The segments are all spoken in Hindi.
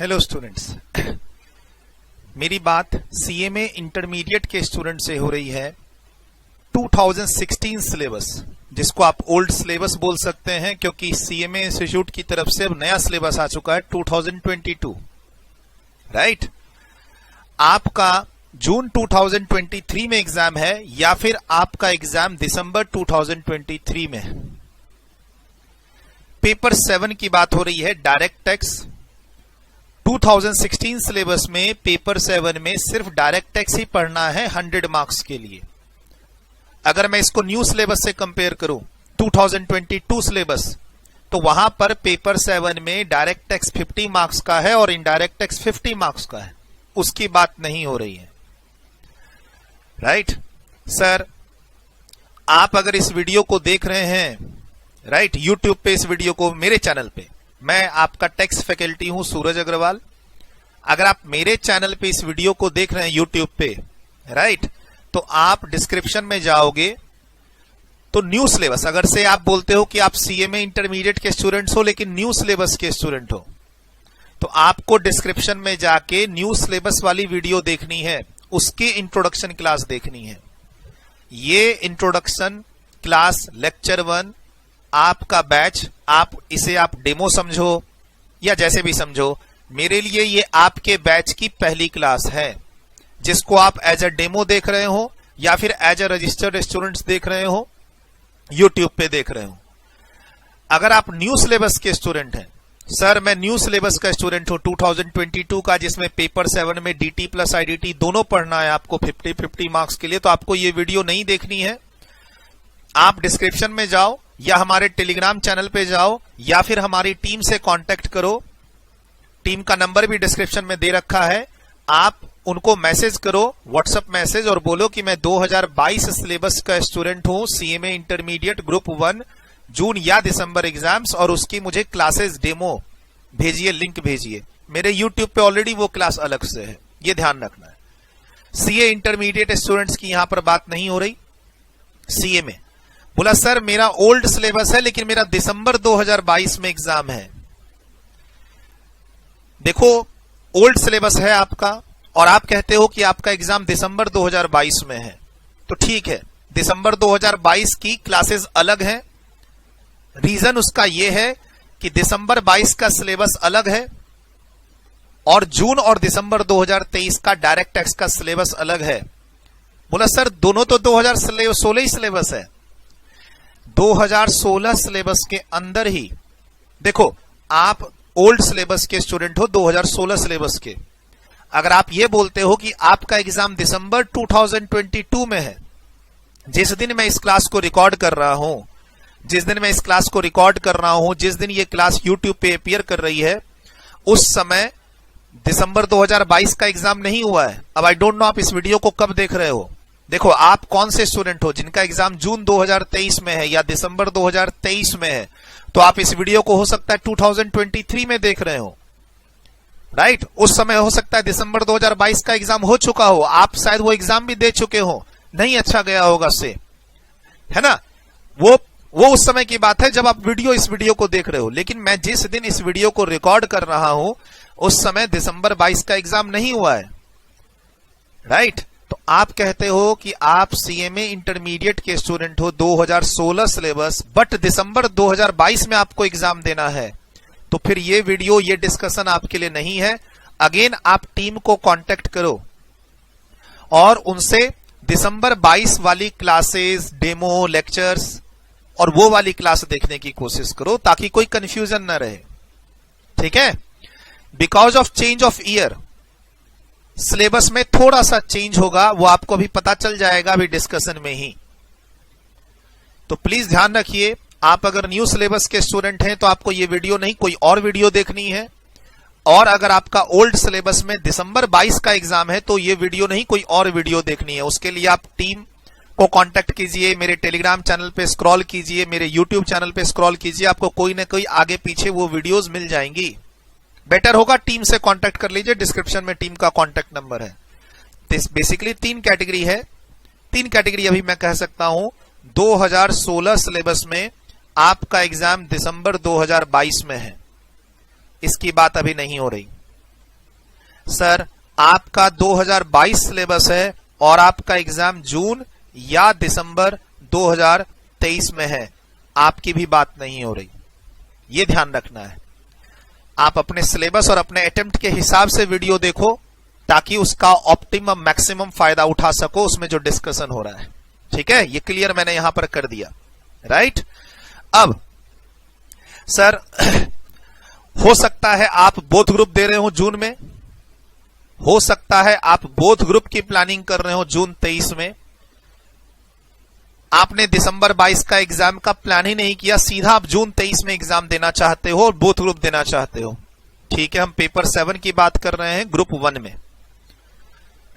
हेलो स्टूडेंट्स, मेरी बात सीएमए इंटरमीडिएट के स्टूडेंट से हो रही है। 2016 सिलेबस, जिसको आप ओल्ड सिलेबस बोल सकते हैं क्योंकि सीएमए इंस्टीट्यूट की तरफ से अब नया सिलेबस आ चुका है 2022, राइट। आपका जून 2023 में एग्जाम है या फिर आपका एग्जाम दिसंबर 2023 में है। पेपर 7 की बात हो रही है, डायरेक्ट टैक्स। 2016 सिलेबस में पेपर 7 में सिर्फ डायरेक्ट टैक्स ही पढ़ना है 100 मार्क्स के लिए। अगर मैं इसको न्यू सिलेबस से कंपेयर करूं 2022 सिलेबस, तो वहां पर पेपर 7 में डायरेक्ट टैक्स 50 मार्क्स का है और इनडायरेक्ट टैक्स 50 मार्क्स का है। उसकी बात नहीं हो रही है, राइट। सर, आप अगर इस वीडियो को देख रहे हैं, राइट, यूट्यूब पे इस वीडियो को, मेरे चैनल पे, मैं आपका टैक्स फैकल्टी हूं सूरज अग्रवाल। अगर आप मेरे चैनल पे इस वीडियो को देख रहे हैं यूट्यूब पे, राइट, तो आप डिस्क्रिप्शन में जाओगे तो न्यू सिलेबस, अगर से आप बोलते हो कि आप सीएमए इंटरमीडिएट के स्टूडेंट्स हो लेकिन न्यू सिलेबस के स्टूडेंट हो, तो आपको डिस्क्रिप्शन में जाके न्यू सिलेबस वाली वीडियो देखनी है, उसकी इंट्रोडक्शन क्लास देखनी है। ये इंट्रोडक्शन क्लास लेक्चर 1 आपका बैच, आप इसे आप डेमो समझो या जैसे भी समझो, मेरे लिए ये आपके बैच की पहली क्लास है, जिसको आप एज अ डेमो देख रहे हो या फिर एज अ रजिस्टर्ड स्टूडेंट्स देख रहे हो, यूट्यूब पे देख रहे हो। अगर आप न्यू सिलेबस के स्टूडेंट हैं, सर मैं न्यू सिलेबस का स्टूडेंट हूं 2022 का, जिसमें पेपर 7 में डीटी प्लस आईडीटी दोनों पढ़ना है आपको 50 मार्क्स के लिए, तो आपको ये वीडियो नहीं देखनी है। आप डिस्क्रिप्शन में जाओ या हमारे टेलीग्राम चैनल पे जाओ या फिर हमारी टीम से कांटेक्ट करो। टीम का नंबर भी डिस्क्रिप्शन में दे रखा है। आप उनको मैसेज करो, व्हाट्सएप मैसेज, और बोलो कि मैं 2022 सिलेबस का स्टूडेंट हूं, सीएमए इंटरमीडिएट ग्रुप 1 जून या दिसंबर एग्जाम्स, और उसकी मुझे क्लासेस डेमो भेजिए, लिंक भेजिए। मेरे यूट्यूब पे ऑलरेडी वो क्लास अलग से है, ये ध्यान रखना है। सीए इंटरमीडिएट स्टूडेंट्स की यहां पर बात नहीं हो रही। सीएमए बोला सर मेरा ओल्ड सिलेबस है लेकिन मेरा दिसंबर 2022 में एग्जाम है। देखो, ओल्ड सिलेबस है आपका और आप कहते हो कि आपका एग्जाम दिसंबर 2022 में है, तो ठीक है, दिसंबर 2022 की क्लासेस अलग हैं। रीजन उसका यह है कि दिसंबर 22 का सिलेबस अलग है और जून और दिसंबर 2023 का डायरेक्ट टैक्स का सिलेबस अलग है। बोला सर दोनों तो 2016 ही सिलेबस है। 2016 सिलेबस के अंदर ही, देखो आप ओल्ड सिलेबस के स्टूडेंट हो 2016 सिलेबस के। अगर आप ये बोलते हो कि आपका एग्जाम दिसंबर 2022 में है, जिस दिन मैं इस क्लास को रिकॉर्ड कर रहा हूं, जिस दिन ये क्लास यूट्यूब पे अपीयर कर रही है, उस समय दिसंबर 2022 का एग्जाम नहीं हुआ है। अब आई डोंट नो आप इस वीडियो को कब देख रहे हो। देखो, आप कौन से स्टूडेंट हो जिनका एग्जाम जून 2023 में है या दिसंबर 2023 में है, तो आप इस वीडियो को हो सकता है 2023 में देख रहे हो, राइट। उस समय हो सकता है दिसंबर 2022 का एग्जाम हो चुका हो, आप शायद वो एग्जाम भी दे चुके हो, नहीं अच्छा गया होगा से, है ना। वो उस समय की बात है जब आप इस वीडियो को देख रहे हो। लेकिन मैं जिस दिन इस वीडियो को रिकॉर्ड कर रहा हूं, उस समय दिसंबर 22 का एग्जाम नहीं हुआ है, राइट। तो आप कहते हो कि आप सीएमए इंटरमीडिएट के स्टूडेंट हो 2016 सिलेबस, बट दिसंबर 2022 में आपको एग्जाम देना है, तो फिर ये वीडियो, ये डिस्कशन आपके लिए नहीं है। अगेन आप टीम को कांटेक्ट करो और उनसे दिसंबर 22 वाली क्लासेस, डेमो, लेक्चर्स और वो वाली क्लास देखने की कोशिश करो ताकि कोई कंफ्यूजन ना रहे, ठीक है। Because of change of year syllabus में थोड़ा सा चेंज होगा, वो आपको अभी पता चल जाएगा अभी डिस्कशन में ही। तो प्लीज ध्यान रखिए, आप अगर न्यू सिलेबस के स्टूडेंट हैं तो आपको ये वीडियो नहीं, कोई और वीडियो देखनी है। और अगर आपका ओल्ड सिलेबस में दिसंबर 22 का एग्जाम है तो ये वीडियो नहीं, कोई और वीडियो देखनी है। उसके लिए आप टीम को कांटेक्ट कीजिए, मेरे टेलीग्राम चैनल पे स्क्रॉल कीजिए, मेरे यूट्यूब चैनल पे स्क्रॉल कीजिए, आपको कोई ना कोई आगे पीछे वो वीडियोस मिल जाएंगी। बेटर होगा टीम से कांटेक्ट कर लीजिए, डिस्क्रिप्शन में टीम का कांटेक्ट नंबर है। बेसिकली 3 कैटेगरी है, 3 कैटेगरी अभी मैं कह सकता हूं। 2016 सिलेबस में आपका एग्जाम दिसंबर 2022 में है, इसकी बात अभी नहीं हो रही। सर आपका 2022 सिलेबस है और आपका एग्जाम जून या दिसंबर 2023 में है, आपकी भी बात नहीं हो रही। ये ध्यान रखना है। आप अपने सिलेबस और अपने अटेम्प्ट के हिसाब से वीडियो देखो ताकि उसका ऑप्टिमम मैक्सिमम फायदा उठा सको उसमें जो डिस्कशन हो रहा है। ठीक है, ये क्लियर मैंने यहां पर कर दिया, राइट। अब सर हो सकता है आप बोथ ग्रुप दे रहे हो जून में, हो सकता है आप बोथ ग्रुप की प्लानिंग कर रहे हो जून 23 में, आपने दिसंबर 22 का एग्जाम का प्लान ही नहीं किया, सीधा आप जून 23 में एग्जाम देना चाहते हो और बोथ ग्रुप देना चाहते हो। ठीक है, हम पेपर 7 की बात कर रहे हैं ग्रुप 1 में,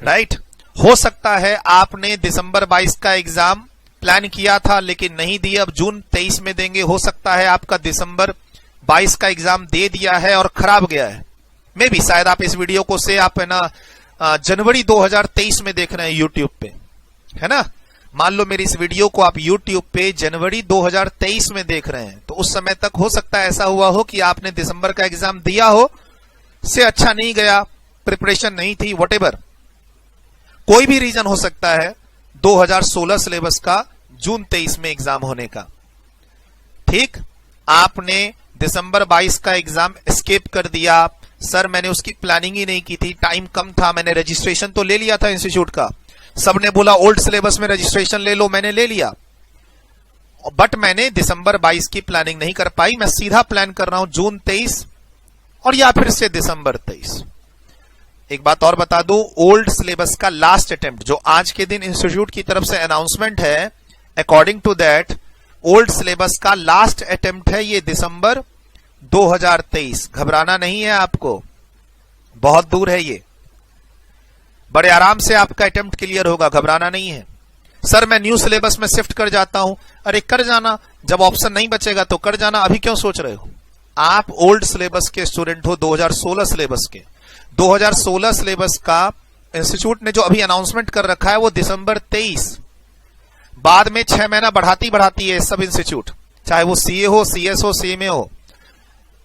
राइट। हो सकता है आपने दिसंबर 22 का एग्जाम प्लान किया था लेकिन नहीं दिया, अब जून 23 में देंगे। हो सकता है आपका दिसंबर 22 का एग्जाम दे दिया है और खराब गया है। मे भी शायद आप इस वीडियो को से आप है ना जनवरी 2023 में देख रहे हैं यूट्यूब पे, है ना। मान लो मेरी इस वीडियो को आप यूट्यूब पे जनवरी 2023 में देख रहे हैं, तो उस समय तक हो सकता है ऐसा हुआ हो कि आपने दिसंबर का एग्जाम दिया हो, से अच्छा नहीं गया, प्रिपरेशन नहीं थी, व्हाटएवर कोई भी रीजन हो सकता है 2016 सिलेबस का जून 23 में एग्जाम होने का। ठीक, आपने दिसंबर 22 का एग्जाम एस्केप कर दिया। सर मैंने उसकी प्लानिंग ही नहीं की थी, टाइम कम था, मैंने रजिस्ट्रेशन तो ले लिया था इंस्टीट्यूट का, सबने बोला ओल्ड सिलेबस में रजिस्ट्रेशन ले लो, मैंने ले लिया, बट मैंने दिसंबर 22 की प्लानिंग नहीं कर पाई। मैं सीधा प्लान कर रहा हूं जून 23 और या फिर से दिसंबर 23। एक बात और बता दूं, ओल्ड सिलेबस का लास्ट अटेम्प्ट जो आज के दिन इंस्टीट्यूट की तरफ से अनाउंसमेंट है, according to that old syllabus का लास्ट अटेम्प्ट है ये दिसंबर 2023। घबराना नहीं है आपको, बहुत दूर है ये, बड़े आराम से आपका अटेम्प्ट क्लियर होगा, घबराना नहीं है। सर मैं न्यू सिलेबस में शिफ्ट कर जाता हूं, अरे कर जाना, जब ऑप्शन नहीं बचेगा तो कर जाना, अभी क्यों सोच रहे हो। आप ओल्ड सिलेबस के स्टूडेंट हो, 2016 सिलेबस के। 2016 सिलेबस का इंस्टीट्यूट ने जो अभी अनाउंसमेंट कर रखा है वो दिसंबर 23, बाद में 6 महीना बढ़ाती है सब इंस्टीट्यूट, चाहे वो सीए हो, सीएस हो, सीएमए हो।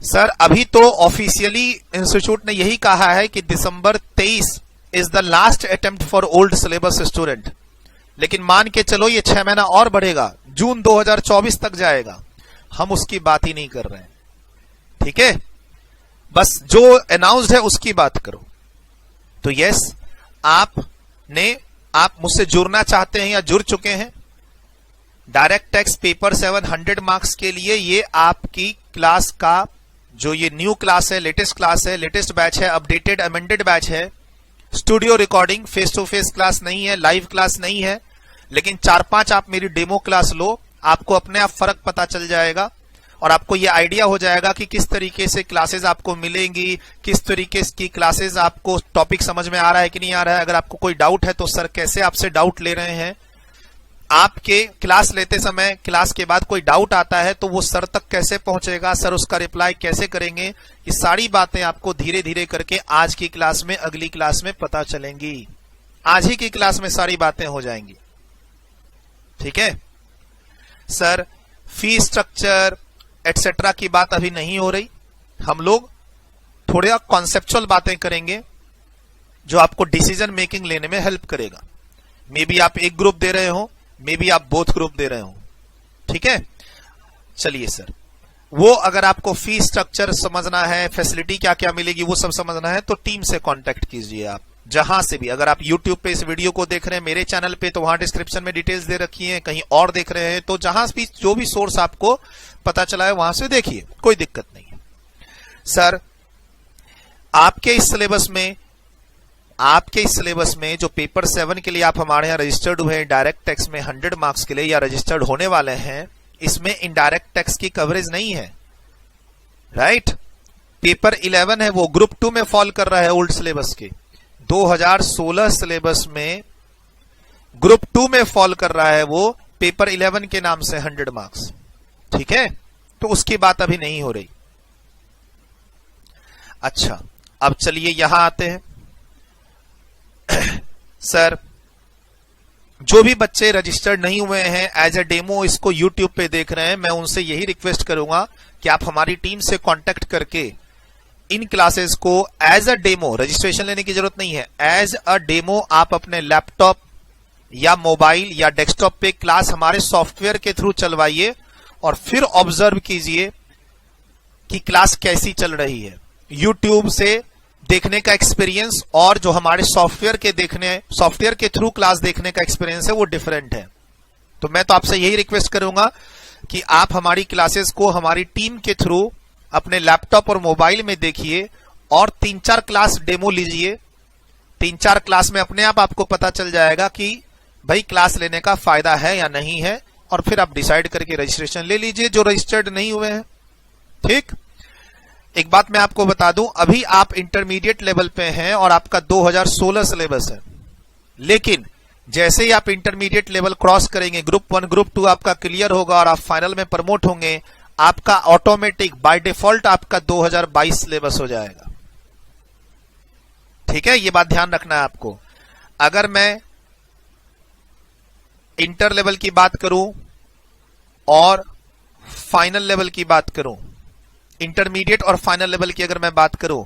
सर अभी तो ऑफिशियली इंस्टीट्यूट ने यही कहा है कि दिसंबर 23 is the last attempt for old syllabus student, लेकिन मान के चलो ये 6 महीना और बढ़ेगा, जून 2024 तक जाएगा, हम उसकी बात ही नहीं कर रहे हैं। ठीक है, बस जो अनाउंस्ड है उसकी बात करो। तो यस, आप मुझसे जुड़ना चाहते हैं या जुड़ चुके हैं डायरेक्ट टेक्स्ट पेपर 7 100 मार्क्स के लिए, ये आपकी क्लास का जो ये न्यू क्लास है, लेटेस्ट क्लास है, लेटेस्ट बैच है, अपडेटेड अमेंडेड बैच है, studio recording, face to face class नहीं है, लाइव क्लास नहीं है, लेकिन 4-5 आप मेरी डेमो क्लास लो, आपको अपने आप फर्क पता चल जाएगा और आपको ये आइडिया हो जाएगा कि किस तरीके से क्लासेस आपको मिलेंगी, किस तरीके की क्लासेस, आपको टॉपिक समझ में आ रहा है कि नहीं आ रहा है। अगर आपको कोई डाउट है तो सर कैसे आपसे डाउट ले रहे हैं, आपके क्लास लेते समय क्लास के बाद कोई डाउट आता है तो वो सर तक कैसे पहुंचेगा, सर उसका रिप्लाई कैसे करेंगे, ये सारी बातें आपको धीरे धीरे करके आज की क्लास में, अगली क्लास में पता चलेंगी। आज ही की क्लास में सारी बातें हो जाएंगी। ठीक है सर, फी स्ट्रक्चर एटसेट्रा की बात अभी नहीं हो रही, हम लोग थोड़ा कॉन्सेप्चुअल बातें करेंगे जो आपको डिसीजन मेकिंग लेने में हेल्प करेगा। मे बी आप एक ग्रुप दे रहे हो, मे बी आप बोथ ग्रुप दे रहे हो। ठीक है, चलिए सर, वो अगर आपको फी स्ट्रक्चर समझना है, फैसिलिटी क्या क्या मिलेगी वो सब समझना है तो टीम से कांटेक्ट कीजिए आप, जहां से भी। अगर आप YouTube पे इस वीडियो को देख रहे हैं मेरे चैनल पे, तो वहां डिस्क्रिप्शन में डिटेल्स दे रखी हैं, कहीं और देख रहे हैं तो जहां भी जो भी सोर्स आपको पता चला है वहां से देखिए, कोई दिक्कत नहीं है। सर आपके इस सिलेबस में जो पेपर 7 के लिए आप हमारे यहां रजिस्टर्ड हुए हैं डायरेक्ट टेक्स्ट में 100 मार्क्स के लिए या रजिस्टर्ड होने वाले हैं, इसमें इनडायरेक्ट टेक्स्ट की कवरेज नहीं है, राइट। पेपर 11 है वो ग्रुप 2 में फॉल कर रहा है ओल्ड सिलेबस के, 2016 सिलेबस में ग्रुप 2 में फॉल कर रहा है वो, पेपर 11 के नाम से 100 मार्क्स। ठीक है, तो उसकी बात अभी नहीं हो रही। अच्छा, अब चलिए यहां आते हैं। सर जो भी बच्चे रजिस्टर्ड नहीं हुए हैं, एज ए डेमो इसको YouTube पे देख रहे हैं, मैं उनसे यही रिक्वेस्ट करूंगा कि आप हमारी टीम से कांटेक्ट करके इन क्लासेस को एज अ डेमो, रजिस्ट्रेशन लेने की जरूरत नहीं है, एज अ डेमो आप अपने लैपटॉप या मोबाइल या डेस्कटॉप पे क्लास हमारे सॉफ्टवेयर के थ्रू चलवाइए और फिर ऑब्जर्व कीजिए कि क्लास कैसी चल रही है। यूट्यूब से देखने का एक्सपीरियंस और जो हमारे सॉफ्टवेयर के थ्रू क्लास देखने का एक्सपीरियंस है वो डिफरेंट है। तो मैं तो आपसे यही रिक्वेस्ट करूंगा कि आप हमारी क्लासेस को हमारी टीम के थ्रू अपने लैपटॉप और मोबाइल में देखिए और 3-4 क्लास डेमो लीजिए। 3-4 क्लास में अपने आप आपको पता चल जाएगा कि भाई क्लास लेने का फायदा है या नहीं है, और फिर आप डिसाइड करके रजिस्ट्रेशन ले लीजिए जो रजिस्टर्ड नहीं हुए हैं। ठीक, एक बात मैं आपको बता दूं, अभी आप इंटरमीडिएट लेवल पे हैं और आपका 2016 सिलेबस है, लेकिन जैसे ही आप इंटरमीडिएट लेवल क्रॉस करेंगे, ग्रुप 1 ग्रुप 2 आपका क्लियर होगा और आप फाइनल में प्रमोट होंगे, आपका ऑटोमेटिक बाय डिफॉल्ट आपका 2022 सिलेबस हो जाएगा। ठीक है, ये बात ध्यान रखना है आपको। अगर मैं इंटर लेवल की बात करूं और फाइनल लेवल की बात करूं, इंटरमीडिएट और फाइनल लेवल की अगर मैं बात करूं,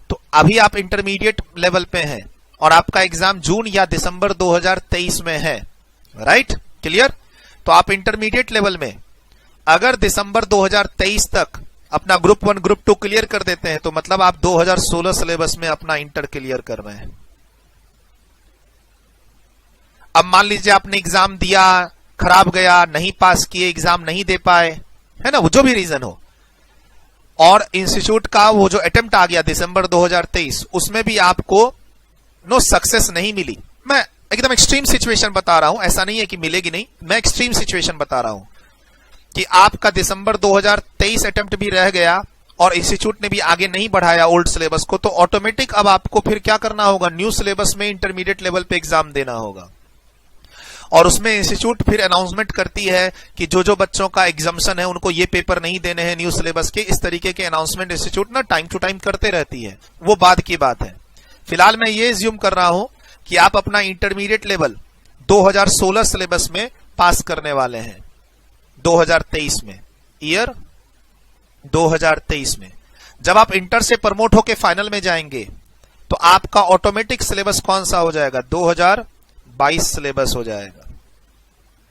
तो अभी आप इंटरमीडिएट लेवल पे हैं और आपका एग्जाम जून या दिसंबर 2023 में है, राइट, क्लियर। तो आप इंटरमीडिएट लेवल में अगर दिसंबर 2023 तक अपना ग्रुप 1 ग्रुप 2 क्लियर कर देते हैं तो मतलब आप 2016 सिलेबस में अपना इंटर क्लियर कर रहे हैं। अब मान लीजिए आपने एग्जाम दिया, खराब गया, नहीं पास किए, एग्जाम नहीं दे पाए, है ना, वो जो भी रीजन हो, और इंस्टीट्यूट का वो जो अटेम्प्ट आ गया दिसंबर 2023, उसमें भी आपको सक्सेस नहीं मिली। मैं एकदम एक्सट्रीम सिचुएशन बता रहा हूं, ऐसा नहीं है कि मिलेगी नहीं, मैं एक्सट्रीम सिचुएशन बता रहा हूं कि आपका दिसंबर 2023 अटेम्प्ट भी रह गया और इंस्टीट्यूट ने भी आगे नहीं बढ़ाया ओल्ड सिलेबस को, तो ऑटोमेटिक अब आपको फिर क्या करना होगा, न्यू सिलेबस में इंटरमीडिएट लेवल पे एग्जाम देना होगा। और उसमें इंस्टीट्यूट फिर अनाउंसमेंट करती है कि जो जो बच्चों का एग्जाम्शन है उनको ये पेपर नहीं देने हैं न्यू सिलेबस के। इस तरीके के अनाउंसमेंट इंस्टीट्यूट ना टाइम टू टाइम करते रहती है, वो बाद की बात है। फिलहाल मैं ये ज्यूम कर रहा हूं कि आप अपना इंटरमीडिएट लेवल 2016 सिलेबस में पास करने वाले हैं 2023 में, ईयर 2023 में। जब आप इंटर से प्रमोट होके फाइनल में जाएंगे तो आपका ऑटोमेटिक सिलेबस कौन सा हो जाएगा, 2022 सिलेबस हो जाएगा।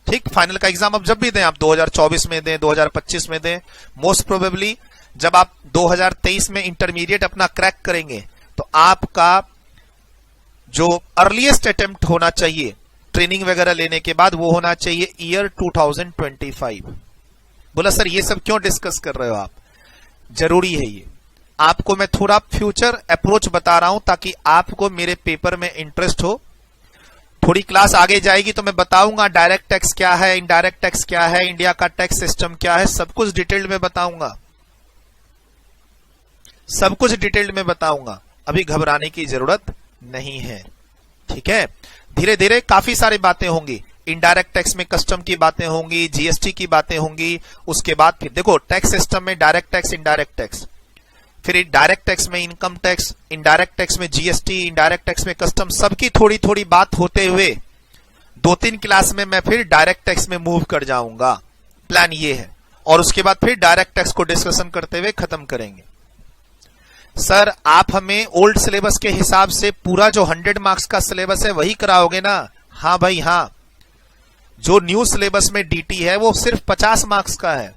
ठीक, फाइनल का एग्जाम अब जब भी दें, आप 2024 में दें, 2025 में दें, मोस्ट प्रोबेबली जब आप 2023 में इंटरमीडिएट अपना क्रैक करेंगे तो आपका जो अर्लीस्ट अटेम्प्ट होना चाहिए ट्रेनिंग वगैरह लेने के बाद, वो होना चाहिए ईयर 2025। बोला सर ये सब क्यों डिस्कस कर रहे हो आप, जरूरी है ये। आपको मैं थोड़ा फ्यूचर अप्रोच बता रहा हूं ताकि आपको मेरे पेपर में इंटरेस्ट हो। थोड़ी क्लास आगे जाएगी तो मैं बताऊंगा डायरेक्ट टैक्स क्या है, इनडायरेक्ट टैक्स क्या है, इंडिया का टैक्स सिस्टम क्या है, सब कुछ डिटेल्ड में बताऊंगा, सब कुछ डिटेल्ड में बताऊंगा। अभी घबराने की जरूरत नहीं है, ठीक है। धीरे धीरे काफी सारी बातें होंगी, इनडायरेक्ट टैक्स में कस्टम की बातें होंगी, जीएसटी की बातें होंगी, उसके बाद फिर देखो टैक्स सिस्टम में डायरेक्ट टैक्स, इनडायरेक्ट टैक्स, फिर डायरेक्ट टैक्स में इनकम टैक्स, इनडायरेक्ट टैक्स में जीएसटी, इनडायरेक्ट टैक्स में कस्टम, सबकी थोड़ी थोड़ी बात होते हुए 2-3 क्लास में मैं फिर डायरेक्ट टैक्स में मूव कर जाऊंगा, प्लान ये है। और उसके बाद फिर डायरेक्ट टैक्स को डिस्कशन करते हुए खत्म करेंगे। सर आप हमें ओल्ड सिलेबस के हिसाब से पूरा जो 100 मार्क्स का सिलेबस है वही कराओगे ना? हाँ भाई हाँ, जो न्यू सिलेबस में डीटी है वो सिर्फ 50 मार्क्स का है,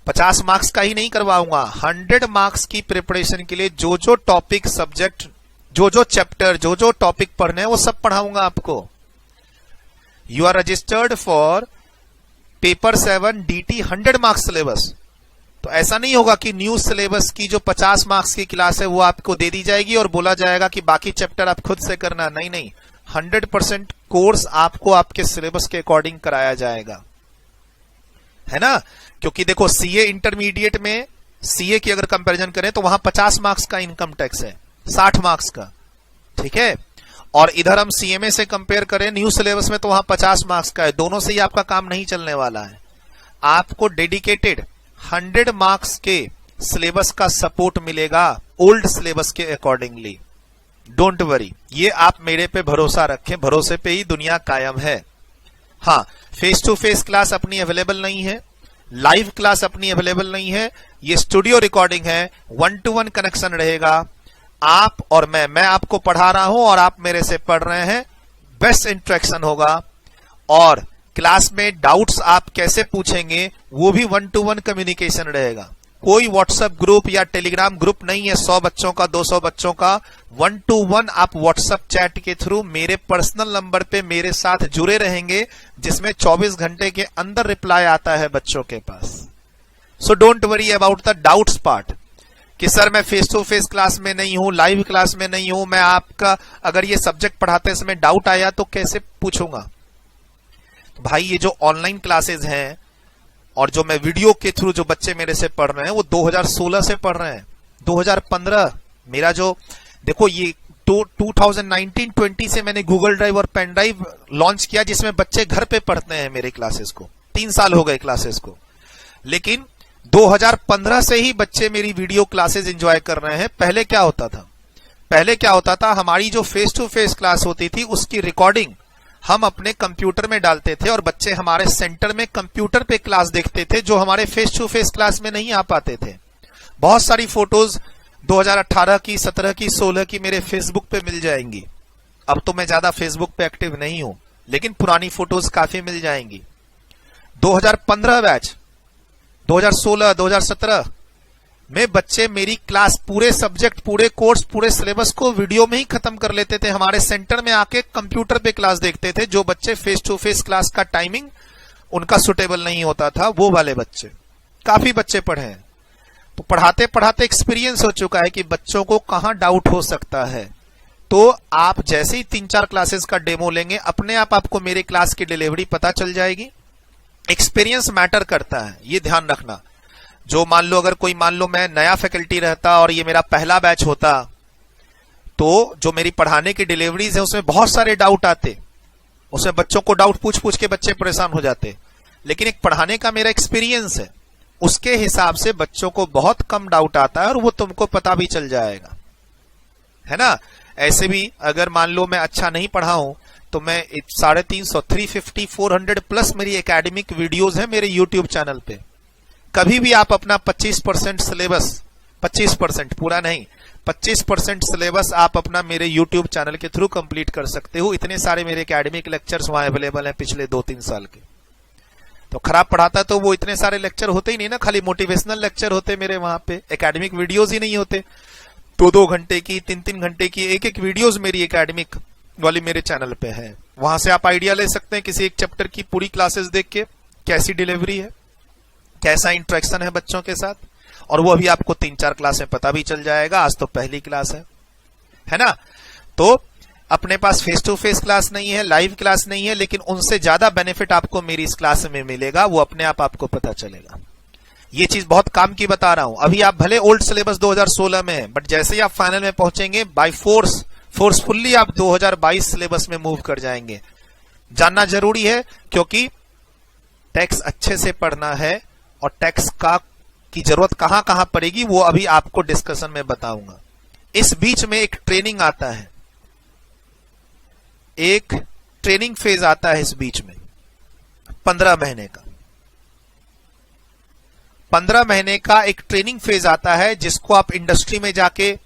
50 मार्क्स का ही नहीं करवाऊंगा। 100 मार्क्स की प्रिपरेशन के लिए जो जो टॉपिक, सब्जेक्ट, जो जो चैप्टर, जो जो टॉपिक पढ़ने हैं वो सब पढ़ाऊंगा आपको। You are registered for paper 7 DT 100 marks syllabus. तो ऐसा नहीं होगा कि न्यू सिलेबस की जो 50 मार्क्स की क्लास है वो आपको दे दी जाएगी और बोला जाएगा कि बाकी चैप्टर आप खुद से करना। नहीं नहीं, 100% कोर्स आपको आपके सिलेबस के अकॉर्डिंग कराया जाएगा, है ना। क्योंकि देखो सीए इंटरमीडिएट में, सीए की अगर कंपैरिजन करें तो वहां 50 मार्क्स का इनकम टैक्स है, 60 मार्क्स का, ठीक है। और इधर हम सीएमए से कंपेयर करें न्यू सिलेबस में तो वहां 50 मार्क्स का है। दोनों से ही आपका काम नहीं चलने वाला है। आपको डेडिकेटेड 100 मार्क्स के सिलेबस का सपोर्ट मिलेगा ओल्ड सिलेबस के अकॉर्डिंगली। डोंट वरी, ये आप मेरे पे भरोसा रखें, भरोसे पे ही दुनिया कायम है। हाँ, फेस टू फेस क्लास अपनी अवेलेबल नहीं है, लाइव क्लास अपनी अवेलेबल नहीं है, ये स्टूडियो रिकॉर्डिंग है, 1-to-1 कनेक्शन रहेगा। आप और मैं आपको पढ़ा रहा हूं और आप मेरे से पढ़ रहे हैं, बेस्ट इंटरेक्शन होगा। और क्लास में डाउट्स आप कैसे पूछेंगे वो भी 1-to-1 कम्युनिकेशन रहेगा। कोई व्हाट्सएप ग्रुप या टेलीग्राम ग्रुप नहीं है 100 बच्चों का, 200 बच्चों का। 1-to-1 आप व्हाट्सएप चैट के थ्रू मेरे पर्सनल नंबर पे मेरे साथ जुड़े रहेंगे, जिसमें 24 घंटे के अंदर रिप्लाई आता है बच्चों के पास। So don't worry about the doubts part कि सर मैं फेस टू फेस क्लास में नहीं हूं, लाइव क्लास में नहीं हूं, मैं आपका अगर ये सब्जेक्ट पढ़ाते समय डाउट आया तो कैसे पूछूंगा। तो भाई ये जो ऑनलाइन क्लासेस हैं और जो मैं वीडियो के थ्रू जो बच्चे मेरे से पढ़ रहे हैं वो 2016 से पढ़ रहे हैं। 2015 मेरा जो देखो ये 2019-20 से मैंने गूगल ड्राइव और पेन ड्राइव लॉन्च किया, जिसमें बच्चे घर पे पढ़ते हैं मेरे क्लासेस को। 3 साल हो गए क्लासेस को, लेकिन 2015 से ही बच्चे मेरी वीडियो क्लासेस एंजॉय कर रहे हैं। पहले क्या होता था, हमारी जो फेस टू फेस क्लास होती थी उसकी रिकॉर्डिंग हम अपने कंप्यूटर में डालते थे और बच्चे हमारे सेंटर में कंप्यूटर पे क्लास देखते थे, जो हमारे फेस टू फेस क्लास में नहीं आ पाते थे। बहुत सारी फोटोज 2018 की, 17 की, 16 की मेरे फेसबुक पे मिल जाएंगी। अब तो मैं ज्यादा फेसबुक पे एक्टिव नहीं हूं, लेकिन पुरानी फोटोज काफी मिल जाएंगी। 2015 बैच, 2016, 2017 में बच्चे मेरी क्लास पूरे सब्जेक्ट, पूरे कोर्स, पूरे सिलेबस को वीडियो में ही खत्म कर लेते थे। हमारे सेंटर में आके कंप्यूटर पे क्लास देखते थे। जो बच्चे फेस टू फेस क्लास का टाइमिंग उनका सुटेबल नहीं होता था, वो वाले बच्चे, काफी बच्चे पढ़े हैं। तो पढ़ाते पढ़ाते एक्सपीरियंस हो चुका है कि बच्चों को कहां डाउट हो सकता है। तो आप जैसे ही 3-4 क्लासेस का डेमो लेंगे, अपने आप आपको मेरे क्लास की डिलीवरी पता चल जाएगी। एक्सपीरियंस मैटर करता है, ये ध्यान रखना। जो मान लो मैं नया फैकल्टी रहता और ये मेरा पहला बैच होता, तो जो मेरी पढ़ाने की डिलीवरीज है उसमें बहुत सारे डाउट आते, उसमें बच्चों को डाउट पूछ पूछ के बच्चे परेशान हो जाते। लेकिन एक पढ़ाने का मेरा एक्सपीरियंस है, उसके हिसाब से बच्चों को बहुत कम डाउट आता है और वो तुमको पता भी चल जाएगा, है ना। ऐसे भी अगर मान लो मैं अच्छा नहीं पढ़ा हूं तो मैं 350, 350, 400 प्लस मेरी एकेडमिक वीडियोस है मेरे यूट्यूब चैनल पे। कभी भी आप अपना 25% सिलेबस, 25% पूरा नहीं, 25% सिलेबस आप अपना मेरे यूट्यूब चैनल के थ्रू कंप्लीट कर सकते हो। इतने सारे मेरे एकेडमिक लेक्चर्स वहां अवेलेबल हैं पिछले 2-3 साल के। तो खराब पढ़ाता तो वो इतने सारे लेक्चर होते ही नहीं ना, खाली मोटिवेशनल लेक्चर होते मेरे वहां पे, एकेडमिक वीडियोस ही नहीं होते। 2-2 घंटे की, 3-3 घंटे की एक वीडियोस मेरी एकेडमिक वाली मेरे चैनल पे है। वहां से आप आइडिया ले सकते हैं किसी एक चैप्टर की पूरी क्लासेस देख के, कैसी डिलीवरी है, कैसा इंटरेक्शन है बच्चों के साथ, और वो अभी आपको 3-4 क्लास में पता भी चल जाएगा। आज तो पहली क्लास है ना। तो अपने पास फेस टू फेस क्लास नहीं है, लाइव क्लास नहीं है, लेकिन उनसे ज्यादा बेनिफिट आपको मेरी इस क्लास में मिलेगा, वो अपने आप आपको पता चलेगा। ये चीज बहुत काम की बता रहा हूं। अभी आप भले ओल्ड सिलेबस 2016 में है, बट जैसे ही आप फाइनल में पहुंचेंगे बाय फोर्सफुल्ली आप 2022 सिलेबस में मूव कर जाएंगे। जानना जरूरी है, क्योंकि टैक्स अच्छे से पढ़ना है और टैक्स की जरूरत कहां कहां पड़ेगी वो अभी आपको डिस्कशन में बताऊंगा। इस बीच में एक ट्रेनिंग आता है, एक ट्रेनिंग फेज आता है इस बीच में 15 महीने का। 15 महीने का एक ट्रेनिंग फेज आता है, जिसको आप इंडस्ट्री में जाके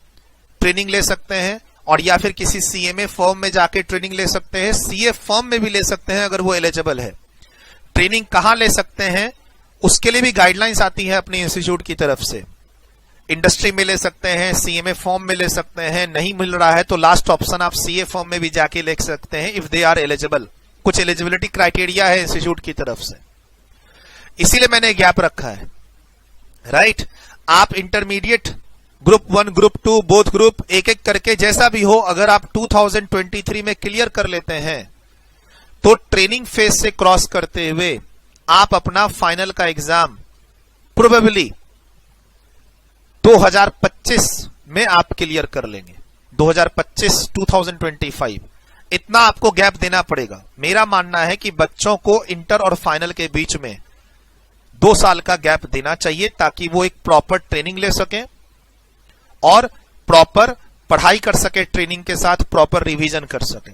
ट्रेनिंग ले सकते हैं, और या फिर किसी सीएमए फर्म में जाके ट्रेनिंग ले सकते हैं, सीए फर्म में भी ले सकते हैं अगर वो एलिजिबल है। ट्रेनिंग कहां ले सकते हैं उसके लिए भी गाइडलाइंस आती है अपने इंस्टीट्यूट की तरफ से। इंडस्ट्री में ले सकते हैं, सीएमए फॉर्म में ले सकते हैं, नहीं मिल रहा है तो लास्ट ऑप्शन आप सीए फॉर्म में भी जाके ले सकते हैं इफ दे आर एलिजिबल। कुछ एलिजिबिलिटी क्राइटेरिया है इंस्टीट्यूट की तरफ से, इसीलिए मैंने गैप रखा है, राइट। आप intermediate group 1, group 2, both group एक एक करके जैसा भी हो, अगर आप 2023 में क्लियर कर लेते हैं तो ट्रेनिंग फेज से क्रॉस करते हुए आप अपना फाइनल का एग्जाम प्रोबेबली 2025 में आप क्लियर कर लेंगे। 2025 इतना आपको गैप देना पड़ेगा। मेरा मानना है कि बच्चों को इंटर और फाइनल के बीच में 2 साल का गैप देना चाहिए, ताकि वो एक प्रॉपर ट्रेनिंग ले सकें और प्रॉपर पढ़ाई कर सके, ट्रेनिंग के साथ प्रॉपर रिवीजन कर सके।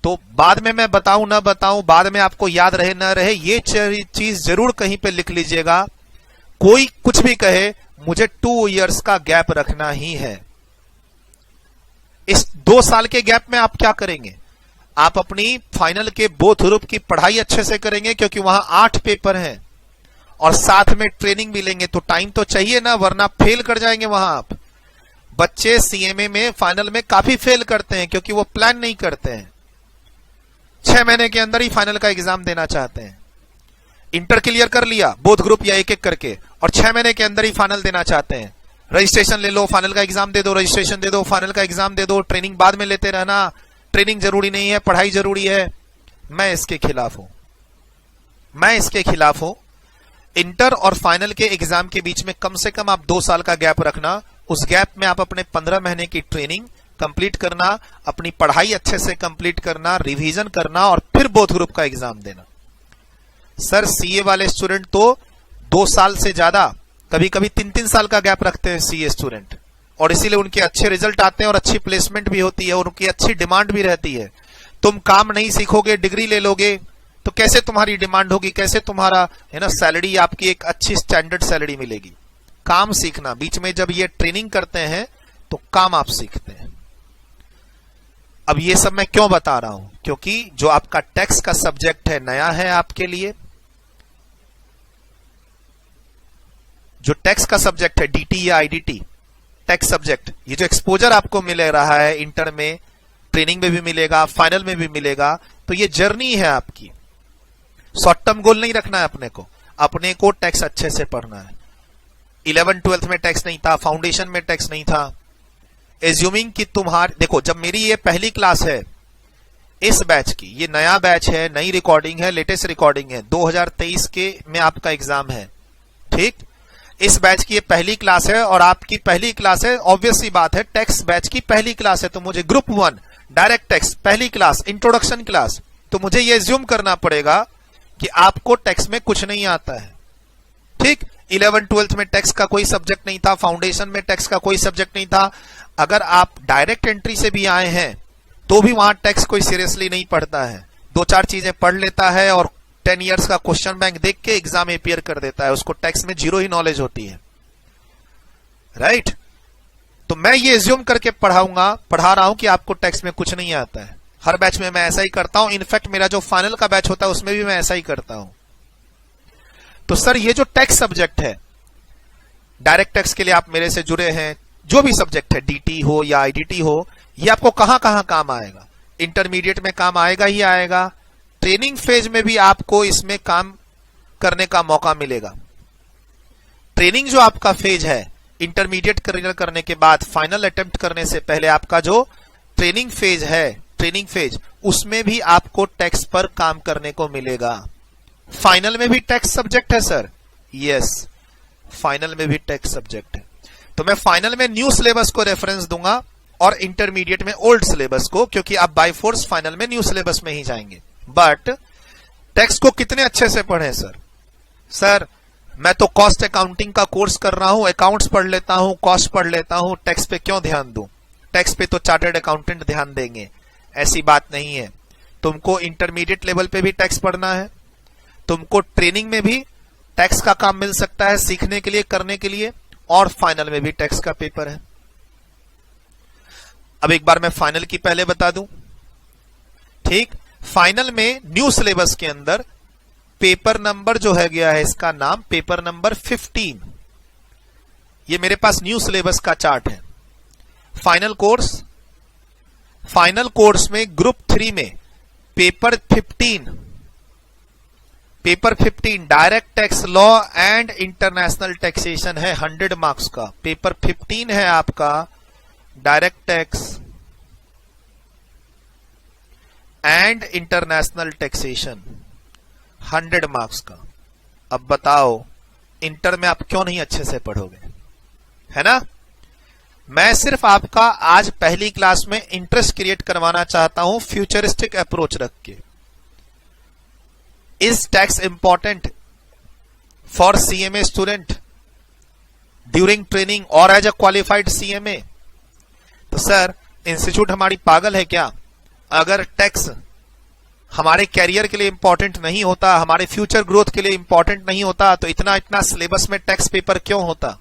तो बाद में मैं बताऊं ना बताऊं, बाद में आपको याद रहे ना रहे, ये चीज जरूर कहीं पे लिख लीजिएगा। कोई कुछ भी कहे, मुझे 2 इयर्स का गैप रखना ही है। इस 2 साल के गैप में आप क्या करेंगे? आप अपनी फाइनल के बोथ ग्रुप की पढ़ाई अच्छे से करेंगे, क्योंकि वहां 8 पेपर हैं और साथ में ट्रेनिंग भी लेंगे, तो टाइम तो चाहिए ना, वरना फेल कर जाएंगे वहां आप। बच्चे सीएमए में फाइनल में काफी फेल करते हैं, क्योंकि वो प्लान नहीं करते हैं। 6 महीने के अंदर ही फाइनल का एग्जाम देना चाहते हैं। इंटर क्लियर कर लिया बोथ ग्रुप या एक एक करके, और 6 महीने के अंदर ही फाइनल देना चाहते हैं। रजिस्ट्रेशन ले लो, फाइनल का एग्जाम दे दो, रजिस्ट्रेशन दे दो, फाइनल का एग्जाम दे दो, ट्रेनिंग बाद में लेते रहना, ट्रेनिंग जरूरी नहीं है, पढ़ाई जरूरी है। मैं इसके खिलाफ हूं, मैं इसके खिलाफ हूं। इंटर और फाइनल के एग्जाम के बीच में कम से कम आप 2 साल का गैप रखना। उस गैप में आप अपने 15 महीने की ट्रेनिंग कंप्लीट करना, अपनी पढ़ाई अच्छे से कंप्लीट करना, रिवीजन करना, और फिर बोथ ग्रुप का एग्जाम देना। सर सीए वाले स्टूडेंट तो 2 साल से ज्यादा, कभी कभी 3-3 साल का गैप रखते हैं सीए स्टूडेंट, और इसीलिए उनके अच्छे रिजल्ट आते हैं और अच्छी प्लेसमेंट भी होती है और उनकी अच्छी डिमांड भी रहती है। तुम काम नहीं सीखोगे, डिग्री ले लोगे, तो कैसे तुम्हारी डिमांड होगी, कैसे तुम्हारा है ना सैलरी, आपकी एक अच्छी स्टैंडर्ड सैलरी मिलेगी। काम सीखना, बीच में जब ये ट्रेनिंग करते हैं तो काम आप सीखते हैं। अब ये सब मैं क्यों बता रहा हूं? क्योंकि जो आपका टैक्स का सब्जेक्ट है नया है आपके लिए। जो टैक्स का सब्जेक्ट है डीटी या आईडीटी टैक्स सब्जेक्ट, ये जो एक्सपोजर आपको मिल रहा है इंटर में, ट्रेनिंग में भी मिलेगा, फाइनल में भी मिलेगा, तो ये जर्नी है आपकी। शॉर्ट टर्म गोल नहीं रखना है अपने को टैक्स अच्छे से पढ़ना है। 11th-12th में टैक्स नहीं था, फाउंडेशन में टैक्स नहीं था। एज्यूमिंग कि तुम्हारे, देखो जब मेरी ये पहली क्लास है इस बैच की, ये नया बैच है, नई रिकॉर्डिंग है, लेटेस्ट रिकॉर्डिंग है, 2023 के में आपका एग्जाम है, ठीक। इस बैच की ये पहली क्लास है और आपकी पहली क्लास है, ऑब्वियस सी बात है, टैक्स बैच की पहली क्लास है, तो मुझे ग्रुप 1 डायरेक्ट टैक्स पहली क्लास, इंट्रोडक्शन क्लास, तो मुझे ये एज्यूम करना पड़ेगा कि आपको टैक्स में कुछ नहीं आता है, ठीक। 11th-12th में टैक्स का कोई सब्जेक्ट नहीं था, फाउंडेशन में टैक्स का कोई सब्जेक्ट नहीं था। अगर आप डायरेक्ट एंट्री से भी आए हैं तो भी वहां टैक्स कोई सीरियसली नहीं पढ़ता है, 2-4 चीजें पढ़ लेता है और 10 इयर्स का क्वेश्चन बैंक देख के एग्जाम अपीयर कर देता है, उसको टैक्स में 0 ही नॉलेज होती है, राइट। तो मैं ये एज्यूम करके पढ़ा रहा हूं कि आपको टैक्स में कुछ नहीं आता है। हर बैच में मैं ऐसा ही करता हूं, इनफैक्ट मेरा जो फाइनल का बैच होता है उसमें भी मैं ऐसा ही करता हूं। तो सर ये जो टैक्स सब्जेक्ट है, डायरेक्ट टैक्स के लिए आप मेरे से जुड़े हैं, जो भी सब्जेक्ट है, डीटी हो या आईडीटी हो, ये आपको कहां कहां काम आएगा? इंटरमीडिएट में काम आएगा ही आएगा, ट्रेनिंग फेज में भी आपको इसमें काम करने का मौका मिलेगा। ट्रेनिंग जो आपका फेज है, इंटरमीडिएट क्लियर करने के बाद फाइनल अटेम्प्ट करने से पहले आपका जो ट्रेनिंग फेज है, ट्रेनिंग फेज, उसमें भी आपको टैक्स पर काम करने को मिलेगा। फाइनल में भी टैक्स सब्जेक्ट है सर, यस, फाइनल में भी टैक्स सब्जेक्ट है। तो मैं फाइनल में न्यू सिलेबस को रेफरेंस दूंगा और इंटरमीडिएट में ओल्ड सिलेबस को, क्योंकि आप बाय फोर्स फाइनल में न्यू सिलेबस में ही जाएंगे। बट टैक्स को कितने अच्छे से पढ़ें सर मैं तो कॉस्ट अकाउंटिंग का कोर्स कर रहा हूं, अकाउंट्स पढ़ लेता हूं, कॉस्ट पढ़ लेता हूं, टैक्स पे क्यों ध्यान दूं? टैक्स पे तो चार्टर्ड अकाउंटेंट ध्यान देंगे, ऐसी बात नहीं है। तुमको इंटरमीडिएट लेवल पे भी टैक्स पढ़ना है, तुमको ट्रेनिंग में भी टैक्स का काम मिल सकता है सीखने के लिए, करने के लिए, और फाइनल में भी टैक्स का पेपर है। अब एक बार मैं फाइनल की पहले बता दूं, ठीक। फाइनल में न्यू सिलेबस के अंदर पेपर नंबर जो है गया है, इसका नाम पेपर नंबर 15, ये मेरे पास न्यू सिलेबस का चार्ट है। फाइनल कोर्स में ग्रुप 3 में paper 15 direct tax law and international taxation है, 100 मार्क्स का। पेपर 15 है आपका direct tax and international taxation, 100 marks का। अब बताओ इंटर में आप क्यों नहीं अच्छे से पढ़ोगे, है ना। मैं सिर्फ आपका आज पहली क्लास में इंटरेस्ट क्रिएट करवाना चाहता हूं, फ्यूचरिस्टिक अप्रोच रख के। Is tax important for CMA student during training और एज अ क्वालिफाइड सीएमए? तो सर इंस्टीट्यूट हमारी पागल है क्या? अगर टैक्स हमारे कैरियर के लिए इंपॉर्टेंट नहीं होता, हमारे फ्यूचर ग्रोथ के लिए इंपॉर्टेंट नहीं होता, तो इतना इतना सिलेबस में टेक्स्ट पेपर क्यों होता?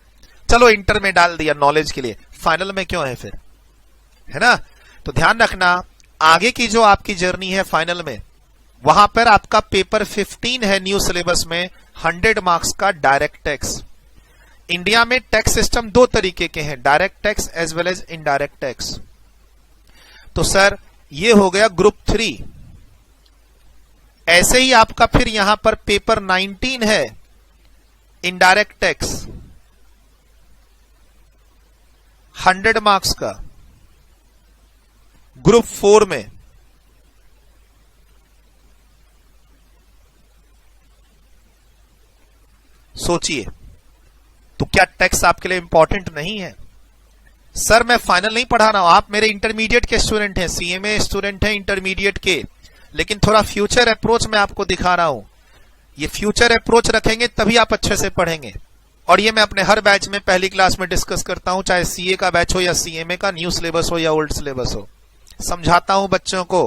चलो इंटर में डाल दिया नॉलेज के लिए, फाइनल में क्यों है फिर? है ना? तो ध्यान रखना, आगे की जो आपकी जर्नी है फाइनल में, वहां पर आपका पेपर 15 है न्यू सिलेबस में, 100 मार्क्स का डायरेक्ट टैक्स। इंडिया में टैक्स सिस्टम दो तरीके के हैं, direct tax as well as indirect tax. तो सर ये हो गया ग्रुप 3। ऐसे ही आपका फिर यहां पर पेपर 19 है, इनडायरेक्ट टैक्स, 100 मार्क्स का, ग्रुप 4 में। सोचिए, तो क्या टैक्स आपके लिए इंपॉर्टेंट नहीं है? सर मैं फाइनल नहीं पढ़ा रहा हूं, आप मेरे इंटरमीडिएट के स्टूडेंट हैं, सीएमए स्टूडेंट हैं इंटरमीडिएट के, लेकिन थोड़ा फ्यूचर अप्रोच मैं आपको दिखा रहा हूं। ये फ्यूचर अप्रोच रखेंगे तभी आप अच्छे से पढ़ेंगे। और ये मैं अपने हर बैच में पहली क्लास में डिस्कस करता हूं, चाहे सीए का बैच हो या सीएमए का, न्यू सिलेबस हो या ओल्ड सिलेबस हो। समझाता हूं बच्चों को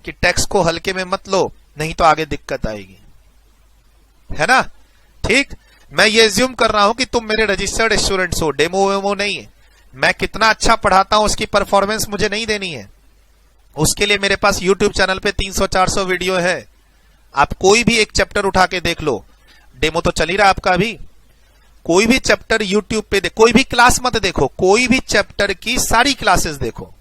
कि टैक्स को हल्के में मत लो, नहीं तो आगे दिक्कत आएगी, है ना? ठीक, मैं ये एज्यूम कर रहा हूं कि तुम मेरे रजिस्टर्ड स्टूडेंट्स हो, डेमो वेमो नहीं है। मैं कितना अच्छा पढ़ाता हूं उसकी परफॉर्मेंस मुझे नहीं देनी है, उसके लिए मेरे पास यूट्यूब चैनल पे 300-400 वीडियो है। आप कोई भी एक चैप्टर उठा के देख लो, डेमो तो चल ही रहा आपका अभी। कोई भी चैप्टर यूट्यूब पे कोई भी क्लास मत देखो, कोई भी चैप्टर की सारी क्लासेस देखो।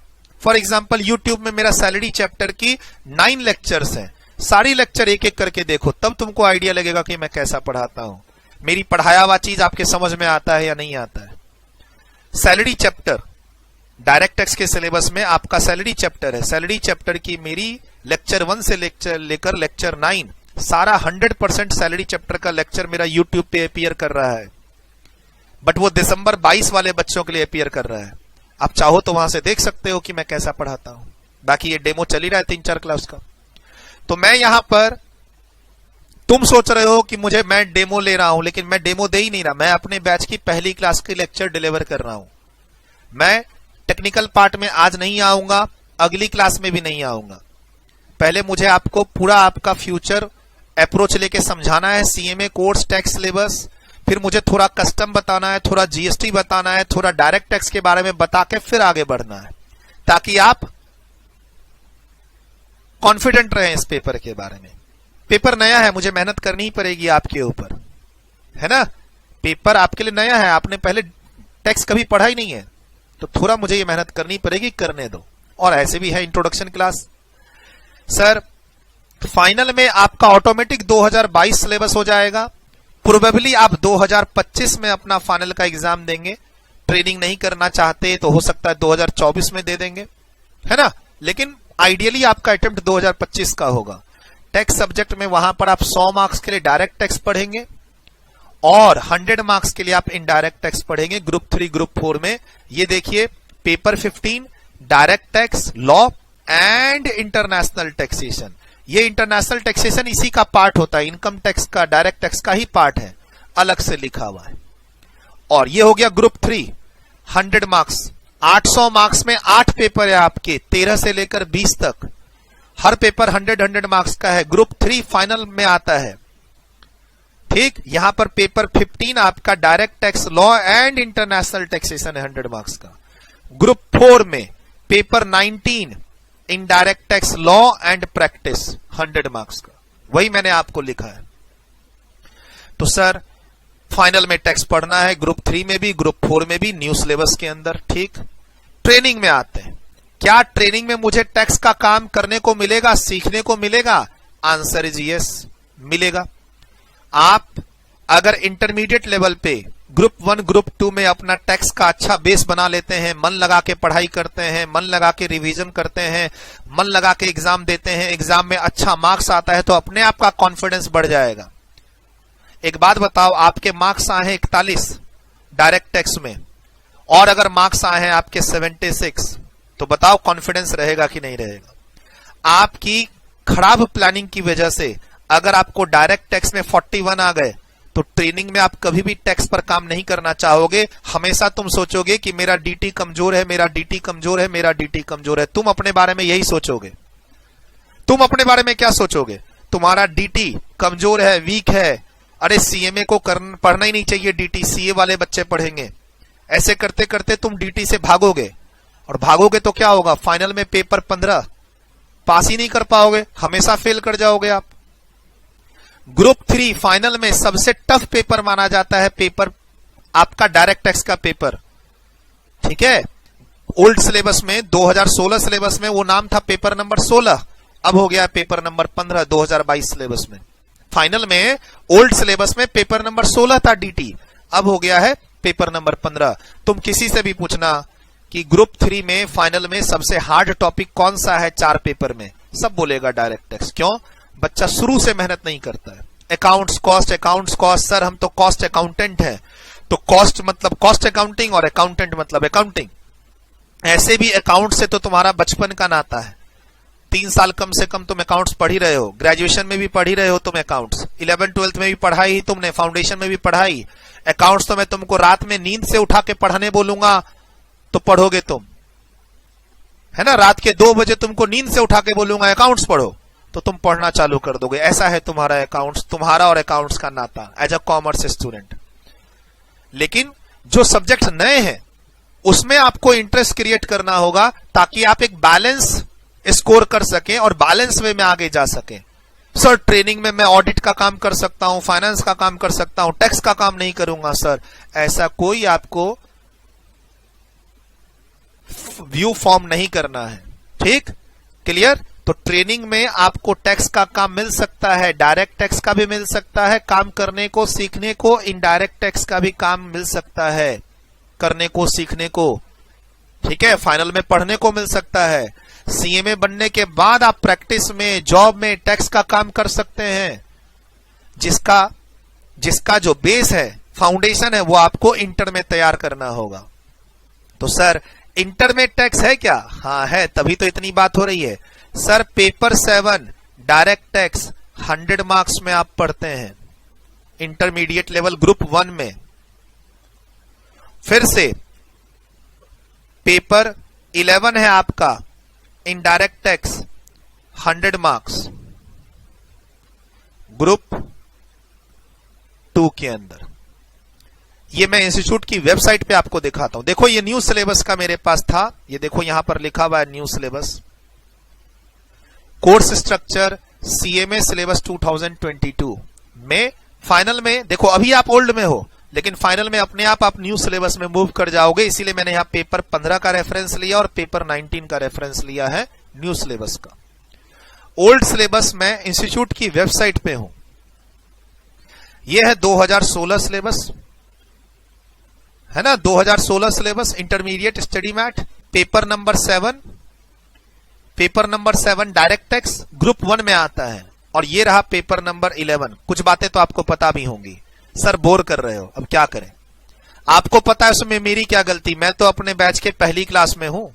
फॉर एग्जाम्पल यूट्यूब में मेरा सैलरी चैप्टर की 9 लेक्चर्स हैं, सारी लेक्चर एक एक करके देखो, तब तुमको आइडिया लगेगा कि मैं कैसा पढ़ाता हूं, मेरी पढ़ाया हुआ चीज आपके समझ में आता है या नहीं आता है। सैलरी चैप्टर डायरेक्ट टैक्स के सिलेबस में आपका सैलरी चैप्टर है, सैलरी चैप्टर की मेरी लेक्चर 1 से लेकर लेक्चर 9 सारा 100% सैलरी चैप्टर का लेक्चर मेरा यूट्यूब पे अपीयर कर रहा है। बट वो दिसंबर 22 वाले बच्चों के लिए अपीयर कर रहा है, आप चाहो तो वहां से देख सकते हो कि मैं कैसा पढ़ाता हूं। बाकी ये डेमो चल ही रहा है 3-4 क्लास का। तो मैं यहां पर, तुम सोच रहे हो कि मैं डेमो ले रहा हूं, लेकिन मैं डेमो दे ही नहीं रहा, मैं अपने बैच की पहली क्लास की लेक्चर डिलीवर कर रहा हूं। मैं टेक्निकल पार्ट में आज नहीं आऊंगा, अगली क्लास में भी नहीं आऊंगा। पहले मुझे आपको पूरा आपका फ्यूचर अप्रोच लेके समझाना है, सीएमए कोर्स, टैक्स सिलेबस, फिर मुझे थोड़ा कस्टम बताना है, थोड़ा जीएसटी बताना है, थोड़ा डायरेक्ट टैक्स के बारे में बता के फिर आगे बढ़ना है, ताकि आप कॉन्फिडेंट रहें इस पेपर के बारे में। पेपर नया है, मुझे मेहनत करनी ही पड़ेगी आपके ऊपर, है ना? पेपर आपके लिए नया है, आपने पहले टैक्स कभी पढ़ा ही नहीं है, तो थोड़ा मुझे ये मेहनत करनी पड़ेगी, करने दो। और ऐसे भी है इंट्रोडक्शन क्लास। सर फाइनल में आपका ऑटोमेटिक 2022 सिलेबस हो जाएगा, प्रोबेबली आप 2025 में अपना फाइनल का एग्जाम देंगे। ट्रेनिंग नहीं करना चाहते तो हो सकता है 2024 में दे देंगे, है ना? लेकिन आइडियली आपका अटेम्प्ट 2025 का होगा। टैक्स सब्जेक्ट में वहां पर आप 100 मार्क्स के लिए डायरेक्ट टैक्स पढ़ेंगे और 100 मार्क्स के लिए आप इनडायरेक्ट टैक्स पढ़ेंगे ग्रुप 3 ग्रुप 4 में। ये देखिए paper 15 direct tax, law and international taxation. ये इंटरनेशनल टैक्सेशन इसी का पार्ट होता है, इनकम टैक्स का, डायरेक्ट टैक्स का ही पार्ट है, अलग से लिखा हुआ है। और ये हो गया ग्रुप 3 100 मार्क्स। 800 मार्क्स में 8 पेपर है आपके, 13 से लेकर 20 तक, हर पेपर 100 मार्क्स का है। ग्रुप 3 फाइनल में आता है, ठीक। यहां पर पेपर 15 आपका direct tax, law and international taxation है 100 मार्क्स का। ग्रुप 4 में paper 19 indirect tax, law and practice 100 marks का, वही मैंने आपको लिखा है। तो सर फाइनल में टैक्स पढ़ना है ग्रुप 3 में भी, ग्रुप 4 में भी, न्यू सिलेबस के अंदर, ठीक। ट्रेनिंग में आते हैं, क्या ट्रेनिंग में मुझे टैक्स का काम करने को मिलेगा, सीखने को मिलेगा? आंसर इज यस, मिलेगा। आप अगर इंटरमीडिएट लेवल पे ग्रुप 1 ग्रुप 2 में अपना टैक्स का अच्छा बेस बना लेते हैं, मन लगा के पढ़ाई करते हैं, मन लगा के रिवीजन करते हैं, मन लगा के एग्जाम देते हैं, एग्जाम में अच्छा मार्क्स आता है, तो अपने आप का कॉन्फिडेंस बढ़ जाएगा। एक बात बताओ, आपके मार्क्स आए हैं 41 डायरेक्ट टैक्स में, और अगर मार्क्स आए हैं आपके 76, तो बताओ कॉन्फिडेंस रहेगा कि नहीं रहेगा? आपकी खराब प्लानिंग की वजह से अगर आपको डायरेक्ट टैक्स में 41 आ गए, तो ट्रेनिंग में आप कभी भी टैक्स पर काम नहीं करना चाहोगे। हमेशा तुम सोचोगे कि मेरा डीटी कमजोर है, मेरा डीटी कमजोर है, मेरा डीटी कमजोर है, तुम अपने बारे में यही सोचोगे। तुम अपने बारे में क्या सोचोगे? तुम्हारा डीटी कमजोर है, वीक है, अरे सीएमए को पढ़ना ही नहीं चाहिए, डीटी सीए वाले बच्चे पढ़ेंगे। ऐसे करते करते तुम डीटी से भागोगे, और भागोगे तो क्या होगा? फाइनल में पेपर 15 पास ही नहीं कर पाओगे, हमेशा फेल कर जाओगे आप। ग्रुप 3 फाइनल में सबसे टफ पेपर माना जाता है, पेपर आपका डायरेक्ट टैक्स का पेपर, ठीक है। ओल्ड सिलेबस में 2016 सिलेबस में वो नाम था पेपर नंबर 16, अब हो गया पेपर नंबर 15 2022 सिलेबस में। फाइनल में ओल्ड सिलेबस में पेपर नंबर 16 था डीटी, अब हो गया है पेपर नंबर 15। तुम किसी से भी पूछना कि ग्रुप 3 में फाइनल में सबसे हार्ड टॉपिक कौन सा है 4 पेपर में, सब बोलेगा डायरेक्ट टैक्स। क्यों? बच्चा शुरू से मेहनत नहीं करता है। अकाउंट्स कॉस्ट, सर हम तो कॉस्ट अकाउंटेंट है, तो कॉस्ट मतलब कॉस्ट अकाउंटिंग और अकाउंटेंट मतलब अकाउंटिंग। ऐसे भी अकाउंट से तो तुम्हारा बचपन का नाता है, 3 साल कम से कम तुम अकाउंट्स पढ़ ही रहे हो, ग्रेजुएशन में भी पढ़ ही रहे हो तुम अकाउंट्स, 11th 12th में भी पढ़ाई ही तुमने, फाउंडेशन में भी पढ़ाई। अकाउंट्स तो मैं तुमको रात में नींद से उठा के पढ़ाने बोलूंगा तो पढ़ोगे तुम, है ना। रात के 2 बजे तुमको नींद से उठा के बोलूंगा अकाउंट्स पढ़ो, तो तुम पढ़ना चालू कर दोगे। ऐसा है तुम्हारा अकाउंट्स, तुम्हारा और अकाउंट्स का नाता एज अ कॉमर्स स्टूडेंट। लेकिन जो सब्जेक्ट नए हैं उसमें आपको इंटरेस्ट क्रिएट करना होगा, ताकि आप एक बैलेंस स्कोर कर सकें और बैलेंस वे में आगे जा सकें। सर ट्रेनिंग में मैं ऑडिट का काम कर सकता हूं, फाइनेंस का काम कर सकता हूं, टैक्स का काम नहीं करूंगा सर, ऐसा कोई आपको व्यू फॉर्म नहीं करना है, ठीक, क्लियर। तो ट्रेनिंग में आपको टैक्स का काम मिल सकता है, डायरेक्ट टैक्स का भी मिल सकता है काम करने को सीखने को, इनडायरेक्ट टैक्स का भी काम मिल सकता है करने को सीखने को, ठीक है। फाइनल में पढ़ने को मिल सकता है। सीएमए बनने के बाद आप प्रैक्टिस में, जॉब में टैक्स का काम कर सकते हैं। जिसका जो बेस है, फाउंडेशन है, वो आपको इंटर में तैयार करना होगा। तो सर इंटर में टैक्स है क्या? हाँ है, तभी तो इतनी बात हो रही है। Sir paper 7 direct tax 100 marks में आप पढ़ते हैं इंटरमीडिएट लेवल ग्रुप 1 में। फिर से पेपर 11 है आपका इनडायरेक्ट टैक्स 100 मार्क्स ग्रुप 2 के अंदर। ये मैं इंस्टीट्यूट की वेबसाइट पे आपको दिखाता हूं। देखो ये न्यू सिलेबस का मेरे पास था, ये देखो यहां पर लिखा हुआ है new syllabus, course structure CMA syllabus 2022 में। फाइनल में देखो अभी आप ओल्ड में हो, लेकिन फाइनल में अपने आप न्यू सिलेबस में मूव कर जाओगे। इसीलिए मैंने यहां पेपर 15 का रेफरेंस लिया और पेपर 19 का रेफरेंस लिया है न्यू सिलेबस का। ओल्ड सिलेबस मैं इंस्टीट्यूट की वेबसाइट पे हूं। यह है 2016 सिलेबस, है ना, 2016 syllabus intermediate study mat, paper number 7 direct tax group 1 में आता है। और ये रहा पेपर नंबर 11। कुछ बातें तो आपको पता भी होंगी। सर बोर कर रहे हो, अब क्या करें? आपको पता है उसमें मेरी क्या गलती, मैं तो अपने बैच के पहली क्लास में हूं।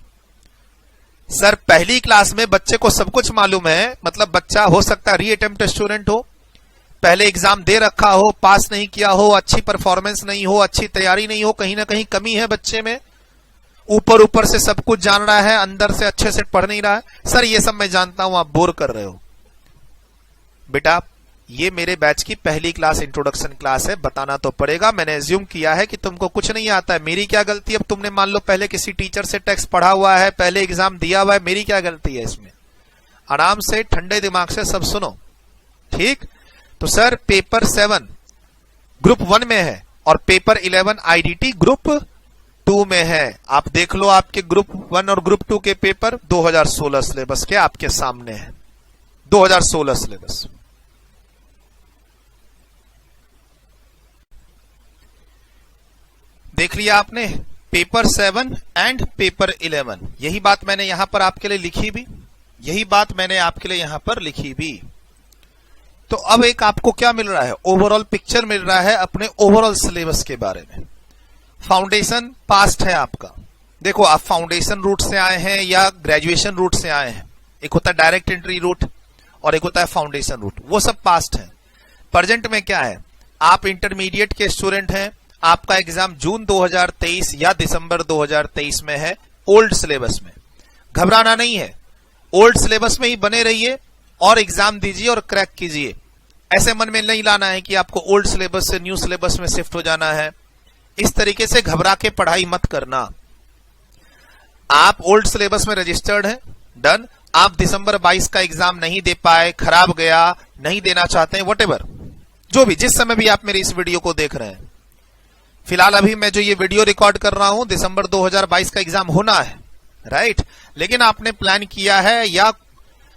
सर पहली क्लास में बच्चे को सब कुछ मालूम है, मतलब बच्चा हो सकता है री अटेम्प्ट स्टूडेंट हो, पहले एग्जाम दे रखा हो, पास नहीं किया हो, अच्छी परफॉर्मेंस नहीं हो, अच्छी तैयारी नहीं हो, कहीं ना कहीं कमी है बच्चे में, ऊपर से सब कुछ जान रहा है, अंदर से अच्छे से पढ़ नहीं रहा है। सर ये सब मैं जानता हूं, आप बोर कर रहे हो। बेटा ये मेरे बैच की पहली क्लास इंट्रोडक्शन क्लास है, बताना तो पड़ेगा। मैंने एज्यूम किया है कि तुमको कुछ नहीं आता है, मेरी क्या गलती? अब तुमने मान लो पहले किसी टीचर से टैक्स पढ़ा हुआ है, पहले एग्जाम दिया हुआ है, मेरी क्या गलती है इसमें? आराम से ठंडे दिमाग से सब सुनो, ठीक। तो सर पेपर 7 ग्रुप 1 में है और पेपर 11 आईडीटी ग्रुप 2 में है। आप देख लो आपके ग्रुप 1 और ग्रुप 2 के पेपर 2016 सिलेबस के आपके सामने है, 2016 सिलेबस। देख लिया आपने पेपर 7 एंड पेपर 11। यही बात मैंने यहां पर आपके लिए लिखी भी, यही बात मैंने आपके लिए यहां पर लिखी भी। तो अब एक आपको क्या मिल रहा है? ओवरऑल पिक्चर मिल रहा है अपने ओवरऑल सिलेबस के बारे में। फाउंडेशन पास्ट है आपका। देखो आप फाउंडेशन रूट से आए हैं या ग्रेजुएशन रूट से आए हैं, एक होता है डायरेक्ट एंट्री रूट और एक होता है फाउंडेशन रूट, वो सब पास्ट है। प्रेजेंट में क्या है? आप इंटरमीडिएट के स्टूडेंट हैं, आपका एग्जाम जून 2023 या दिसंबर 2023 में है, ओल्ड सिलेबस में। घबराना नहीं है, ओल्ड सिलेबस में ही बने रहिए, और एग्जाम दीजिए और क्रैक कीजिए। ऐसे मन में नहीं लाना है कि आपको ओल्ड सिलेबस से न्यू सिलेबस में शिफ्ट हो जाना है। इस तरीके से घबरा के पढ़ाई मत करना। आप ओल्ड सिलेबस में रजिस्टर्ड हैं, डन। आप दिसंबर 22 का एग्जाम नहीं दे पाए, खराब गया, नहीं देना चाहते हैं, व्हाटएवर, जो भी, जिस समय भी आप मेरी इस वीडियो को देख रहे हैं। फिलहाल अभी मैं जो ये वीडियो रिकॉर्ड कर रहा हूं, दिसंबर 2022 का एग्जाम होना है, राइट। लेकिन आपने प्लान किया है या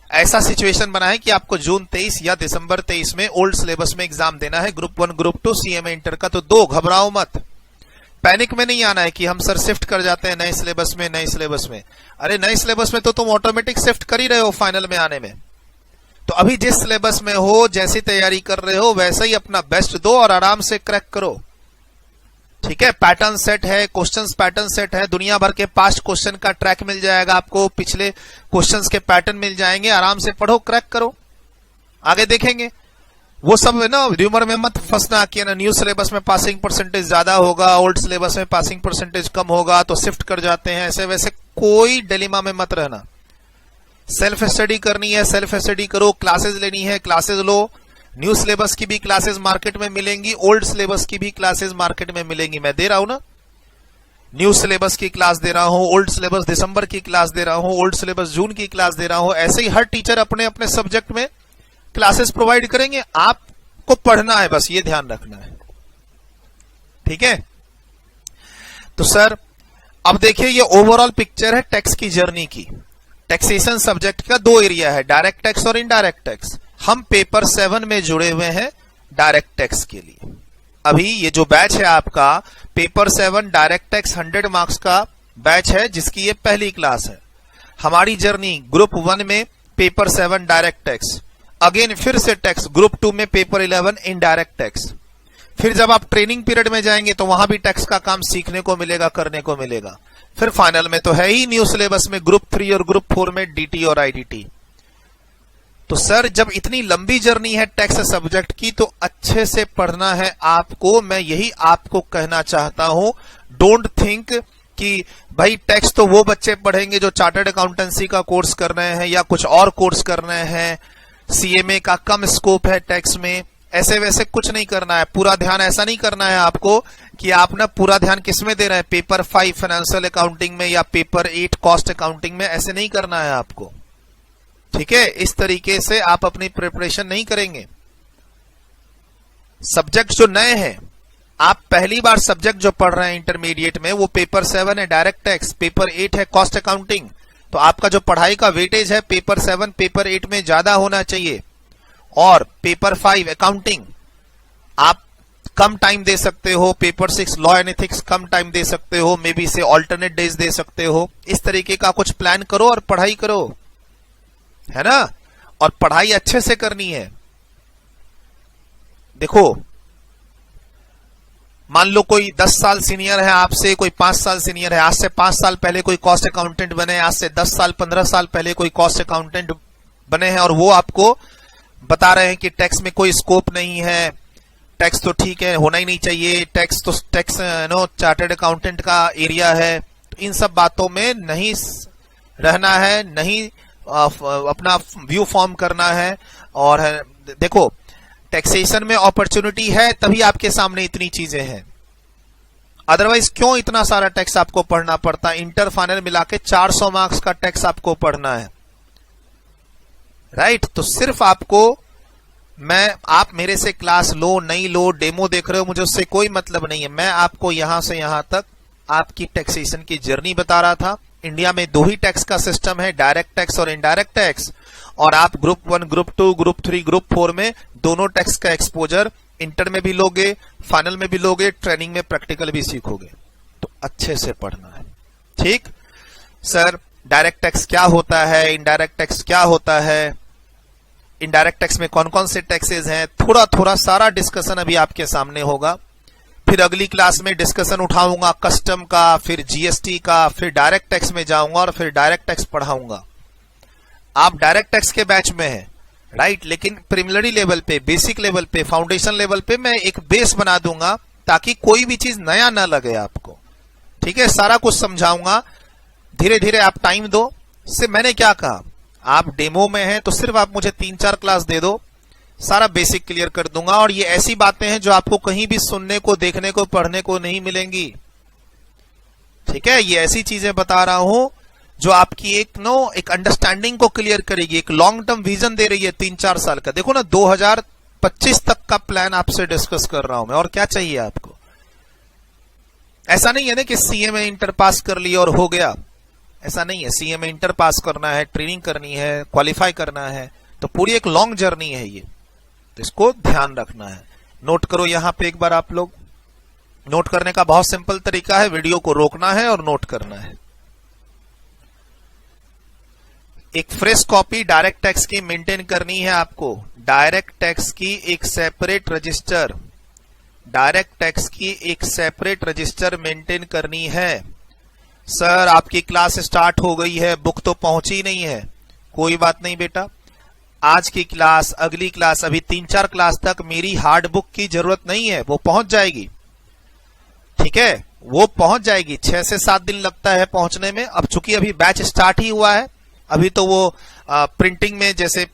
ऐसा सिचुएशन बना है कि आपको जून 23 या दिसंबर 23 में ओल्ड सिलेबस में एग्जाम देना है, ग्रुप 1 ग्रुप 2 सीएमए इंटर का। तो दो, घबराओ मत, पैनिक में नहीं आना है कि हम सर शिफ्ट कर जाते हैं नए सिलेबस में, नए सिलेबस में। अरे नए सिलेबस में तो तुम ऑटोमेटिक शिफ्ट कर ही रहे हो फाइनल में आने में। तो अभी जिस सिलेबस में हो, जैसी तैयारी कर रहे हो, वैसे ही अपना बेस्ट दो और आराम से क्रैक करो, ठीक है। पैटर्न सेट है, क्वेश्चंस पैटर्न सेट है, दुनिया भर के पास्ट क्वेश्चन का ट्रैक मिल जाएगा आपको, पिछले क्वेश्चंस के पैटर्न मिल जाएंगे। आराम से पढ़ो, क्रैक करो, आगे देखेंगे। वो सब है ना, र्यूमर में मत फंसना कि ना न्यू सिलेबस में पासिंग परसेंटेज ज्यादा होगा, ओल्ड सिलेबस में पासिंग परसेंटेज कम होगा तो शिफ्ट कर जाते हैं, ऐसे वैसे कोई डिलेमा में मत रहना। सेल्फ स्टडी करनी है, सेल्फ स्टडी करो, क्लासेस लेनी है, क्लासेस लो। न्यू सिलेबस की भी क्लासेस मार्केट में मिलेंगी, ओल्ड सिलेबस की भी क्लासेस मार्केट में मिलेंगी। मैं दे रहा हूं ना, न्यू सिलेबस की क्लास दे रहा हूं, ओल्ड सिलेबस दिसंबर की क्लास दे रहा हूं, ओल्ड सिलेबस जून की क्लास दे रहा हूं। ऐसे ही हर टीचर अपने अपने सब्जेक्ट में क्लासेस प्रोवाइड करेंगे, आपको पढ़ना है, बस ये ध्यान रखना है, ठीक है। तो सर अब देखिए, ये ओवरऑल पिक्चर है टैक्स की जर्नी की। टैक्सेशन सब्जेक्ट का दो एरिया है, डायरेक्ट टैक्स और इनडायरेक्ट टैक्स। हम पेपर 7 में जुड़े हुए हैं डायरेक्ट टैक्स के लिए। अभी ये जो बैच है आपका पेपर 7 डायरेक्ट टैक्स 100 मार्क्स का बैच है, जिसकी ये पहली क्लास है। हमारी जर्नी ग्रुप 1 में पेपर 7 डायरेक्ट टैक्स, अगेन फिर से टैक्स, ग्रुप 2 में पेपर 11 इनडायरेक्ट टैक्स। फिर जब आप ट्रेनिंग पीरियड में जाएंगे तो वहां भी टैक्स का काम सीखने को मिलेगा, करने को मिलेगा। फिर फाइनल में तो है ही न्यू सिलेबस में ग्रुप 3 और ग्रुप 4 में डीटी और आईडीटी। तो सर जब इतनी लंबी जर्नी है टैक्स सब्जेक्ट की तो अच्छे से पढ़ना है आपको। मैं यही आपको कहना चाहता हूं। डोंट थिंक कि भाई टैक्स तो वो बच्चे पढ़ेंगे जो चार्टर्ड अकाउंटेंसी का कोर्स कर रहे हैं या कुछ और कोर्स कर रहे हैं, सीएमए का कम स्कोप है टैक्स में। ऐसे वैसे कुछ नहीं करना है, पूरा ध्यान ऐसा नहीं करना है आपको कि आप ना पूरा ध्यान किसमें दे रहे हैं, पेपर 5 फाइनेंशियल अकाउंटिंग में या पेपर 8 कॉस्ट अकाउंटिंग में। ऐसे नहीं करना है आपको, ठीक है। इस तरीके से आप अपनी प्रिपरेशन नहीं करेंगे। सब्जेक्ट जो नए हैं, आप पहली बार सब्जेक्ट जो पढ़ रहे हैं इंटरमीडिएट में, वो पेपर 7 है डायरेक्ट टैक्स, पेपर 8 है कॉस्ट अकाउंटिंग। तो आपका जो पढ़ाई का वेटेज है पेपर 7 पेपर 8 में ज्यादा होना चाहिए। और पेपर 5 अकाउंटिंग आप कम टाइम दे सकते हो, पेपर 6 लॉ एंड एथिक्स कम टाइम दे सकते हो, मे बी से ऑल्टरनेट डेज दे सकते हो। इस तरीके का कुछ प्लान करो और पढ़ाई करो, है ना। और पढ़ाई अच्छे से करनी है। देखो, मान लो कोई 10 साल सीनियर है आपसे, कोई 5 साल सीनियर है। आज से 5 साल पहले कोई कॉस्ट अकाउंटेंट बने, आज से 10 साल 15 साल पहले कोई कॉस्ट अकाउंटेंट बने हैं, और वो आपको बता रहे हैं कि टैक्स में कोई स्कोप नहीं है, टैक्स तो ठीक है, होना ही नहीं चाहिए, टैक्स तो टैक्स चार्टर्ड अकाउंटेंट का एरिया है। तो इन सब बातों में नहीं रहना है, नहीं अपना व्यू फॉर्म करना है। और देखो, टैक्सेशन में अपॉर्चुनिटी है तभी आपके सामने इतनी चीजें हैं, अदरवाइज क्यों इतना सारा टैक्स आपको पढ़ना पड़ता है। इंटर फाइनल मिला के 400 मार्क्स का टैक्स आपको पढ़ना है, राइट। तो सिर्फ आपको आप मेरे से क्लास लो नहीं लो, डेमो देख रहे हो, मुझे उससे कोई मतलब नहीं है। मैं आपको यहां से यहां तक आपकी टैक्सेशन की जर्नी बता रहा था। इंडिया में 2 ही टैक्स का सिस्टम है, डायरेक्ट टैक्स और इनडायरेक्ट टैक्स। और आप ग्रुप 1 ग्रुप 2 ग्रुप 3 ग्रुप 4 में दोनों टैक्स का एक्सपोजर इंटर में भी लोगे, फाइनल में भी लोगे, ट्रेनिंग में प्रैक्टिकल भी सीखोगे। तो अच्छे से पढ़ना है, ठीक। सर डायरेक्ट टैक्स क्या होता है, इनडायरेक्ट टैक्स क्या होता है, इनडायरेक्ट टैक्स में कौन कौन से टैक्सेस हैं, थोड़ा थोड़ा सारा डिस्कशन अभी आपके सामने होगा। फिर अगली क्लास में डिस्कशन उठाऊंगा कस्टम का, फिर जीएसटी का, फिर डायरेक्ट टैक्स में जाऊंगा और फिर डायरेक्ट टैक्स पढ़ाऊंगा। आप डायरेक्ट टैक्स के बैच में हैं, राइट, लेकिन प्रीलिमिनरी लेवल पे, बेसिक लेवल पे, फाउंडेशन लेवल पे मैं एक बेस बना दूंगा ताकि कोई भी चीज नया ना लगे आपको, ठीक है। सारा कुछ समझाऊंगा, धीरे धीरे आप टाइम दो। से मैंने क्या कहा, आप डेमो में हैं तो सिर्फ आप मुझे 3-4 क्लास दे दो, सारा बेसिक क्लियर कर दूंगा। और ये ऐसी बातें हैं जो आपको कहीं भी सुनने को, देखने को, पढ़ने को नहीं मिलेंगी। ठीक है, ये ऐसी चीजें बता रहा हूं जो आपकी एक अंडरस्टैंडिंग को क्लियर करेगी, एक लॉन्ग टर्म विजन दे रही है 3-4 साल का। देखो ना, 2025 तक का प्लान आपसे डिस्कस कर रहा हूं मैं, और क्या चाहिए आपको। ऐसा नहीं है ना कि सीए में इंटर पास कर लिया और हो गया, ऐसा नहीं है। सीए में इंटर पास करना है, ट्रेनिंग करनी है, क्वालिफाई करना है, तो पूरी एक लॉन्ग जर्नी है ये, तो इसको ध्यान रखना है। नोट करो यहां पे एक बार आप लोग। नोट करने का बहुत सिंपल तरीका है, वीडियो को रोकना है और नोट करना है। एक फ्रेश कॉपी डायरेक्ट टैक्स की मेंटेन करनी है आपको। डायरेक्ट टैक्स की एक सेपरेट रजिस्टर, डायरेक्ट टैक्स की एक सेपरेट रजिस्टर मेंटेन करनी है। सर आपकी क्लास स्टार्ट हो गई है, बुक तो पहुंची नहीं है। कोई बात नहीं बेटा, आज की क्लास, अगली क्लास, अभी 3-4 क्लास तक मेरी हार्ड बुक की जरूरत नहीं है, वो पहुंच जाएगी। ठीक है, वो पहुंच जाएगी। 6 से 7 दिन लगता है पहुंचने में। अब चूंकि अभी बैच स्टार्ट ही हुआ है, अभी तो वो प्रिंटिंग में, जैसे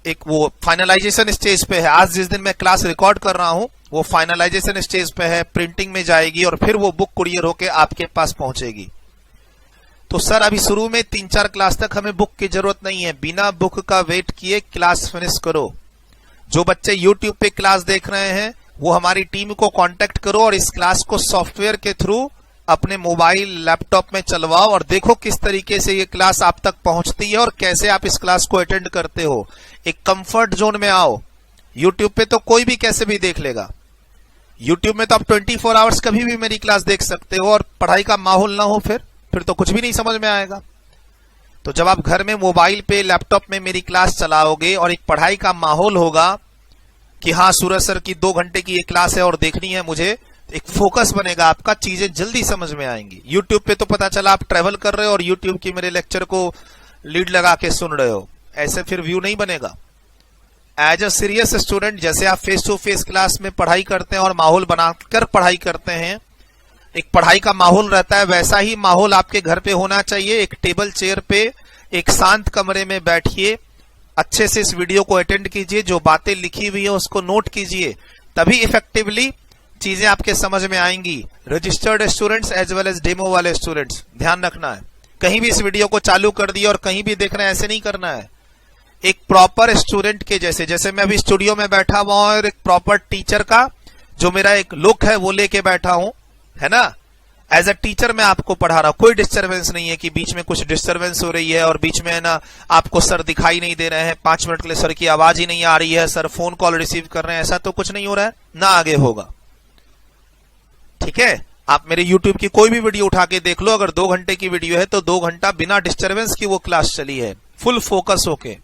एक वो फाइनलाइजेशन स्टेज पे है। आज जिस दिन मैं क्लास रिकॉर्ड कर रहा हूं वो फाइनलाइजेशन स्टेज पे है, प्रिंटिंग में जाएगी और फिर वो बुक कुरियर होके आपके पास पहुंचेगी। तो सर अभी शुरू में 3-4 क्लास तक हमें बुक की जरूरत नहीं है। बिना बुक का वेट किए क्लास फिनिश करो। जो बच्चे YouTube पे क्लास देख रहे हैं वो हमारी टीम को कांटेक्ट करो और इस क्लास को सॉफ्टवेयर के थ्रू अपने मोबाइल, लैपटॉप में चलवाओ और देखो किस तरीके से ये क्लास आप तक पहुंचती है और कैसे आप इस क्लास को अटेंड करते हो। एक कंफर्ट जोन में आओ। YouTube पे तो कोई भी कैसे भी देख लेगा। YouTube में तो आप 24 आवर्स कभी भी मेरी क्लास देख सकते हो, और पढ़ाई का माहौल ना हो फिर तो कुछ भी नहीं समझ में आएगा। तो जब आप घर में मोबाइल पे, लैपटॉप में मेरी क्लास चलाओगे और एक पढ़ाई का माहौल होगा कि हाँ सूरज सर की 2 घंटे की ये क्लास है और देखनी है मुझे, एक फोकस बनेगा आपका, चीजें जल्दी समझ में आएंगी। YouTube पे तो पता चला आप ट्रेवल कर रहे हो और YouTube की मेरे लेक्चर को लीड लगा के सुन रहे हो, ऐसे फिर व्यू नहीं बनेगा। एज अ सीरियस स्टूडेंट, जैसे आप फेस टू फेस क्लास में पढ़ाई करते हैं और माहौल बनाकर पढ़ाई करते हैं, एक पढ़ाई का माहौल रहता है, वैसा ही माहौल आपके घर पे होना चाहिए। एक टेबल चेयर पे, एक शांत कमरे में बैठिए, अच्छे से इस वीडियो को अटेंड कीजिए, जो बातें लिखी हुई है उसको नोट कीजिए, तभी इफेक्टिवली चीजें आपके समझ में आएंगी। Registered students as well as demo वाले स्टूडेंट्स, ध्यान रखना है। कहीं भी इस वीडियो को चालू कर दिया और कहीं भी देखना है, ऐसे नहीं करना है। एक प्रॉपर स्टूडेंट के जैसे मैं अभी स्टूडियो में बैठा हुआ हूं और एक प्रॉपर टीचर का जो मेरा एक लुक है वो लेके बैठा हूं, है ना। एज अ टीचर मैं आपको पढ़ा रहा हूं, कोई डिस्टरबेंस नहीं है कि बीच में कुछ डिस्टरबेंस हो रही है और बीच में है ना आपको सर दिखाई नहीं दे रहे हैं, 5 मिनट के लिए सर की आवाज ही नहीं आ रही है, सर फोन कॉल रिसीव कर रहे हैं, ऐसा तो कुछ नहीं हो रहा है, ना आगे होगा। ठीक है, आप मेरे YouTube की कोई भी वीडियो उठा के देख लो, अगर 2 घंटे की वीडियो है तो 2 घंटा बिना डिस्टरबेंस की वो क्लास चली है, फुल फोकस होके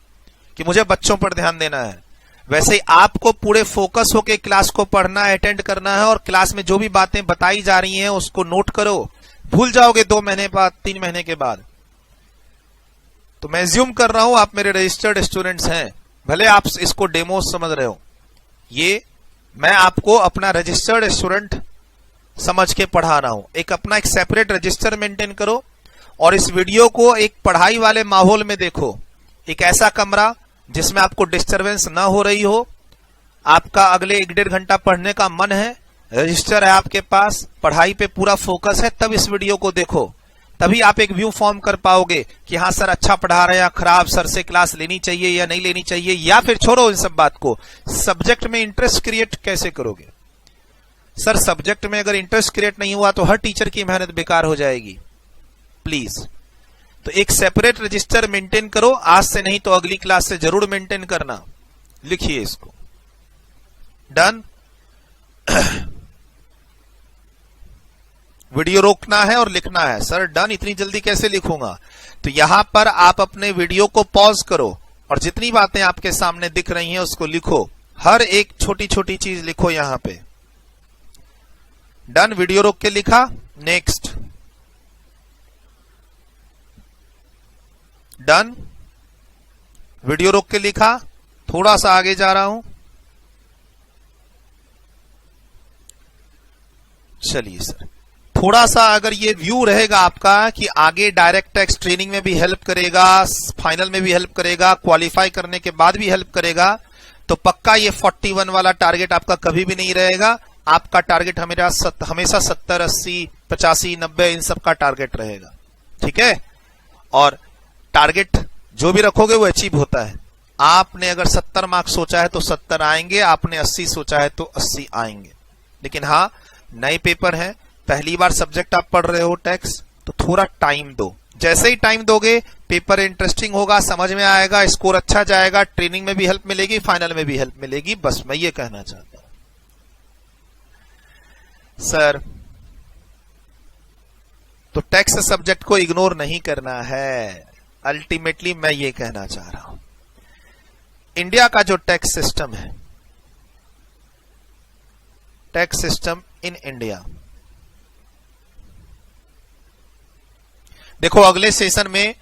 कि मुझे बच्चों पर ध्यान देना है। वैसे ही आपको पूरे फोकस होके क्लास को पढ़ना है, अटेंड करना है, और क्लास में जो भी बातें बताई जा रही हैं उसको नोट करो। भूल जाओगे 2 महीने बाद, 3 महीने के बाद। तो मैं एज्यूम कर रहा हूं आप मेरे रजिस्टर्ड स्टूडेंट्स हैं, भले आप इसको डेमो समझ रहे हो। ये मैं आपको अपना रजिस्टर्ड स्टूडेंट समझ के पढ़ा रहा हूं। एक सेपरेट रजिस्टर मेंटेन करो और इस वीडियो को एक पढ़ाई वाले माहौल में देखो। एक ऐसा कमरा जिसमें आपको डिस्टरबेंस ना हो रही हो, आपका अगले 1-1.5 घंटा पढ़ने का मन है, रजिस्टर है आपके पास, पढ़ाई पे पूरा फोकस है, तब इस वीडियो को देखो। तभी आप एक व्यू फॉर्म कर पाओगे कि हाँ सर अच्छा पढ़ा रहे हैं या खराब, सर से क्लास लेनी चाहिए या नहीं लेनी चाहिए, या फिर छोड़ो इन सब बात को, सब्जेक्ट में इंटरेस्ट क्रिएट कैसे करोगे। सर सब्जेक्ट में अगर इंटरेस्ट क्रिएट नहीं हुआ तो हर टीचर की मेहनत बेकार हो जाएगी। प्लीज, तो एक सेपरेट रजिस्टर मेंटेन करो, आज से नहीं तो अगली क्लास से जरूर मेंटेन करना। लिखिए इसको। डन। वीडियो रोकना है और लिखना है। सर डन, इतनी जल्दी कैसे लिखूंगा। तो यहां पर आप अपने वीडियो को पॉज करो और जितनी बातें आपके सामने दिख रही हैं उसको लिखो, हर एक छोटी छोटी चीज लिखो यहां पे। डन, वीडियो रोक के लिखा। नेक्स्ट। डन, वीडियो रोक के लिखा। थोड़ा सा आगे जा रहा हूं। चलिए सर, थोड़ा सा अगर ये व्यू रहेगा आपका कि आगे डायरेक्ट टैक्स ट्रेनिंग में भी हेल्प करेगा, फाइनल में भी हेल्प करेगा, क्वालिफाई करने के बाद भी हेल्प करेगा, तो पक्का ये 41 वाला टारगेट आपका कभी भी नहीं रहेगा। आपका टारगेट हमेशा 70, 80, 85, 90 इन सब का टारगेट रहेगा। ठीक है, और टारगेट जो भी रखोगे वो अचीव होता है। आपने अगर 70 मार्क्स सोचा है तो 70 आएंगे, आपने 80 सोचा है तो 80 आएंगे। लेकिन हाँ, नए पेपर हैं, पहली बार सब्जेक्ट आप पढ़ रहे हो टैक्स, तो थोड़ा टाइम दो। जैसे ही टाइम दोगे पेपर इंटरेस्टिंग होगा, समझ में आएगा, स्कोर अच्छा जाएगा, ट्रेनिंग में भी हेल्प मिलेगी, फाइनल में भी हेल्प मिलेगी। बस मैं ये कहना चाहता हूं। सर, तो टैक्स सब्जेक्ट को इग्नोर नहीं करना है, अल्टीमेटली मैं ये कहना चाह रहा हूं। इंडिया का जो टैक्स सिस्टम है, टैक्स सिस्टम इन इंडिया, देखो अगले सेशन में,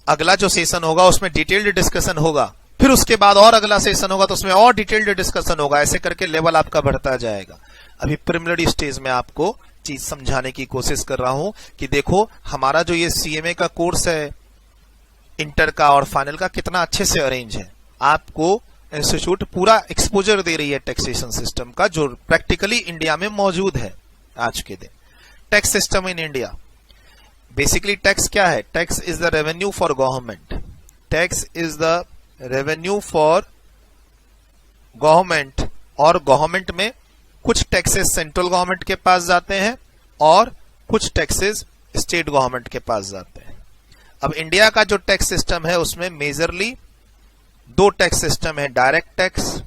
अगला जो सेशन होगा उसमें डिटेल्ड डिस्कशन होगा, फिर उसके बाद और अगला सेशन होगा तो उसमें और डिटेल्ड डिस्कशन होगा। ऐसे करके लेवल आपका बढ़ता जाएगा। अभी प्रिलिमिनरी स्टेज में आपको चीज समझाने की कोशिश कर रहा हूं कि देखो हमारा जो ये सीएमए का कोर्स है, इंटर का और फाइनल का, कितना अच्छे से अरेंज है। आपको इंस्टीट्यूट पूरा एक्सपोजर दे रही है टैक्सेशन सिस्टम का, जो प्रैक्टिकली इंडिया में मौजूद है आज के दिन। Tax system in India, basically tax क्या है? Tax is the revenue for government. Tax is the revenue for government, और गवर्नमेंट में कुछ टैक्सेस सेंट्रल गवर्नमेंट के पास जाते हैं और कुछ टैक्सेस स्टेट गवर्नमेंट के पास जाते हैं। अब इंडिया का जो टैक्स सिस्टम है उसमें मेजरली दो टैक्स सिस्टम है, डायरेक्ट टैक्स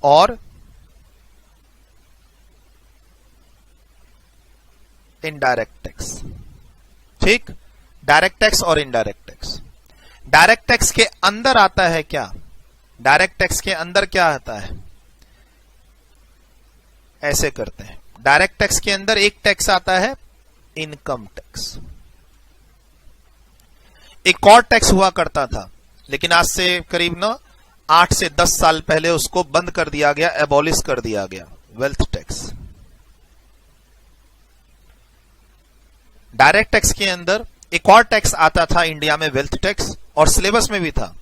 और इनडायरेक्ट टैक्स। ठीक, डायरेक्ट टैक्स और इनडायरेक्ट टैक्स। डायरेक्ट टैक्स के अंदर आता है क्या? डायरेक्ट टैक्स के अंदर क्या आता है? ऐसे करते हैं, डायरेक्ट टैक्स के अंदर एक टैक्स आता है इनकम टैक्स। एक और टैक्स हुआ करता था, लेकिन आज से करीब 8 से 10 साल पहले उसको बंद कर दिया गया, एबॉलिश कर दिया गया, वेल्थ टैक्स। डायरेक्ट टैक्स के अंदर एक और टैक्स आता था इंडिया में, वेल्थ टैक्स, और सिलेबस में भी था।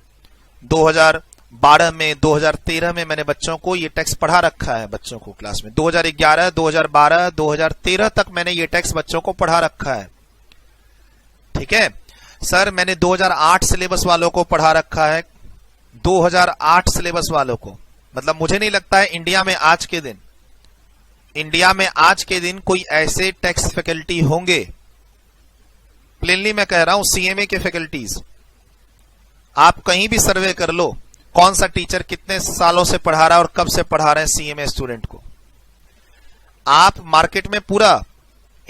2012 में, 2013 में मैंने बच्चों को ये टैक्स पढ़ा रखा है, बच्चों को क्लास में। 2011, 2012, 2013 तक मैंने ये टैक्स बच्चों को पढ़ा रखा है। ठीक है सर, मैंने 2008 सिलेबस वालों को पढ़ा रखा है, 2008 सिलेबस वालों को। मतलब मुझे नहीं लगता है इंडिया में आज के दिन कोई ऐसे टैक्स फैकल्टी होंगे, प्लेनली मैं कह रहा हूं, सीएमए के फैकल्टीज। आप कहीं भी सर्वे कर लो, कौन सा टीचर कितने सालों से पढ़ा रहा है और कब से पढ़ा रहे हैं सीएमए स्टूडेंट को। आप मार्केट में पूरा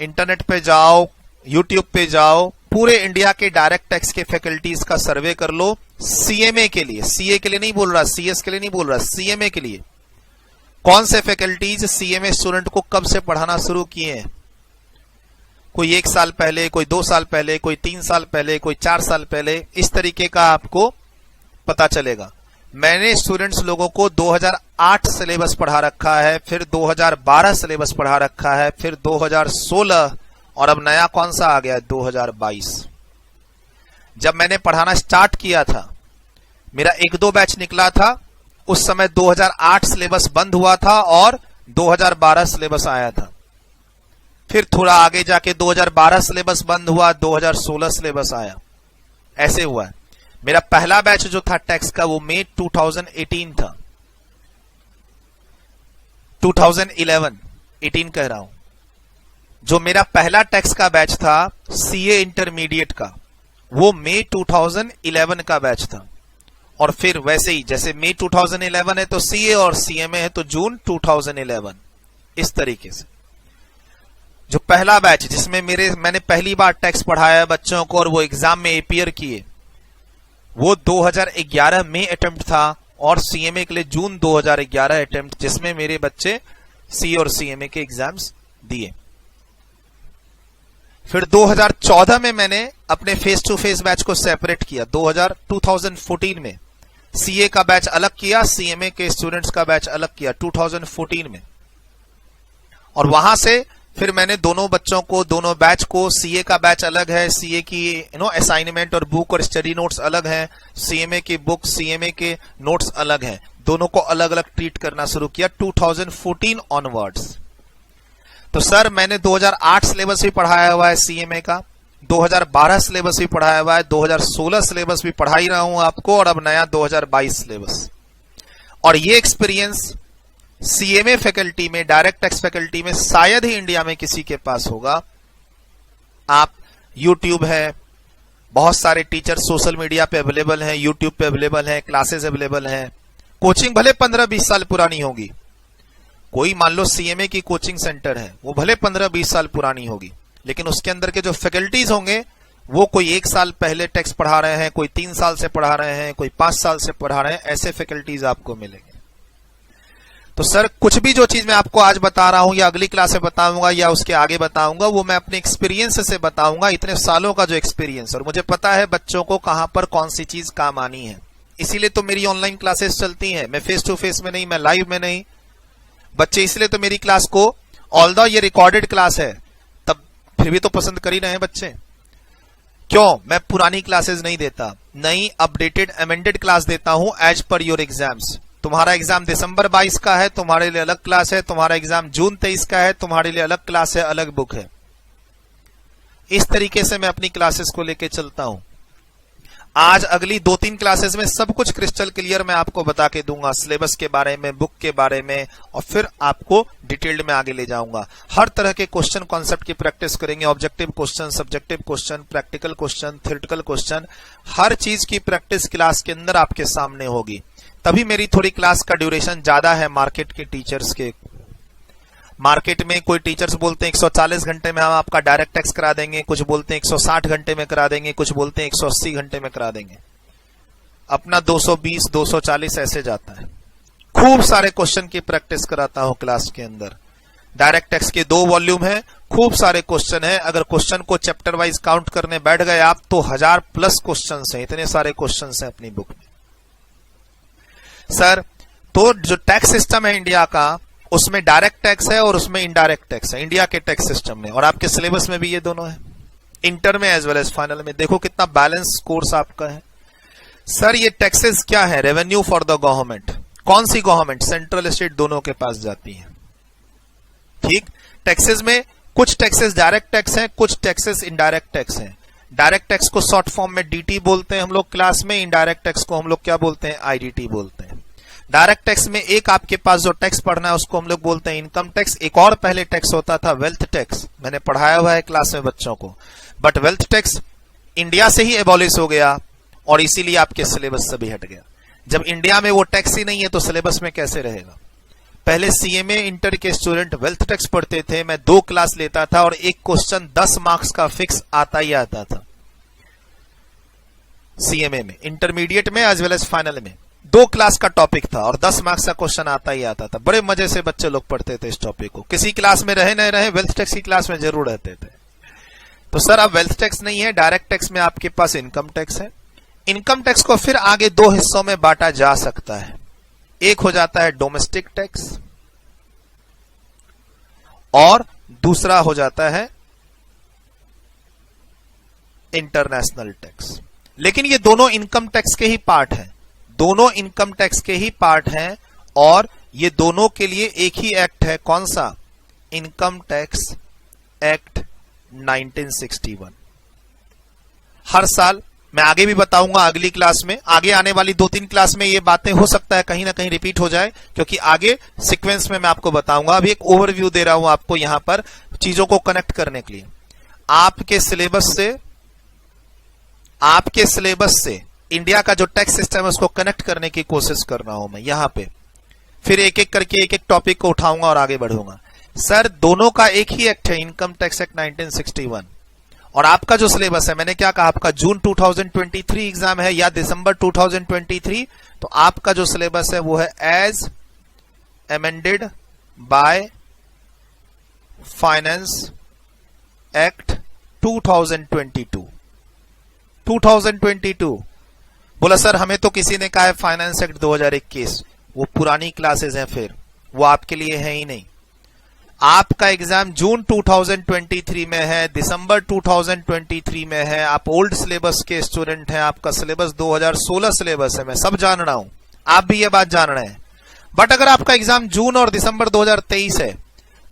इंटरनेट पे जाओ, यूट्यूब पे जाओ, पूरे इंडिया के डायरेक्ट टैक्स के फैकल्टीज का सर्वे कर लो सीएमए के लिए। सीए के लिए नहीं बोल रहा, सीएस के लिए नहीं बोल रहा, सीएमए के लिए। कौन से फैकल्टीज सीएमए स्टूडेंट को कब से पढ़ाना शुरू किए हैं? कोई 1 साल पहले, कोई 2 साल पहले, कोई 3 साल पहले, कोई 4 साल पहले, इस तरीके का आपको पता चलेगा। मैंने स्टूडेंट्स लोगों को 2008 सिलेबस पढ़ा रखा है, फिर 2012 सिलेबस पढ़ा रखा है, फिर 2016, और अब नया कौन सा आ गया? 2022। जब मैंने पढ़ाना स्टार्ट किया था, मेरा 1-2 बैच निकला था, उस समय 2008 सिलेबस बंद हुआ था और 2012 सिलेबस आया था। फिर थोड़ा आगे जाके 2012 सिलेबस बंद हुआ, 2016 सिलेबस आया। ऐसे हुआ है। मेरा पहला बैच जो था टैक्स का, वो मई 2018 था, 2018 कह रहा हूं। जो मेरा पहला टैक्स का बैच था सीए इंटरमीडिएट का, वो मई 2011 का बैच था। और फिर वैसे ही जैसे मई 2011 है तो सीए, और सीएमए है तो जून 2011। इस तरीके से जो पहला बैच जिसमें मैंने पहली बार टैक्स पढ़ाया बच्चों को और वो एग्जाम में अपीयर किए, वो 2011 में अटेम्प्ट था, और सीएमए के लिए जून 2011 अटेम्प्ट, जिसमें मेरे बच्चे सी और सीएमए के एग्जाम्स दिए। फिर 2014 में मैंने अपने फेस टू फेस बैच को सेपरेट किया। 2014 में सीए का बैच अलग किया, सीएमए के स्टूडेंट्स का बैच अलग किया 2014 में। और वहां से फिर मैंने दोनों बच्चों को, दोनों बैच को, सीए का बैच अलग है, सीए की असाइनमेंट और बुक और स्टडी नोट्स अलग हैं, सीएमए की बुक, सीएमए के नोट्स अलग हैं, दोनों को अलग अलग ट्रीट करना शुरू किया 2014 ऑनवर्ड्स। तो सर मैंने 2008 सिलेबस भी पढ़ाया हुआ है सीएमए का, 2012 सिलेबस भी पढ़ाया हुआ है, 2016 सिलेबस भी पढ़ा ही रहा हूं आपको, और अब नया 2022 सिलेबस। और ये एक्सपीरियंस सीएमए फैकल्टी में, डायरेक्ट टैक्स फैकल्टी में शायद ही इंडिया में किसी के पास होगा। आप यूट्यूब है, बहुत सारे टीचर सोशल मीडिया पे अवेलेबल हैं, यूट्यूब पे अवेलेबल हैं, क्लासेस अवेलेबल हैं। कोचिंग भले 15-20 साल पुरानी होगी, कोई मान लो सीएमए की कोचिंग सेंटर है, वो भले 15-20 साल पुरानी होगी, लेकिन उसके अंदर के जो फैकल्टीज होंगे वो कोई 1 साल पहले टैक्स पढ़ा रहे हैं, कोई 3 साल से पढ़ा रहे हैं, कोई 5 साल से पढ़ा रहे हैं, ऐसे फैकल्टीज आपको मिलेंगे। तो सर कुछ भी जो चीज मैं आपको आज बता रहा हूं या अगली क्लास में बताऊंगा या उसके आगे बताऊंगा, वो मैं अपने एक्सपीरियंस से बताऊंगा, इतने सालों का जो एक्सपीरियंस, और मुझे पता है बच्चों को कहां पर कौन सी चीज काम आनी है। इसीलिए तो मेरी ऑनलाइन क्लासेस चलती हैं, मैं फेस टू फेस में नहीं, मैं लाइव में नहीं। बच्चे इसलिए तो मेरी क्लास को, ऑल्दो ये रिकॉर्डेड क्लास है, तब फिर भी तो पसंद कर ही रहे हैं बच्चे। क्यों? मैं पुरानी क्लासेस नहीं देता, नई अपडेटेड अमेंडेड क्लास देता हूं एज पर योर एग्जाम्स। तुम्हारा एग्जाम दिसंबर 22 का है, तुम्हारे लिए अलग क्लास है, तुम्हारा एग्जाम जून 23 का है, तुम्हारे लिए अलग क्लास है, अलग बुक है। इस तरीके से मैं अपनी क्लासेस को लेके चलता हूं। आज अगली 2-3 क्लासेस में सब कुछ क्रिस्टल क्लियर मैं आपको बता के दूंगा, सिलेबस के बारे में, बुक के बारे में, और फिर आपको डिटेल्ड में आगे ले जाऊंगा। हर तरह के क्वेश्चन कॉन्सेप्ट की प्रैक्टिस करेंगे, objective question, subjective question, practical question, theoretical question, हर चीज की प्रैक्टिस क्लास के अंदर आपके सामने होगी। तभी मेरी थोड़ी क्लास का ड्यूरेशन ज्यादा है मार्केट के टीचर्स के। मार्केट में कोई टीचर्स बोलते हैं 140 घंटे में हम आपका डायरेक्ट टैक्स करा देंगे, कुछ बोलते हैं 160 घंटे में करा देंगे, कुछ बोलते हैं 180 घंटे में करा देंगे। अपना 220, 240 ऐसे जाता है। खूब सारे क्वेश्चन की प्रैक्टिस कराता हूं क्लास के अंदर। डायरेक्ट टैक्स के 2 वॉल्यूम है, खूब सारे क्वेश्चन है। अगर क्वेश्चन को चैप्टर वाइज काउंट करने बैठ गए आप तो 1000+ क्वेश्चन है, इतने सारे क्वेश्चन है अपनी बुक में। सर तो जो टैक्स सिस्टम है इंडिया का, उसमें डायरेक्ट टैक्स है और उसमें इनडायरेक्ट टैक्स है, इंडिया के टैक्स सिस्टम में, और आपके सिलेबस में भी ये दोनों है, इंटर में एज वेल एज फाइनल में। देखो कितना बैलेंस कोर्स आपका है। सर ये टैक्सेस क्या है? Revenue for the government. कौन सी गवर्नमेंट? सेंट्रल स्टेट दोनों के पास जाती है। ठीक, टैक्सेस में कुछ टैक्सेस डायरेक्ट टैक्स हैं, कुछ टैक्सेस इनडायरेक्ट टैक्स हैं। डायरेक्ट टैक्स को शॉर्ट फॉर्म में डीटी बोलते हैं हम लोग क्लास में, इनडायरेक्ट टैक्स को हम लोग क्या बोलते हैं? आईडीटी बोलते हैं। डायरेक्ट टैक्स में एक आपके पास जो टैक्स पढ़ना है उसको हम लोग बोलते हैं इनकम टैक्स। एक और पहले टैक्स होता था वेल्थ टैक्स, मैंने पढ़ाया हुआ है क्लास में बच्चों को। बट वेल्थ टैक्स इंडिया से ही एबॉलिश हो गया और इसीलिए आपके सिलेबस से भी हट गया। जब इंडिया में वो टैक्स ही नहीं है तो सिलेबस में कैसे रहेगा? पहले सीएमए इंटर के स्टूडेंट वेल्थ टैक्स पढ़ते थे, मैं 2 क्लास लेता था और एक क्वेश्चन 10 मार्क्स का फिक्स आता ही आता था सीएमए में। इंटरमीडिएट में एज वेल एज फाइनल में 2 क्लास का टॉपिक था और 10 मार्क्स का क्वेश्चन आता ही आता था। बड़े मजे से बच्चे लोग पढ़ते थे इस टॉपिक को। किसी क्लास में रहे न रहे, वेल्थ टैक्स की क्लास में जरूर रहते थे। तो सर अब वेल्थ टैक्स नहीं है, डायरेक्ट टैक्स में आपके पास इनकम टैक्स है। इनकम टैक्स को फिर आगे 2 हिस्सों में बांटा जा सकता है। एक हो जाता है डोमेस्टिक टैक्स और दूसरा हो जाता है इंटरनेशनल टैक्स। लेकिन ये दोनों इनकम टैक्स के ही पार्ट हैं, दोनों इनकम टैक्स के ही पार्ट हैं और ये दोनों के लिए एक ही एक्ट है। कौन सा? Income tax act 1961। हर साल, मैं आगे भी बताऊंगा अगली क्लास में, आगे आने वाली 2-3 क्लास में ये बातें हो सकता है कहीं ना कहीं रिपीट हो जाए, क्योंकि आगे सीक्वेंस में मैं आपको बताऊंगा। अभी एक ओवरव्यू दे रहा हूं आपको यहां पर चीजों को कनेक्ट करने के लिए। आपके सिलेबस से इंडिया का जो टैक्स सिस्टम है उसको कनेक्ट करने की कोशिश कर रहा हूं मैं यहां पे। फिर एक एक करके एक एक टॉपिक को उठाऊंगा और आगे बढ़ूंगा। सर दोनों का एक ही एक्ट है, इनकम टैक्स एक्ट 1961। और आपका जो सिलेबस है, मैंने क्या कहा, आपका जून 2023 एग्जाम है या दिसंबर 2023, तो आपका जो सिलेबस है वो है as amended by finance act 2022। बोला सर हमें तो किसी ने कहा है फाइनेंस एक्ट 2021, वो पुरानी क्लासेस हैं, फिर वो आपके लिए है ही नहीं। आपका एग्जाम जून 2023 में है, दिसंबर 2023 में है, आप ओल्ड सिलेबस के स्टूडेंट हैं, आपका सिलेबस 2016 सिलेबस है, मैं सब जान रहा हूं, आप भी ये बात जान रहे हैं। बट अगर आपका एग्जाम जून और दिसंबर 2023 है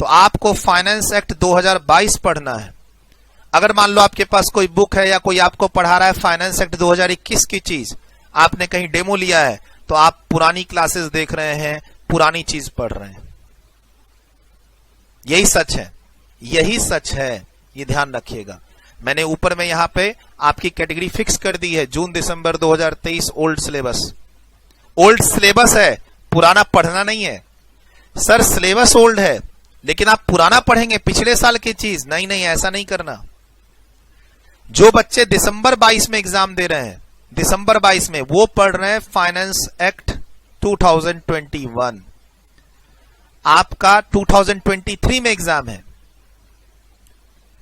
तो आपको फाइनेंस एक्ट 2022 पढ़ना है। अगर मान लो आपके पास कोई बुक है या कोई आपको पढ़ा रहा है फाइनेंस एक्ट 2021 की चीज, आपने कहीं डेमो लिया है, तो आप पुरानी क्लासेस देख रहे हैं, पुरानी चीज पढ़ रहे हैं। यही सच है, यही सच है, ये ध्यान रखिएगा। मैंने ऊपर में यहां पे आपकी कैटेगरी फिक्स कर दी है, जून दिसंबर 2023 ओल्ड सिलेबस। ओल्ड सिलेबस है, पुराना पढ़ना नहीं है। सर सिलेबस ओल्ड है लेकिन आप पुराना पढ़ेंगे, पिछले साल की चीज, नहीं नहीं, ऐसा नहीं करना। जो बच्चे दिसंबर 22 में एग्जाम दे रहे हैं, दिसंबर 22 में, वो पढ़ रहे हैं फाइनेंस एक्ट 2021। आपका 2023 में एग्जाम है,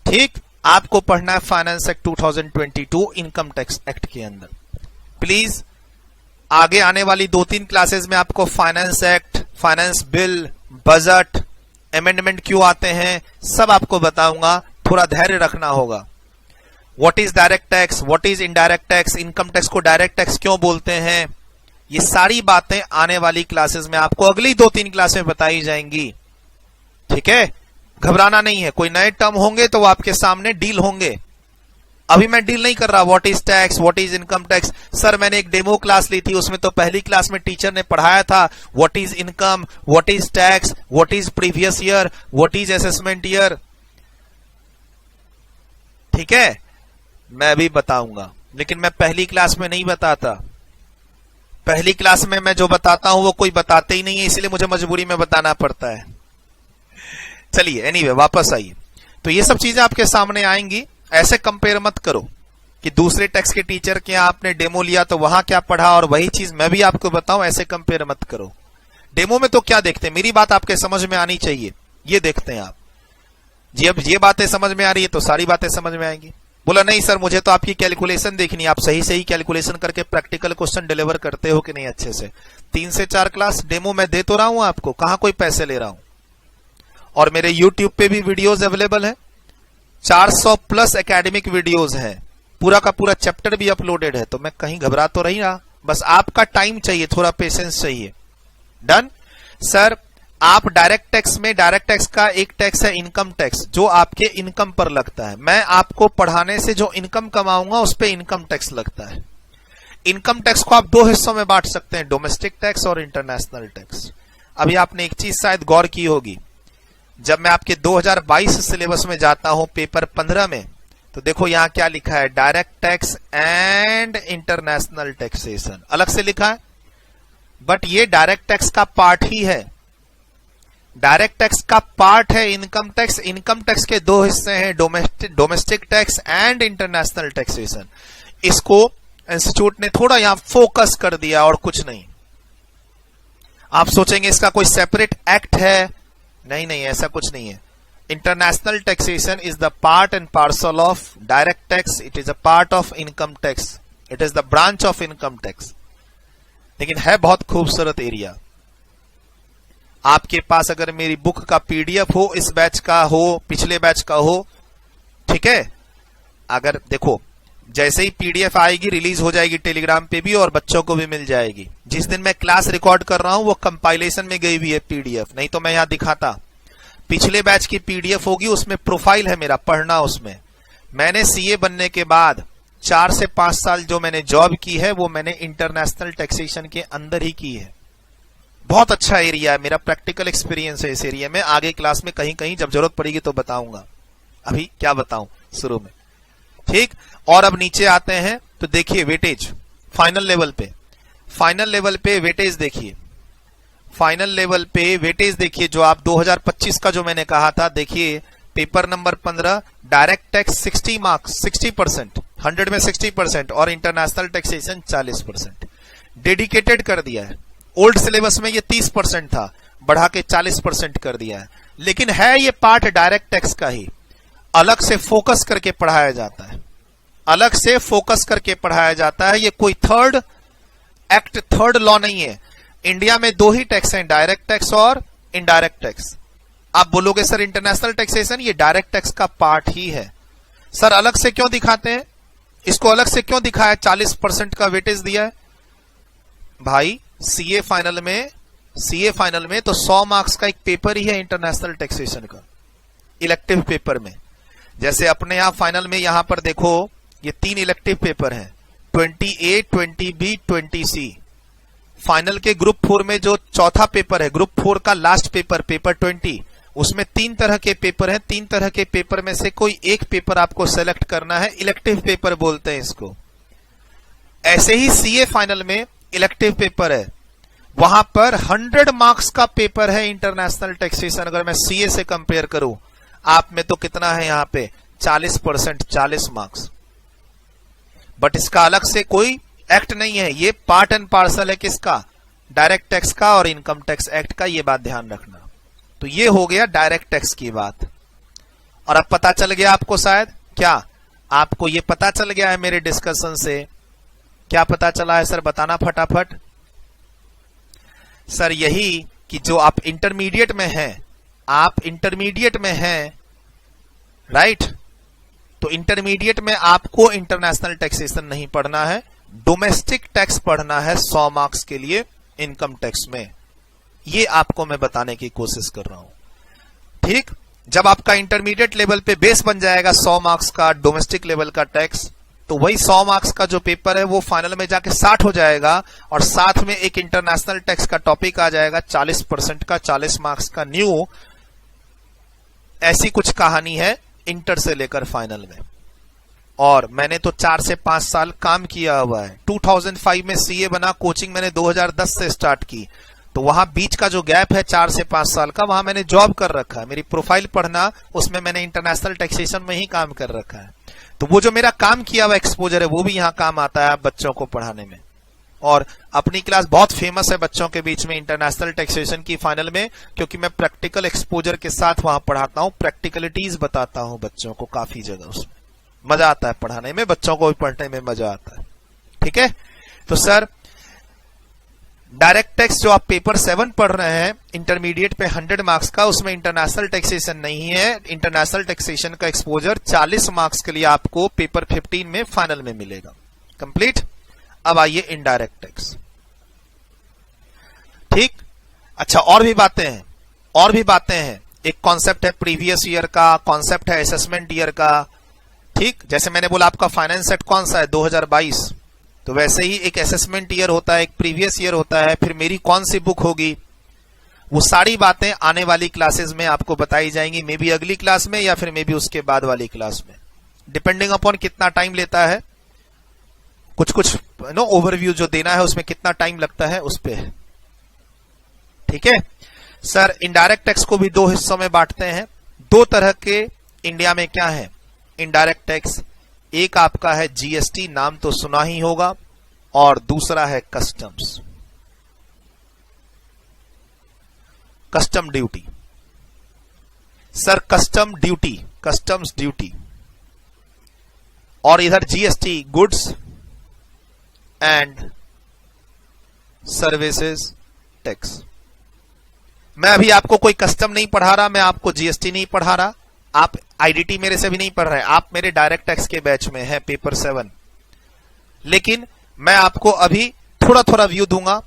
ठीक, आपको पढ़ना है finance act 2022 income tax act के अंदर। प्लीज आगे आने वाली 2-3 क्लासेस में आपको finance act, finance bill, budget, amendment क्यों आते हैं, सब आपको बताऊंगा, थोड़ा धैर्य रखना होगा। What is direct tax, what is indirect tax, income tax को डायरेक्ट टैक्स क्यों बोलते हैं, ये सारी बातें आने वाली क्लासेस में आपको अगली 2-3 क्लास में बताई जाएंगी। ठीक है, घबराना नहीं है। कोई नए टर्म होंगे तो वो आपके सामने डील होंगे। अभी मैं डील नहीं कर रहा what is tax, what is income tax. Sir मैंने एक डेमो क्लास ली थी, उसमें तो पहली क्लास में टीचर ने पढ़ाया था what is income, what is tax, what is previous year, what is assessment year. ठीक है, मैं भी बताऊंगा, लेकिन मैं पहली क्लास में नहीं बताता। पहली क्लास में मैं जो बताता हूं वो कोई बताते ही नहीं है, इसलिए मुझे मजबूरी में बताना पड़ता है। चलिए एनीवे वापस आइए। तो ये सब चीजें आपके सामने आएंगी। ऐसे कंपेयर मत करो कि दूसरे टैक्स के टीचर के यहाँ आपने डेमो लिया तो वहां क्या पढ़ा और वही चीज मैं भी आपको बताऊं, ऐसे कंपेयर मत करो। डेमो में तो क्या देखते हैं, मेरी बात आपके समझ में आनी चाहिए, ये देखते हैं आप जी। अब ये बातें समझ में आ रही है तो सारी बातें समझ में आएंगी। बोला नहीं सर मुझे तो आपकी कैलकुलेशन देखनी है, आप सही सही कैलकुलेशन करके प्रैक्टिकल क्वेश्चन डिलीवर करते हो कि नहीं अच्छे से। 3 से 4 क्लास डेमो मैं दे तो रहा हूं आपको, कहां कोई पैसे ले रहा हूं। और मेरे YouTube पे भी वीडियोस अवेलेबल है, 400 प्लस एकेडमिक वीडियोस हैं, पूरा का पूरा चैप्टर भी अपलोडेड है। तो मैं कहीं घबरा तो नहीं रहा, बस आपका टाइम चाहिए, थोड़ा पेशेंस चाहिए। डन। सर आप डायरेक्ट टैक्स में, डायरेक्ट टैक्स का एक टैक्स है इनकम टैक्स, जो आपके इनकम पर लगता है। मैं आपको पढ़ाने से जो इनकम कमाऊंगा उस पे इनकम टैक्स लगता है। इनकम टैक्स को आप 2 हिस्सों में बांट सकते हैं, डोमेस्टिक टैक्स और इंटरनेशनल टैक्स। अभी आपने एक चीज शायद गौर की होगी, जब मैं आपके 2022 सिलेबस में जाता हूं पेपर 15 में, तो देखो यहां क्या लिखा है, direct tax and international taxation, अलग से लिखा है। बट ये डायरेक्ट टैक्स का पार्ट ही है, डायरेक्ट टैक्स का पार्ट है इनकम टैक्स। इनकम टैक्स के 2 हिस्से हैं, domestic tax and international taxation. इसको इंस्टीट्यूट ने थोड़ा यहां फोकस कर दिया और कुछ नहीं। आप सोचेंगे इसका कोई सेपरेट एक्ट है, नहीं नहीं, ऐसा कुछ नहीं है। International taxation is the part and parcel of direct tax, it is a part of income tax, it is the branch of income tax. लेकिन है बहुत खूबसूरत एरिया। आपके पास अगर मेरी बुक का पीडीएफ हो, इस बैच का हो, पिछले बैच का हो, ठीक है, अगर देखो जैसे ही पीडीएफ आएगी रिलीज हो जाएगी टेलीग्राम पे भी और बच्चों को भी मिल जाएगी। जिस दिन मैं क्लास रिकॉर्ड कर रहा हूं वो कंपाइलेशन में गई हुई है पीडीएफ, नहीं तो मैं यहां दिखाता। पिछले बैच की पीडीएफ होगी, उसमें प्रोफाइल है मेरा, पढ़ना उसमें। मैंने सीए बनने के बाद 4 से 5 साल जो मैंने जॉब की है वो मैंने इंटरनेशनल टैक्सेशन के अंदर ही की है। बहुत अच्छा एरिया है, मेरा प्रैक्टिकल एक्सपीरियंस है इस एरिया में। आगे क्लास में कहीं कहीं जब जरूरत पड़ेगी तो बताऊंगा, अभी क्या बताऊं शुरू में, ठीक। और अब नीचे आते हैं तो देखिए वेटेज फाइनल लेवल पे, फाइनल लेवल पे वेटेज देखिए, फाइनल लेवल पे वेटेज देखिए। जो आप 2025 का जो मैंने कहा था, देखिए paper number 15 direct tax 60 marks, 60%, 100 में 60% और इंटरनेशनल टैक्सेशन 40%। डेडिकेटेड कर दिया है। ओल्ड सिलेबस में ये 30% था, बढ़ा के 40% कर दिया है। लेकिन है ये पार्ट डायरेक्ट टैक्स का ही, अलग से फोकस करके पढ़ाया जाता है, अलग से फोकस करके पढ़ाया जाता है। ये कोई थर्ड एक्ट, थर्ड लॉ नहीं है। इंडिया में 2 ही टैक्स हैं, डायरेक्ट टैक्स और इनडायरेक्ट टैक्स। आप बोलोगे सर इंटरनेशनल टैक्सेशन ये डायरेक्ट टैक्स का पार्ट ही है। सर अलग से क्यों दिखाते हैं, इसको अलग से क्यों दिखाया, 40% का वेटेज दिया है? भाई सीए फाइनल में तो 100 मार्क्स का एक पेपर ही है इंटरनेशनल टैक्सेशन का, इलेक्टिव पेपर में। जैसे अपने यहां फाइनल में यहां पर देखो ये 3 इलेक्टिव पेपर हैं, 20A, 20B, 20C। फाइनल के ग्रुप 4 में जो चौथा पेपर है, ग्रुप 4 का लास्ट पेपर 20, उसमें 3 तरह के पेपर हैं। 3 तरह के पेपर में से कोई एक पेपर आपको सेलेक्ट करना है, इलेक्टिव पेपर बोलते हैं इसको। ऐसे ही सीए फाइनल में इलेक्टिव पेपर है, वहां पर 100 मार्क्स का पेपर है इंटरनेशनल टैक्सेशन। अगर मैं सीए से कंपेयर करूं, आप में तो कितना है यहां पे 40%, 40 मार्क्स। बट इसका अलग से कोई एक्ट नहीं है, ये पार्ट एंड पार्सल है किसका, डायरेक्ट टैक्स का और इनकम टैक्स एक्ट का, ये बात ध्यान रखना। तो ये हो गया डायरेक्ट टैक्स की बात। और अब पता चल गया आपको, शायद क्या आपको ये पता चल गया है मेरे डिस्कशन से? क्या पता चला है सर, बताना फटाफट। सर यही कि जो आप इंटरमीडिएट में हैं, आप इंटरमीडिएट में हैं, राइट? तो इंटरमीडिएट में आपको इंटरनेशनल टैक्सेशन नहीं पढ़ना है, डोमेस्टिक टैक्स पढ़ना है 100 मार्क्स के लिए इनकम टैक्स में। ये आपको मैं बताने की कोशिश कर रहा हूं। ठीक, जब आपका इंटरमीडिएट लेवल पे बेस बन जाएगा 100 मार्क्स का डोमेस्टिक लेवल का टैक्स, तो वही 100 मार्क्स का जो पेपर है वो फाइनल में जाके 60 हो जाएगा, और साथ में एक इंटरनेशनल टैक्स का टॉपिक आ जाएगा 40% का, 40 मार्क्स का न्यू। ऐसी कुछ कहानी है इंटर से लेकर फाइनल में। और मैंने तो 4 से 5 साल काम किया हुआ है। 2005 में सीए बना, कोचिंग मैंने 2010 से स्टार्ट की, तो वहां बीच का जो गैप है 4 से 5 साल का, वहां मैंने जॉब कर रखा है। मेरी प्रोफाइल पढ़ना, उसमें मैंने इंटरनेशनल टैक्सेशन में ही काम कर रखा है। तो वो जो मेरा काम किया हुआ एक्सपोजर है वो भी यहाँ काम आता है बच्चों को पढ़ाने में। और अपनी क्लास बहुत फेमस है बच्चों के बीच में इंटरनेशनल टैक्सेशन की फाइनल में, क्योंकि मैं प्रैक्टिकल एक्सपोजर के साथ वहां पढ़ाता हूं, प्रैक्टिकलिटीज बताता हूं बच्चों को काफी जगह। उसमें मजा आता है पढ़ाने में, बच्चों को भी पढ़ने में मजा आता है। ठीक है, तो सर डायरेक्ट टैक्स जो आप पेपर 7 पढ़ रहे हैं इंटरमीडिएट पे 100 मार्क्स का, उसमें इंटरनेशनल टैक्सेशन नहीं है। इंटरनेशनल टैक्सेशन का एक्सपोजर 40 मार्क्स के लिए आपको पेपर 15 में फाइनल में मिलेगा। कंप्लीट। अब आइए इनडायरेक्ट टैक्स। ठीक, अच्छा और भी बातें हैं। एक कॉन्सेप्ट है प्रीवियस ईयर का, कॉन्सेप्ट है असेसमेंट ईयर का। ठीक, जैसे मैंने बोला आपका फाइनेंस सेट कौन सा है 2022, तो वैसे ही एक असेसमेंट ईयर होता है, एक प्रीवियस ईयर होता है, फिर मेरी कौन सी बुक होगी, वो सारी बातें आने वाली क्लासेस में आपको बताई जाएंगी। मे बी अगली क्लास में या फिर मे बी उसके बाद वाली क्लास में, डिपेंडिंग अपॉन कितना टाइम लेता है। कुछ ओवरव्यू जो देना है उसमें कितना टाइम लगता है उस पे है। ठीक है सर, इनडायरेक्ट टैक्स को भी 2 हिस्सों में बांटते हैं। 2 तरह के इंडिया में क्या है इनडायरेक्ट टैक्स, एक आपका है जीएसटी, नाम तो सुना ही होगा, और दूसरा है customs, custom duty. Sir customs duty, और इधर GST goods and services tax. मैं अभी आपको कोई कस्टम नहीं पढ़ा रहा, मैं आपको जीएसटी नहीं पढ़ा रहा, आप आईडीटी मेरे से भी नहीं पढ़ रहे, आप मेरे डायरेक्ट टैक्स के बैच में है पेपर 7। लेकिन मैं आपको अभी थोड़ा थोड़ा व्यू दूंगा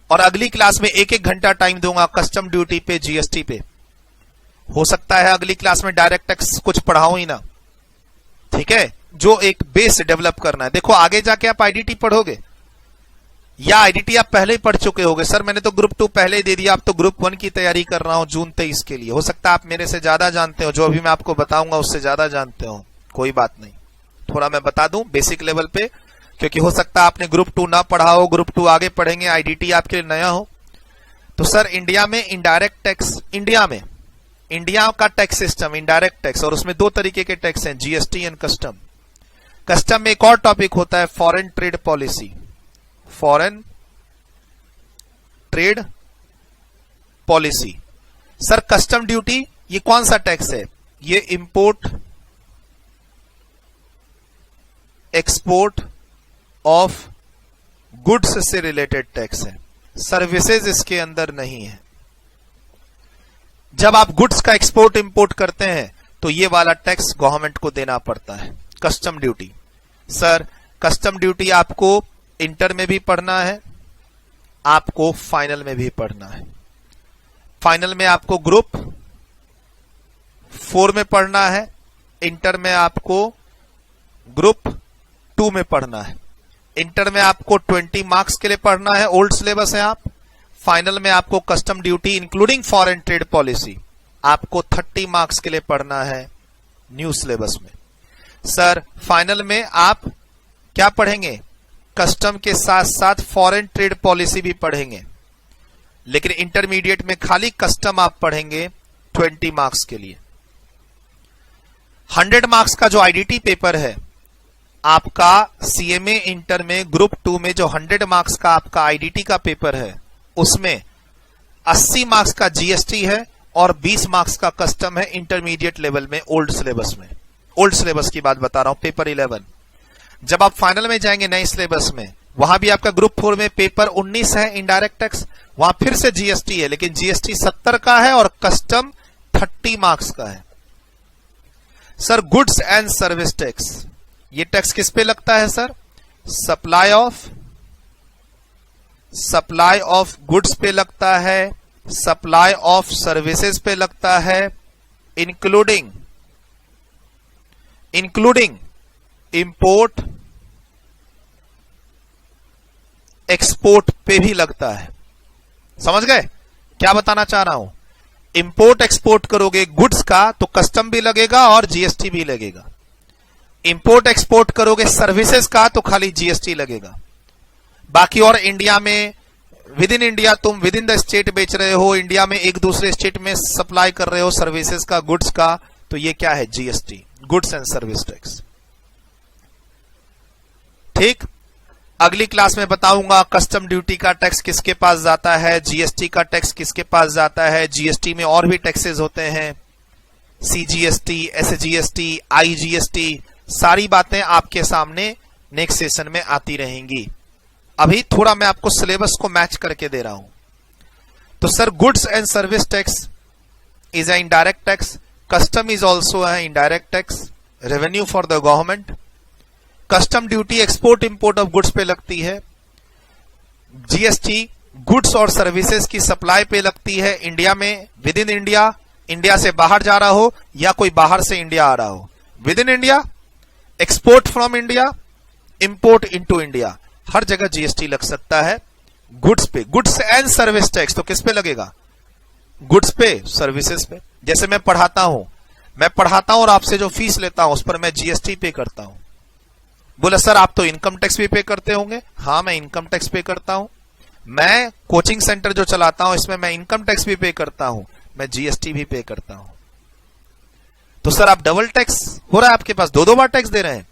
और अगली क्लास में 1-1 घंटा टाइम दूंगा कस्टम ड्यूटी पे, जीएसटी पे। हो सकता है अगली क्लास में डायरेक्ट टैक्स कुछ पढ़ाऊं ही ना। ठीक है, जो एक बेस डेवलप करना है। देखो आगे जाके आप आईडीटी पढ़ोगे या आईडीटी आप पहले ही पढ़ चुके होगे। सर मैंने तो ग्रुप 2 पहले ही दे दिया, अब तो ग्रुप 1 की तैयारी कर रहा हूं जून 23 के लिए। हो सकता है आप मेरे से ज्यादा जानते हो, जो अभी मैं आपको बताऊंगा उससे ज्यादा जानते हो, कोई बात नहीं, थोड़ा मैं बता दूं बेसिक लेवल पे, क्योंकि हो सकता है आपने ग्रुप 2 ना पढ़ा हो, ग्रुप 2 आगे पढ़ेंगे, आईडीटी आपके लिए नया हो। तो सर इंडिया में इनडायरेक्ट टैक्स, इंडिया का टैक्स सिस्टम इनडायरेक्ट टैक्स, और उसमें 2 तरीके के टैक्स हैं, जीएसटी एंड कस्टम। कस्टम में एक और टॉपिक होता है foreign trade policy, foreign trade policy. Sir custom duty ये कौन सा टैक्स है? ये इंपोर्ट एक्सपोर्ट ऑफ गुड्स से रिलेटेड टैक्स है, सर्विसेज इसके अंदर नहीं है। जब आप गुड्स का एक्सपोर्ट इंपोर्ट करते हैं तो ये वाला टैक्स गवर्नमेंट को देना पड़ता है, custom duty. Sir custom duty आपको इंटर में भी पढ़ना है, आपको फाइनल में भी पढ़ना है। फाइनल में आपको ग्रुप 4 में पढ़ना है, इंटर में आपको ग्रुप 2 में पढ़ना है। इंटर में आपको 20 मार्क्स के लिए पढ़ना है, ओल्ड सिलेबस है आप। फाइनल में आपको custom duty including foreign trade policy आपको 30 मार्क्स के लिए पढ़ना है न्यू सिलेबस में। सर फाइनल में आप क्या पढ़ेंगे? कस्टम के साथ साथ फॉरेन ट्रेड पॉलिसी भी पढ़ेंगे, लेकिन इंटरमीडिएट में खाली कस्टम आप पढ़ेंगे 20 मार्क्स के लिए। 100 मार्क्स का जो आईडीटी पेपर है आपका सीएमए इंटर में ग्रुप 2 में, जो 100 मार्क्स का आपका आईडीटी का पेपर है, उसमें 80 मार्क्स का जीएसटी है और 20 मार्क्स का कस्टम है इंटरमीडिएट लेवल में ओल्ड सिलेबस में। ओल्ड सिलेबस की बात बता रहा हूं, पेपर 11। जब आप फाइनल में जाएंगे नए सिलेबस में, वहां भी आपका ग्रुप 4 में पेपर 19 है इनडायरेक्ट टैक्स, वहां फिर से जीएसटी है, लेकिन जीएसटी 70 का है और कस्टम 30 मार्क्स का है। Sir goods and service tax, ये टैक्स किस पे लगता है सर? सप्लाई ऑफ गुड्स पे लगता है, सप्लाई ऑफ सर्विसेज पे लगता है, इंक्लूडिंग इंपोर्ट एक्सपोर्ट पे भी लगता है। समझ गए क्या बताना चाह रहा हूं? इंपोर्ट एक्सपोर्ट करोगे गुड्स का तो कस्टम भी लगेगा और जीएसटी भी लगेगा। इंपोर्ट एक्सपोर्ट करोगे सर्विसेज का तो खाली जीएसटी लगेगा। बाकी और इंडिया में विद इन इंडिया तुम विद इन द स्टेट बेच रहे हो, इंडिया में एक दूसरे स्टेट में सप्लाई कर रहे हो सर्विसेज का, गुड्स का, तो ये क्या है? GST, goods and service tax. ठीक, अगली क्लास में बताऊंगा कस्टम ड्यूटी का टैक्स किसके पास जाता है, जीएसटी का टैक्स किसके पास जाता है। जीएसटी में और भी टैक्सेस होते हैं, सीजीएसटी, एसजीएसटी, आईजीएसटी, सारी बातें आपके सामने नेक्स्ट सेशन में आती रहेंगी। अभी थोड़ा मैं आपको सिलेबस को मैच करके दे रहा हूं। तो sir goods and service tax is a indirect tax, custom is also a indirect tax, revenue for the government. Custom duty export import of goods पे लगती है, जीएसटी गुड्स और सर्विसेज की सप्लाई पे लगती है इंडिया में, विद इन इंडिया, इंडिया से बाहर जा रहा हो या कोई बाहर से इंडिया आ रहा हो। Within India, export from India, import into India, हर जगह जीएसटी लग सकता है। गुड्स पे, गुड्स एंड सर्विस टैक्स तो किस पे लगेगा? गुड्स पे, सर्विसेज पे। जैसे मैं पढ़ाता हूं और आपसे जो फीस लेता हूं उस पर मैं जीएसटी पे करता हूं। बोला सर आप तो इनकम टैक्स भी पे करते होंगे। हाँ मैं इनकम टैक्स पे करता हूं। मैं कोचिंग सेंटर जो चलाता हूं इसमें मैं इनकम टैक्स भी पे करता हूं, मैं जीएसटी भी पे करता हूं। तो सर आप डबल टैक्स हो रहा है आपके पास, 2 बार टैक्स दे रहे हैं।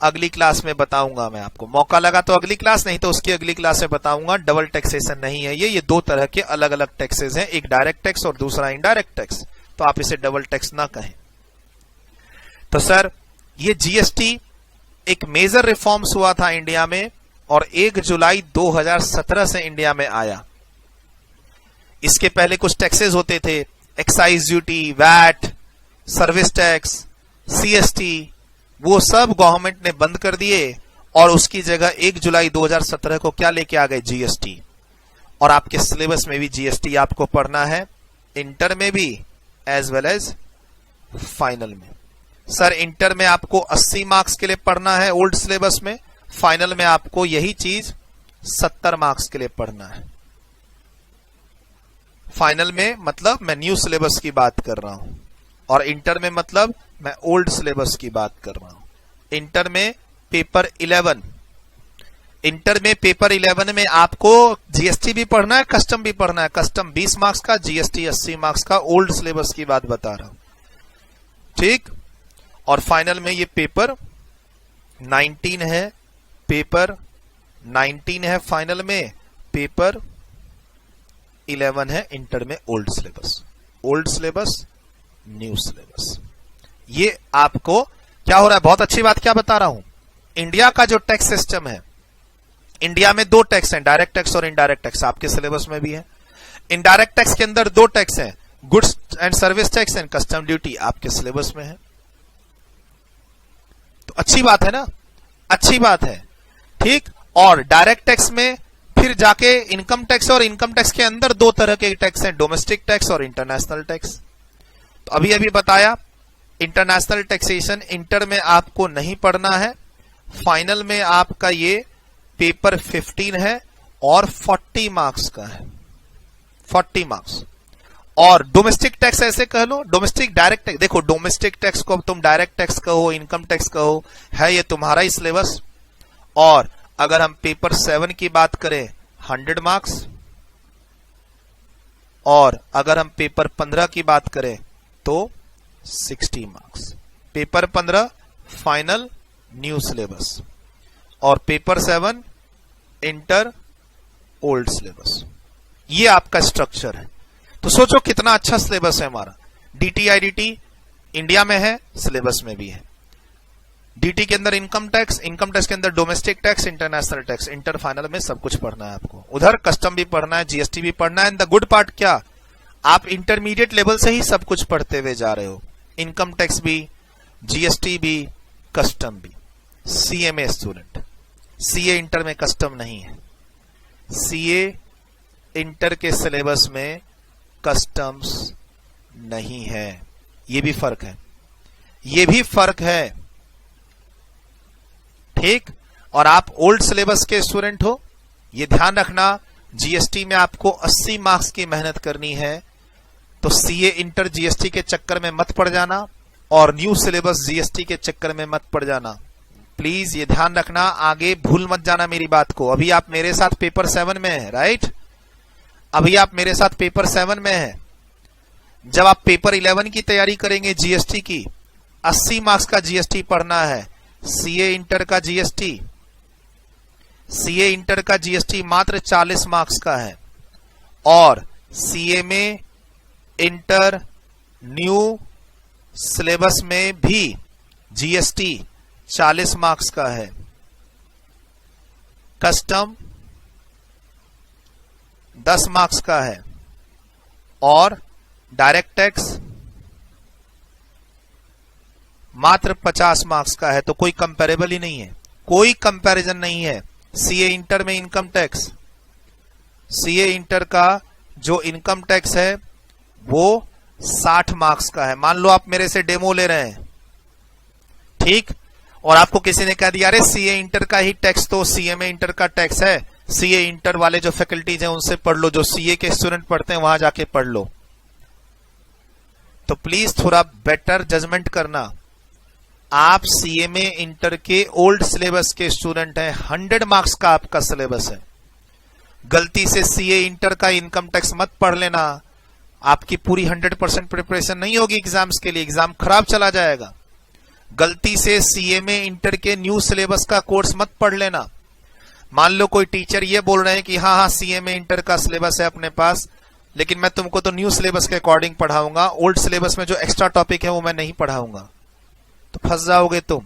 अगली क्लास में बताऊंगा मैं आपको, मौका लगा तो अगली क्लास, नहीं तो उसकी अगली क्लास में बताऊंगा। डबल टैक्सेशन नहीं है ये 2 तरह के अलग अलग टैक्सेस हैं, एक डायरेक्ट टैक्स और दूसरा इनडायरेक्ट टैक्स। तो आप इसे डबल टैक्स ना कहें। तो सर ये जीएसटी एक मेजर रिफॉर्म्स हुआ था इंडिया में और 1 जुलाई 2017 से इंडिया में आया। इसके पहले कुछ टैक्सेस होते थे, excise duty, VAT, service tax, CST, वो सब गवर्नमेंट ने बंद कर दिए और उसकी जगह 1 जुलाई 2017 को क्या लेके आ गए? जीएसटी। और आपके सिलेबस में भी जीएसटी आपको पढ़ना है, इंटर में भी एज वेल एज फाइनल में। सर इंटर में आपको 80 मार्क्स के लिए पढ़ना है ओल्ड सिलेबस में, फाइनल में आपको यही चीज 70 मार्क्स के लिए पढ़ना है। फाइनल में मतलब मैं न्यू सिलेबस की बात कर रहा हूं और इंटर में मतलब मैं ओल्ड सिलेबस की बात कर रहा हूं। इंटर में पेपर 11, इंटर में पेपर 11 में आपको जीएसटी भी पढ़ना है, कस्टम भी पढ़ना है। कस्टम 20 मार्क्स का, जीएसटी 80 मार्क्स का, ओल्ड सिलेबस की बात बता रहा हूं। ठीक, और फाइनल में ये पेपर 19 है, पेपर 19 है फाइनल में, पेपर 11 है इंटर में old syllabus. Old syllabus, new syllabus. ये आपको क्या हो रहा है? बहुत अच्छी बात क्या बता रहा हूं। इंडिया का जो टैक्स सिस्टम है, इंडिया में 2 टैक्स हैं, डायरेक्ट टैक्स और इनडायरेक्ट टैक्स, आपके सिलेबस में भी है। इनडायरेक्ट टैक्स के अंदर 2 टैक्स हैं, goods and service tax and custom duty आपके सिलेबस में है। तो अच्छी बात है ना, अच्छी बात है, ठीक। और डायरेक्ट टैक्स में फिर जाके इनकम टैक्स, और इनकम टैक्स के अंदर दो तरह के टैक्स हैं, डोमेस्टिक टैक्स और इंटरनेशनल टैक्स। तो अभी अभी बताया इंटरनेशनल टैक्सेशन इंटर में आपको नहीं पढ़ना है, फाइनल में आपका ये पेपर 15 है और 40 मार्क्स का है, 40 मार्क्स। और डोमेस्टिक टैक्स ऐसे कह लो, डोमेस्टिक डायरेक्ट टैक्स, देखो डोमेस्टिक टैक्स को अब तुम डायरेक्ट टैक्स कहो, इनकम टैक्स कहो, है ये तुम्हारा ही सिलेबस। और अगर हम पेपर 7 की बात करें 100 मार्क्स, और अगर हम पेपर 15 की बात करें तो 60 marks. Paper 15 final new syllabus, और पेपर 7 इंटर ओल्ड सिलेबस। ये आपका स्ट्रक्चर है। तो सोचो कितना अच्छा सिलेबस है हमारा। डीटीआईडीटी इंडिया में है, सिलेबस में भी है। डीटी के अंदर इनकम टैक्स, इनकम टैक्स के अंदर domestic tax, international tax, inter final में सब कुछ पढ़ना है आपको। उधर कस्टम भी पढ़ना है, जीएसटी भी पढ़ना है। एंड द गुड पार्ट क्या, आप इंटरमीडिएट लेवल से ही सब कुछ पढ़ते हुए जा रहे हो, इनकम टैक्स भी, जीएसटी भी, कस्टम भी। सीएमए स्टूडेंट, सीए इंटर में कस्टम नहीं है, सीए इंटर के सिलेबस में कस्टम्स नहीं है। ये भी फर्क है, ये भी फर्क है, ठीक। और आप ओल्ड सिलेबस के स्टूडेंट हो, ये ध्यान रखना, जीएसटी में आपको 80 मार्क्स की मेहनत करनी है। तो सीए इंटर जीएसटी के चक्कर में मत पड़ जाना, और न्यू सिलेबस जीएसटी के चक्कर में मत पड़ जाना। प्लीज ये ध्यान रखना, आगे भूल मत जाना मेरी बात को। अभी आप मेरे साथ पेपर 7 में है, राइट। अभी आप मेरे साथ पेपर 7 में है। जब आप पेपर 11 की तैयारी करेंगे जीएसटी की, 80 मार्क्स का जीएसटी पढ़ना है। सीए इंटर का जीएसटी, सीए इंटर का जीएसटी मात्र 40 मार्क्स का है, और सीएमए इंटर न्यू सिलेबस में भी जीएसटी 40 मार्क्स का है। कस्टम 10 मार्क्स का है, और डायरेक्ट टैक्स मात्र 50 मार्क्स का है। तो कोई कंपैरेबल ही नहीं है, कोई कंपैरिजन नहीं है। सीए इंटर में इनकम टैक्स, सीए इंटर का जो इनकम टैक्स है वो 60 मार्क्स का है। मान लो आप मेरे से डेमो ले रहे हैं, ठीक, और आपको किसी ने कह दिया अरे सीए इंटर का ही टैक्स तो सीएमए इंटर का टैक्स है, सीए इंटर वाले जो फैकल्टीज हैं उनसे पढ़ लो, जो सीए के स्टूडेंट पढ़ते हैं वहां जाके पढ़ लो। तो प्लीज थोड़ा बेटर जजमेंट करना। आप सीएमए इंटर के ओल्ड सिलेबस के स्टूडेंट हैं, 100 मार्क्स का आपका सिलेबस है। गलती से सीए इंटर का इनकम टैक्स मत पढ़ लेना, आपकी पूरी 100% प्रिपरेशन नहीं होगी एग्जाम्स के लिए, एग्जाम खराब चला जाएगा। गलती से सीएमए इंटर के न्यू सिलेबस का कोर्स मत पढ़ लेना। मान लो कोई टीचर ये बोल रहे हैं कि हाँ सीएमए इंटर का सिलेबस है अपने पास, लेकिन मैं तुमको तो न्यू सिलेबस के अकॉर्डिंग पढ़ाऊंगा, ओल्ड सिलेबस में जो एक्स्ट्रा टॉपिक है वो मैं नहीं पढ़ाऊंगा, तो फंस जाओगे तुम।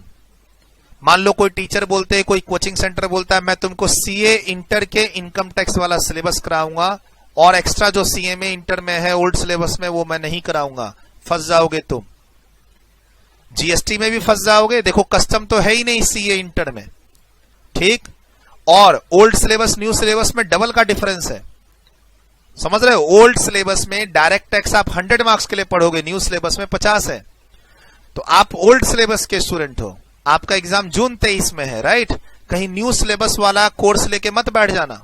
मान लो कोई टीचर बोलते हैं, कोई कोचिंग सेंटर बोलता है मैं तुमको सीए इंटर के इनकम टैक्स वाला सिलेबस कराऊंगा, और एक्स्ट्रा जो सीएमए इंटर में है ओल्ड सिलेबस में वो मैं नहीं कराऊंगा, फंस जाओगे तुम। जीएसटी में भी फंस जाओगे। देखो कस्टम तो है ही नहीं सीए इंटर में, ठीक, और ओल्ड सिलेबस न्यू सिलेबस में डबल का डिफरेंस है, समझ रहे हो। ओल्ड सिलेबस में डायरेक्ट टैक्स आप 100 मार्क्स के लिए पढ़ोगे, न्यू सिलेबस में 50 है। तो आप ओल्ड सिलेबस के स्टूडेंट हो, आपका एग्जाम जून 23 में है, राइट। कहीं न्यू सिलेबस वाला कोर्स लेके मत बैठ जाना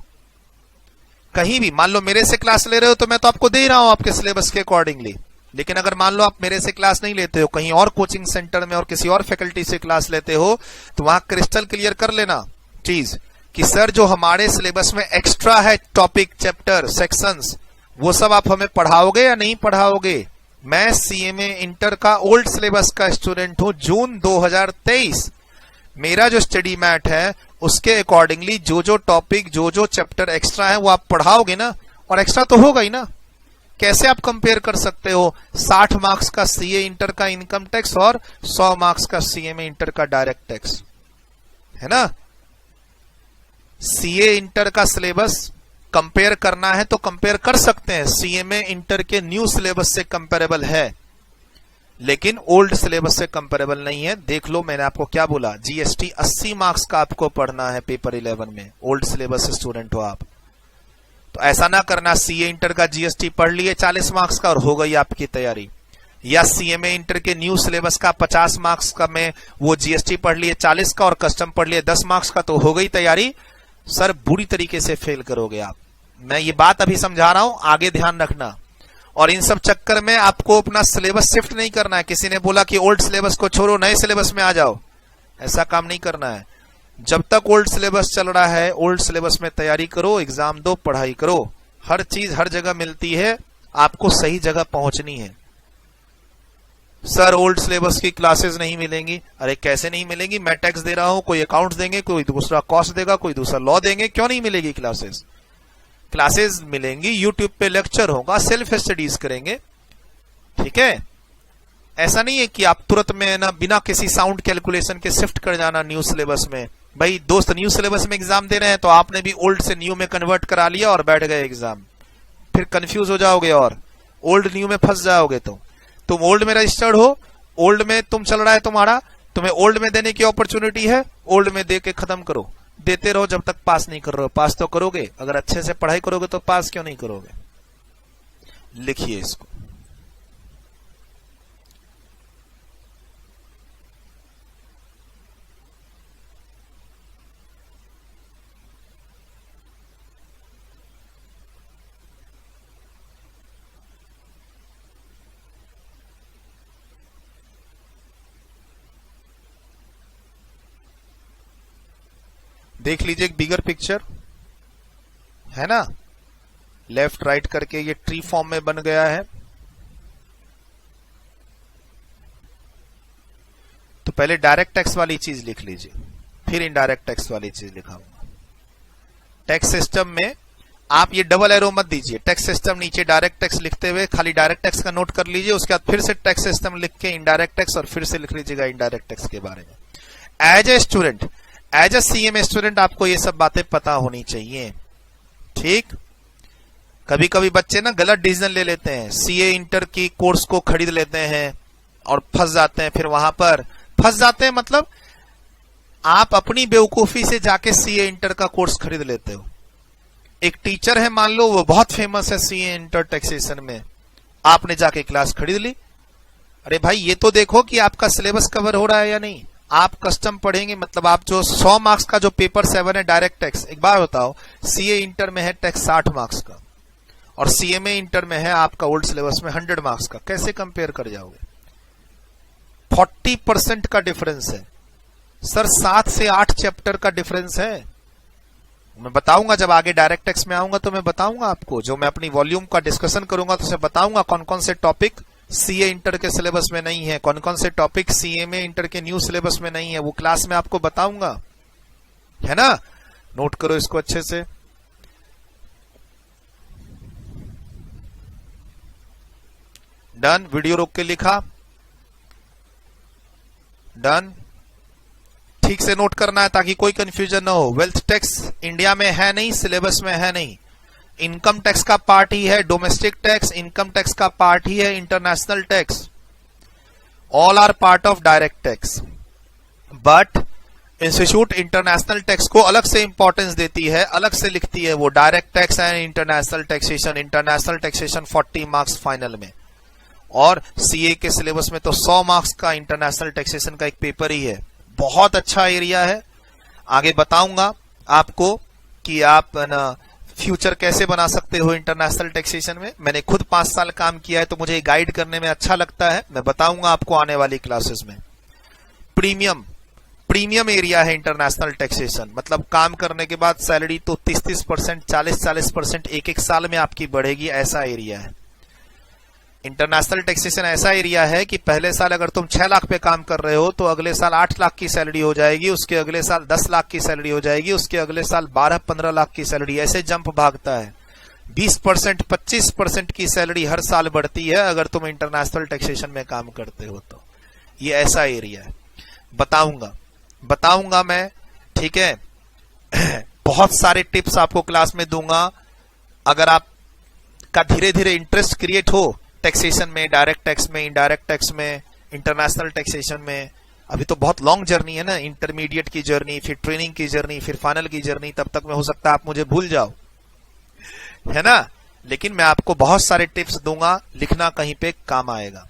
कहीं भी। मान लो मेरे से क्लास ले रहे हो तो मैं तो आपको दे रहा हूं आपके सिलेबस के अकॉर्डिंगली, लेकिन अगर मान लो आप मेरे से क्लास नहीं लेते हो, कहीं और कोचिंग सेंटर में और किसी और फैकल्टी से क्लास लेते हो, तो वहां क्रिस्टल क्लियर कर लेना चीज कि सर जो हमारे सिलेबस में एक्स्ट्रा है टॉपिक, चैप्टर, सेक्शंस, वो सब आप हमें पढ़ाओगे या नहीं पढ़ाओगे। मैं सीएमए इंटर का ओल्ड सिलेबस का स्टूडेंट हूं, जून 2023 मेरा जो स्टडी मैट है उसके अकॉर्डिंगली जो जो टॉपिक, जो जो चैप्टर एक्स्ट्रा है वो आप पढ़ाओगे ना, और एक्स्ट्रा तो होगा ही ना। कैसे आप कंपेयर कर सकते हो 60 मार्क्स का सीए इंटर का इनकम टैक्स और 100 मार्क्स का सीएमए इंटर का डायरेक्ट टैक्स, है ना। सीए इंटर का सिलेबस कंपेयर करना है तो कंपेयर कर सकते हैं, सीएमए इंटर के न्यू सिलेबस से कंपेरेबल है, लेकिन ओल्ड सिलेबस से कंपेरेबल नहीं है। देख लो मैंने आपको क्या बोला, जीएसटी 80 मार्क्स का आपको पढ़ना है पेपर 11 में, ओल्ड सिलेबस स्टूडेंट हो आप। तो ऐसा ना करना सीए इंटर का जीएसटी पढ़ लिए 40 मार्क्स का और हो गई आपकी तैयारी, या सीएमए इंटर के न्यू सिलेबस का 50 मार्क्स का में वो जीएसटी पढ़ लिए 40 का और कस्टम पढ़ लिए 10 मार्क्स का, तो हो गई तैयारी। सर बुरी तरीके से फेल करोगे आप, मैं ये बात अभी समझा रहा हूं, आगे ध्यान रखना। और इन सब चक्कर में आपको अपना सिलेबस शिफ्ट नहीं करना है। किसी ने बोला कि ओल्ड सिलेबस को छोड़ो नए सिलेबस में आ जाओ, ऐसा काम नहीं करना है। जब तक ओल्ड सिलेबस चल रहा है ओल्ड सिलेबस में तैयारी करो, एग्जाम दो, पढ़ाई करो, हर चीज हर जगह मिलती है, आपको सही जगह पहुंचनी है। सर ओल्ड सिलेबस की क्लासेस नहीं मिलेंगी, अरे कैसे नहीं मिलेंगी, मैं टैक्स दे रहा हूं, कोई अकाउंट्स देंगे, कोई दूसरा कॉस्ट देगा, कोई दूसरा लॉ देंगे, क्यों नहीं मिलेगी क्लासेस? क्लासेस मिलेंगी, यूट्यूब पे लेक्चर होगा, सेल्फ स्टडीज करेंगे, ठीक है। ऐसा नहीं है कि आप तुरंत में ना बिना किसी साउंड कैलकुलेशन के शिफ्ट कर जाना न्यू सिलेबस में। भाई दोस्त न्यू सिलेबस में एग्जाम दे रहे हैं तो आपने भी ओल्ड से न्यू में कन्वर्ट करा लिया और बैठ गए एग्जाम, फिर कंफ्यूज हो जाओगे और ओल्ड न्यू में फंस जाओगे। तो तुम ओल्ड में रजिस्टर्ड हो, ओल्ड में तुम चल रहा है तुम्हारा, तुम्हें ओल्ड में देने की अपॉर्चुनिटी है, ओल्ड में दे के खत्म करो, देते रहो जब तक पास नहीं कर रहे हो। पास तो करोगे, अगर अच्छे से पढ़ाई करोगे तो पास क्यों नहीं करोगे? लिखिए इसको। देख लीजिए एक बिगर पिक्चर है ना, लेफ्ट राइट करके ये ट्री फॉर्म में बन गया है। तो पहले डायरेक्ट टैक्स वाली चीज लिख लीजिए, फिर इनडायरेक्ट टैक्स वाली चीज लिखाऊंगा। टैक्स सिस्टम में आप ये डबल एरो मत दीजिए, टैक्स सिस्टम नीचे डायरेक्ट टैक्स लिखते हुए खाली डायरेक्ट टैक्स का नोट कर लीजिए, उसके बाद फिर से टैक्स सिस्टम लिख के इनडायरेक्ट टैक्स और फिर से लिख लीजिएगा इनडायरेक्ट टैक्स के बारे में। As a student, as a CMA student आपको ये सब बातें पता होनी चाहिए, ठीक। कभी कभी बच्चे ना गलत डिसीजन ले लेते हैं, सीए इंटर की कोर्स को खरीद लेते हैं और फंस जाते हैं, फिर वहां पर फंस जाते हैं। मतलब आप अपनी बेवकूफी से जाके सीए इंटर का कोर्स खरीद लेते हो। एक टीचर है मान लो, वो बहुत फेमस है सीए इंटर टैक्सेशन में, आपने जाके क्लास खरीद ली। अरे भाई ये तो देखो कि आपका सिलेबस कवर हो रहा है या नहीं। आप कस्टम पढ़ेंगे, मतलब आप जो 100 मार्क्स का जो पेपर 7 है डायरेक्ट टैक्स, एक बार बताओ सीए इंटर में है टैक्स 60 मार्क्स का और सीएमए इंटर में है आपका ओल्ड सिलेबस में 100 मार्क्स का, कैसे कंपेयर कर जाओगे? 40% का डिफरेंस है सर, 7 से 8 चैप्टर का डिफरेंस है। मैं बताऊंगा जब आगे डायरेक्ट टैक्स में आऊंगा तो मैं बताऊंगा आपको, जो मैं अपनी वॉल्यूम का डिस्कशन करूंगा तो उसे बताऊंगा कौन कौन से टॉपिक सीए इंटर के सिलेबस में नहीं है, कौन कौन से टॉपिक सीएमए इंटर के न्यू सिलेबस में नहीं है, वो क्लास में आपको बताऊंगा, है ना। नोट करो इसको अच्छे से। डन, वीडियो रोक के लिखा, डन। ठीक से नोट करना है ताकि कोई कंफ्यूजन ना हो। वेल्थ टैक्स इंडिया में है नहीं, सिलेबस में है नहीं। इनकम टैक्स का पार्ट ही है डोमेस्टिक टैक्स, इनकम टैक्स का पार्ट ही है international tax. All are part of direct tax, but institute international tax को अलग से इंपॉर्टेंस देती है, अलग से लिखती है वो direct tax and international taxation. International taxation 40 marks final में, और सीए के सिलेबस में तो 100 मार्क्स का इंटरनेशनल टैक्सेशन का एक पेपर ही है। बहुत अच्छा एरिया है, आगे बताऊंगा आपको कि आप ना फ्यूचर कैसे बना सकते हो इंटरनेशनल टैक्सेशन में। मैंने खुद 5 साल काम किया है तो मुझे गाइड करने में अच्छा लगता है, मैं बताऊंगा आपको आने वाली क्लासेस में। प्रीमियम एरिया है इंटरनेशनल टैक्सेशन, मतलब काम करने के बाद सैलरी तो 30-30%, 40-40% एक साल में आपकी बढ़ेगी, ऐसा एरिया है। इंटरनेशनल टैक्सेशन ऐसा एरिया है कि पहले साल अगर तुम 6 लाख पे काम कर रहे हो तो अगले साल 8 लाख की सैलरी हो जाएगी, उसके अगले साल 10 लाख की सैलरी हो जाएगी, उसके अगले साल 12-15 लाख की सैलरी, ऐसे जंप भागता है। 20%, 25% की सैलरी हर साल बढ़ती है अगर तुम इंटरनेशनल टैक्सेशन में काम करते हो तो। ये ऐसा एरिया है, बताऊंगा मैं, ठीक है। बहुत सारे टिप्स आपको क्लास में दूंगा, अगर आप का धीरे धीरे इंटरेस्ट क्रिएट हो टैक्सेशन में, डायरेक्ट टैक्स में, इनडायरेक्ट टैक्स में, इंटरनेशनल टैक्सेशन में, अभी तो बहुत लॉन्ग जर्नी है ना, इंटरमीडिएट की जर्नी, फिर ट्रेनिंग की जर्नी, फिर फाइनल की जर्नी, तब तक में हो सकता है आप मुझे भूल जाओ, है ना। लेकिन मैं आपको बहुत सारे टिप्स दूंगा, लिखना कहीं पे काम आएगा।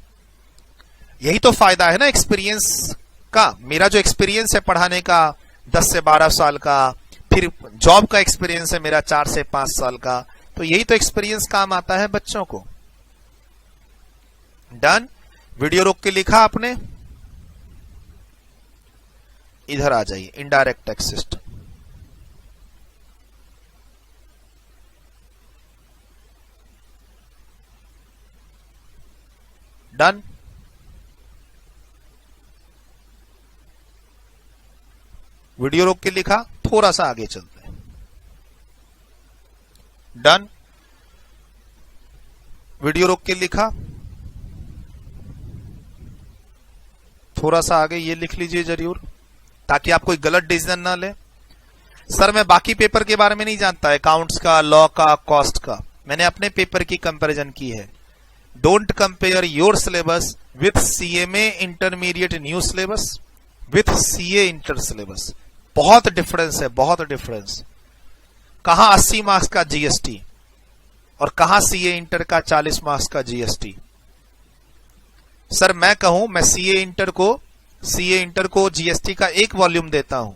यही तो फायदा है ना एक्सपीरियंस का। मेरा जो एक्सपीरियंस है पढ़ाने का 10 से 12 साल का, फिर जॉब का एक्सपीरियंस है मेरा 4 से 5 साल का, तो यही तो एक्सपीरियंस काम आता है बच्चों को। डन। वीडियो रोक के लिखा आपने, इधर आ जाइए, indirect tax system. Done. Video रोक के लिखा, थोड़ा सा आगे चलते हैं। डन। वीडियो रोक के लिखा, थोड़ा सा आगे ये लिख लीजिए जरूर, ताकि आप कोई गलत डिसीजन ना ले। सर मैं बाकी पेपर के बारे में नहीं जानता, अकाउंट्स का, लॉ का, कॉस्ट का, मैंने अपने पेपर की कंपैरिजन की है। Don't compare your syllabus with CMA intermediate new syllabus with CA inter syllabus. बहुत डिफरेंस है, बहुत डिफरेंस। कहां 80 मार्क्स का जीएसटी और कहां सीए इंटर का 40 मार्क्स का जीएसटी। सर मैं कहूं, मैं सीए इंटर को जीएसटी का एक वॉल्यूम देता हूं,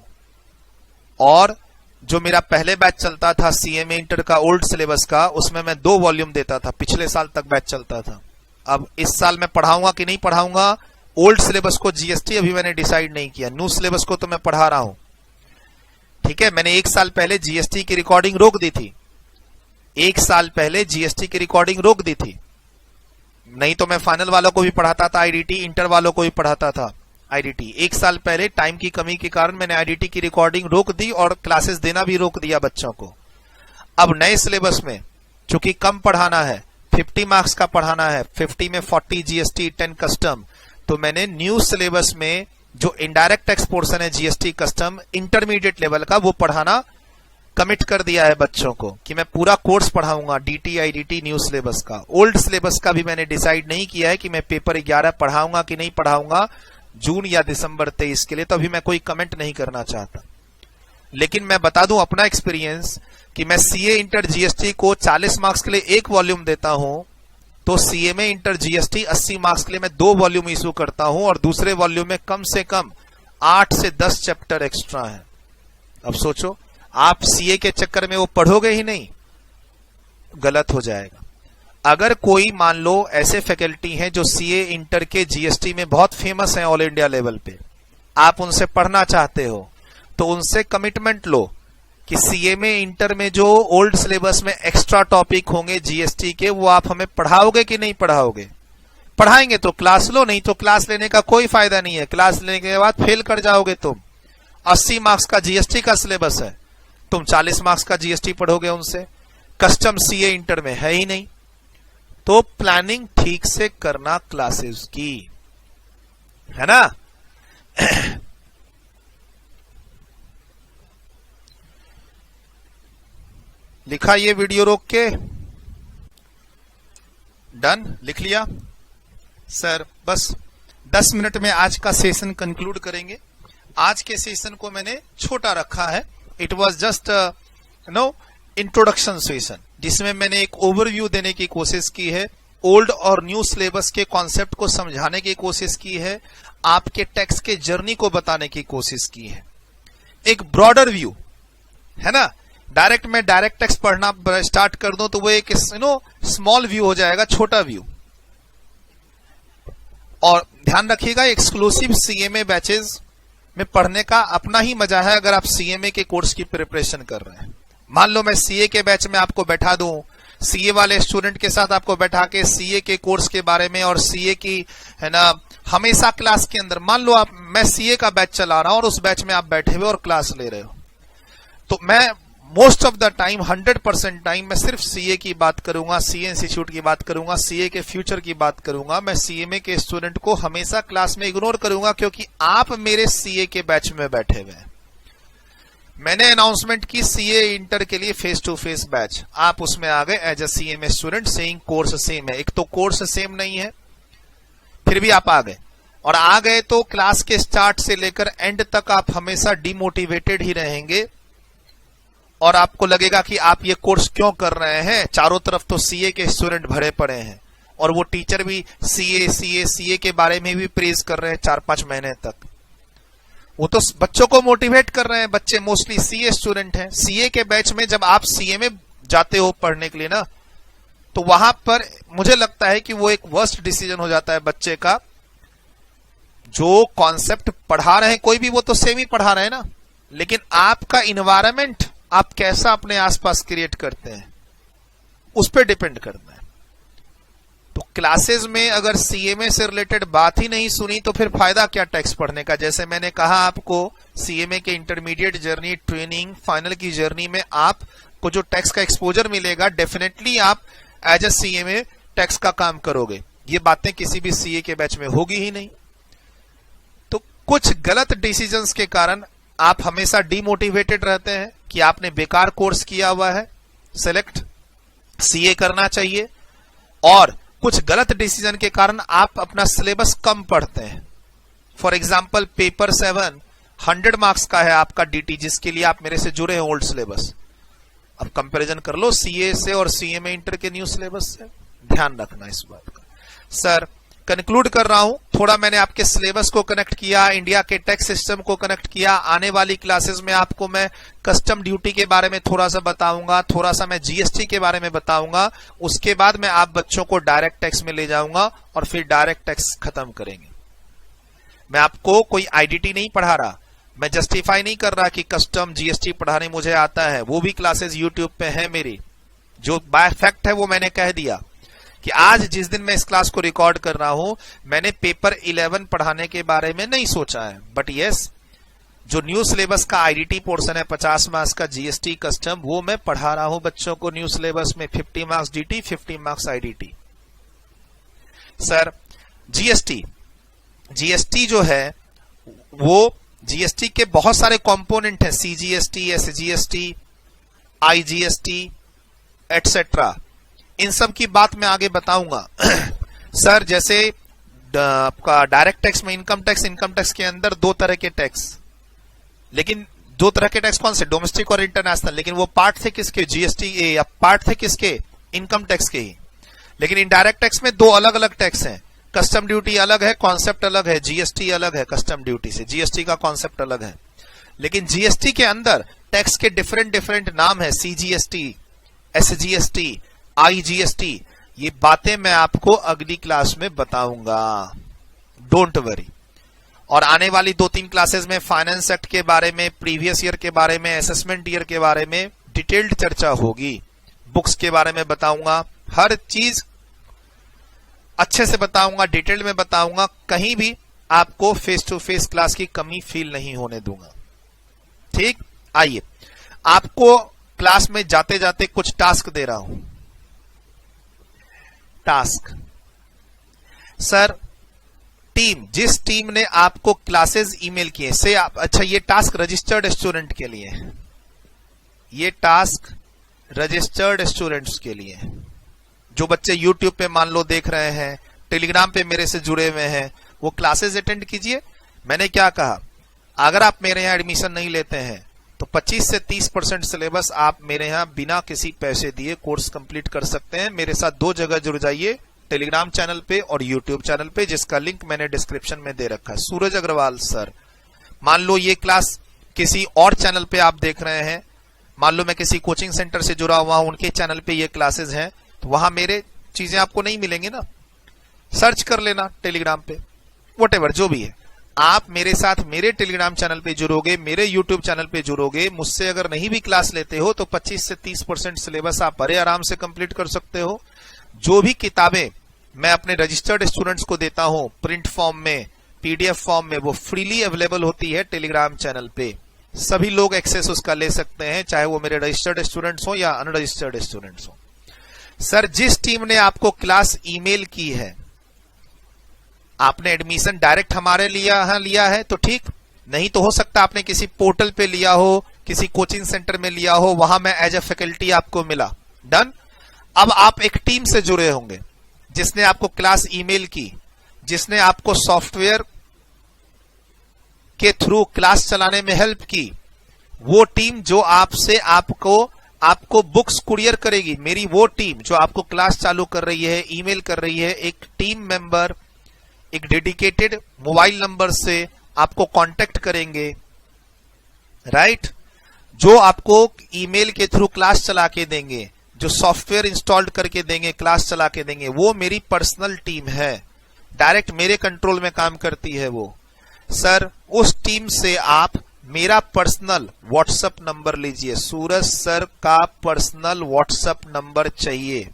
और जो मेरा पहले बैच चलता था सीएमए इंटर का ओल्ड सिलेबस का, उसमें मैं 2 वॉल्यूम देता था, पिछले साल तक बैच चलता था। अब इस साल मैं पढ़ाऊंगा कि नहीं पढ़ाऊंगा ओल्ड सिलेबस को, जीएसटी अभी मैंने डिसाइड नहीं किया। न्यू सिलेबस को तो मैं पढ़ा रहा हूं, ठीक है। मैंने 1 साल पहले जीएसटी की रिकॉर्डिंग रोक दी थी, 1 साल पहले जीएसटी की रिकॉर्डिंग रोक दी थी, नहीं तो मैं फाइनल वालों को भी पढ़ाता था आईडीटी, इंटर वालों को भी पढ़ाता था आईडीटी। 1 साल पहले टाइम की कमी के कारण मैंने आईडीटी की रिकॉर्डिंग रोक दी और क्लासेस देना भी रोक दिया बच्चों को। अब नए सिलेबस में चूंकि कम पढ़ाना है, 50 मार्क्स का पढ़ाना है, 50 में 40 जीएसटी, 10 कस्टम, तो मैंने न्यू सिलेबस में जो इनडायरेक्ट टैक्स पोर्शन है जीएसटी कस्टम इंटरमीडिएट लेवल का, वो पढ़ाना कमिट कर दिया है बच्चों को कि मैं पूरा कोर्स पढ़ाऊंगा डीटी आईडीटी न्यू सिलेबस का। ओल्ड सिलेबस का भी मैंने डिसाइड नहीं किया है कि मैं पेपर 11 पढ़ाऊंगा कि नहीं पढ़ाऊंगा जून या दिसंबर 23 के लिए, तो अभी मैं कोई कमेंट नहीं करना चाहता। लेकिन मैं बता दूं अपना एक्सपीरियंस कि मैं सीए इंटर जीएसटी को 40 मार्क्स के लिए 1 वॉल्यूम देता हूं, तो सीएमए इंटर जीएसटी 80 मार्क्स के लिए मैं 2 वॉल्यूम इशू करता हूं, और दूसरे वॉल्यूम में कम से कम 8 से 10 चैप्टर एक्स्ट्रा है। अब सोचो, आप सीए के चक्कर में वो पढ़ोगे ही नहीं, गलत हो जाएगा। अगर कोई मान लो ऐसे फैकल्टी हैं जो सीए इंटर के जीएसटी में बहुत फेमस हैं ऑल इंडिया लेवल पे, आप उनसे पढ़ना चाहते हो, तो उनसे कमिटमेंट लो कि सीएमए इंटर में जो ओल्ड सिलेबस में एक्स्ट्रा टॉपिक होंगे जीएसटी के, वो आप हमें पढ़ाओगे कि नहीं पढ़ाओगे। पढ़ाएंगे तो क्लास लो, नहीं तो क्लास लेने का कोई फायदा नहीं है। क्लास लेने के बाद फेल कर जाओगे तुम। 80 मार्क्स का जीएसटी का सिलेबस है, तुम 40 मार्क्स का जीएसटी पढ़ोगे उनसे, कस्टम सीए इंटर में है ही नहीं। तो प्लानिंग ठीक से करना क्लासेस की, है ना। लिखा ये वीडियो रोक के, डन, लिख लिया। सर बस 10 मिनट में आज का सेशन कंक्लूड करेंगे। आज के सेशन को मैंने छोटा रखा है, it was just introduction session, जिसमें मैंने एक ओवरव्यू देने की कोशिश की है, ओल्ड और न्यू सिलेबस के कॉन्सेप्ट को समझाने की कोशिश की है, आपके टैक्स के जर्नी को बताने की कोशिश की है। एक ब्रॉडर व्यू है ना। डायरेक्ट मैं डायरेक्ट टैक्स पढ़ना स्टार्ट कर दूं तो वो एक स्मॉल व्यू हो जाएगा, छोटा व्यू। और ध्यान रखिएगा, एक्सक्लूसिव सीएमए बैचेस में पढ़ने का अपना ही मजा है अगर आप सीएमए के कोर्स की प्रिपरेशन कर रहे हैं। मान लो मैं सीए के बैच में आपको बैठा दूं, सीए वाले स्टूडेंट के साथ आपको बैठा के सीए के कोर्स के बारे में और सीए की है ना हमेशा क्लास के अंदर, मान लो मैं सीए का बैच चला रहा हूं और उस बैच में आप बैठे हुए और क्लास ले रहे हो, तो मैं most of the time 100% time मैं सिर्फ सीए की बात करूंगा, सीए इंस्टीट्यूट की बात करूंगा, सीए के फ्यूचर की बात करूंगा। मैं सीएमए के स्टूडेंट को हमेशा क्लास में इग्नोर करूंगा, क्योंकि आप मेरे सीए के बैच में बैठे हुए हैं। मैंने अनाउंसमेंट की सीए इंटर के लिए फेस टू फेस बैच, आप उसमें आ गए as a CMA student, saying course same है। एक तो कोर्स सेम नहीं है, फिर भी आप आ गए, और आ गए तो क्लास के स्टार्ट से लेकर एंड तक आप हमेशा डिमोटिवेटेड ही रहेंगे और आपको लगेगा कि आप ये कोर्स क्यों कर रहे हैं। चारों तरफ तो सीए के स्टूडेंट भरे पड़े हैं और वो टीचर भी सीए के बारे में भी प्रेज कर रहे हैं 4-5 महीने तक। वो तो बच्चों को मोटिवेट कर रहे हैं, बच्चे मोस्टली सीए स्टूडेंट हैं। सीए के बैच में जब आप सीए में जाते हो पढ़ने के लिए ना, तो वहां पर मुझे लगता है कि वो एक वर्स्ट डिसीजन हो जाता है बच्चे का। जो कॉन्सेप्ट पढ़ा रहे हैं कोई भी, वो तो सेम ही पढ़ा रहे हैं ना, लेकिन आपका इन्वायरमेंट आप कैसा अपने आसपास क्रिएट करते हैं उस पर डिपेंड करता है। तो क्लासेस में अगर सीएमए से रिलेटेड बात ही नहीं सुनी तो फिर फायदा क्या टेक्स्ट पढ़ने का। जैसे मैंने कहा आपको, सीएमए के इंटरमीडिएट जर्नी, ट्रेनिंग, फाइनल की जर्नी में आपको जो टेक्स्ट का एक्सपोजर मिलेगा, डेफिनेटली आप एज ए सीएमए टेक्स्ट का काम करोगे। ये बातें किसी भी सीए के बैच में होगी ही नहीं। तो कुछ गलत डिसीजंस के कारण आप हमेशा डिमोटिवेटेड रहते हैं कि आपने बेकार कोर्स किया हुआ है, सेलेक्ट सीए करना चाहिए। और कुछ गलत डिसीजन के कारण आप अपना सिलेबस कम पढ़ते हैं। फॉर एग्जाम्पल पेपर 7 100 मार्क्स का है आपका डीटी, जिसके लिए आप मेरे से जुड़े हैं ओल्ड सिलेबस। अब कंपैरिजन कर लो सीए से और सीएमए इंटर के न्यू सिलेबस से, ध्यान रखना इस बात का। सर कंक्लूड कर रहा हूं, थोड़ा मैंने आपके सिलेबस को कनेक्ट किया, इंडिया के टैक्स सिस्टम को कनेक्ट किया। आने वाली क्लासेस में आपको मैं कस्टम ड्यूटी के बारे में थोड़ा सा बताऊंगा, थोड़ा सा मैं जीएसटी के बारे में बताऊंगा। उसके बाद मैं आप बच्चों को डायरेक्ट टैक्स में ले जाऊंगा और फिर डायरेक्ट टैक्स खत्म करेंगे। मैं आपको कोई आईडीटी नहीं पढ़ा रहा, मैं जस्टिफाई नहीं कर रहा कि कस्टम जीएसटी पढ़ाने मुझे आता है। वो भी क्लासेस यूट्यूब पे है मेरी, जो बाय फैक्ट है वो मैंने कह दिया कि आज जिस दिन मैं इस क्लास को रिकॉर्ड कर रहा हूं, मैंने पेपर 11 पढ़ाने के बारे में नहीं सोचा है। बट यस, जो न्यू सिलेबस का आईडीटी पोर्शन है 50 मार्क्स का जीएसटी कस्टम, वो मैं पढ़ा रहा हूं बच्चों को न्यू सिलेबस में। 50 marks DT, 50 marks IDT. Sir GST जो है, वो जीएसटी के बहुत सारे कंपोनेंट हैं, सीजीएसटी, एसजीएसटी, आईजीएसटी एटसेट्रा। इन सब की बात मैं आगे बताऊंगा। सर जैसे आपका डायरेक्ट टैक्स में इनकम टैक्स के अंदर 2 तरह के टैक्स, लेकिन 2 तरह के टैक्स कौन से, डोमेस्टिक और इंटरनेशनल, लेकिन वो पार्ट थे किसके, जीएसटी या पार्ट थे किसके, इनकम टैक्स के ही। लेकिन इनडायरेक्ट टैक्स में 2 अलग अलग टैक्स हैं। कस्टम ड्यूटी अलग है, कॉन्सेप्ट अलग है, जीएसटी अलग है कस्टम ड्यूटी से, जीएसटी का कॉन्सेप्ट अलग है। लेकिन जीएसटी के अंदर टैक्स के डिफरेंट नाम है, सीजीएसटी, एसजीएसटी, आईजीएसटी। ये बातें मैं आपको अगली क्लास में बताऊंगा, डोंट वरी। और आने वाली 2-3 क्लासेस में फाइनेंस एक्ट के बारे में, प्रीवियस ईयर के बारे में, असेसमेंट ईयर के बारे में डिटेल्ड चर्चा होगी। बुक्स के बारे में बताऊंगा, हर चीज अच्छे से बताऊंगा, डिटेल में बताऊंगा। कहीं भी आपको फेस टू फेस क्लास की कमी फील नहीं होने दूंगा। ठीक, आइए आपको क्लास में जाते जाते कुछ टास्क दे रहा हूं। टास्क, सर जिस टीम ने आपको क्लासेस ईमेल किए से आप, अच्छा ये टास्क रजिस्टर्ड स्टूडेंट के लिए है, ये टास्क रजिस्टर्ड स्टूडेंट्स के लिए है। जो बच्चे यूट्यूब पे मान लो देख रहे हैं, टेलीग्राम पे मेरे से जुड़े हुए हैं, वो क्लासेस अटेंड कीजिए। मैंने क्या कहा, अगर आप मेरे यहां एडमिशन नहीं लेते हैं तो 25 से 30% सिलेबस आप मेरे यहां बिना किसी पैसे दिए कोर्स कंप्लीट कर सकते हैं। मेरे साथ 2 जगह जुड़ जाइए, टेलीग्राम चैनल पे और यूट्यूब चैनल पे, जिसका लिंक मैंने डिस्क्रिप्शन में दे रखा है। सूरज अग्रवाल सर, मान लो ये क्लास किसी और चैनल पे आप देख रहे हैं, मान लो मैं किसी कोचिंग सेंटर से जुड़ा हुआ हूं, उनके चैनल पे ये क्लासेस हैं, तो वहां मेरे चीजें आपको नहीं मिलेंगी ना, सर्च कर लेना टेलीग्राम पे, व्हाटएवर जो भी है। आप मेरे साथ मेरे टेलीग्राम चैनल पे जुड़ोगे, मेरे यूट्यूब चैनल पे जुड़ोगे, मुझसे अगर नहीं भी क्लास लेते हो तो 25 से 30% सिलेबस आप बड़े आराम से कंप्लीट कर सकते हो। जो भी किताबें मैं अपने रजिस्टर्ड स्टूडेंट्स को देता हूं प्रिंट फॉर्म में, पीडीएफ फॉर्म में, वो फ्रीली अवेलेबल होती है टेलीग्राम चैनल पे। सभी लोग एक्सेस उसका ले सकते हैं, चाहे वो मेरे रजिस्टर्ड स्टूडेंट्स हो या अनरजिस्टर्ड स्टूडेंट्स हो। सर जिस टीम ने आपको क्लास ईमेल की है, आपने एडमिशन डायरेक्ट हमारे लिया है तो ठीक, नहीं तो हो सकता आपने किसी पोर्टल पे लिया हो, किसी कोचिंग सेंटर में लिया हो, वहां मैं एज ए फैकल्टी आपको मिला, डन। अब आप एक टीम से जुड़े होंगे जिसने आपको क्लास ईमेल की, जिसने आपको सॉफ्टवेयर के थ्रू क्लास चलाने में हेल्प की, वो टीम जो आपसे आपको बुक्स कुरियर करेगी, मेरी वो टीम जो आपको क्लास चालू कर रही है, ईमेल कर रही है, एक टीम मेंबर एक डेडिकेटेड मोबाइल नंबर से आपको कांटेक्ट करेंगे, राइट। जो आपको ईमेल के थ्रू क्लास चला के देंगे, जो सॉफ्टवेयर इंस्टॉल्ड करके देंगे, क्लास चला के देंगे, वो मेरी पर्सनल टीम है, डायरेक्ट मेरे कंट्रोल में काम करती है वो। सर उस टीम से आप मेरा पर्सनल व्हाट्सएप नंबर लीजिए, सूरज सर का पर्सनल व्हाट्सएप नंबर चाहिए।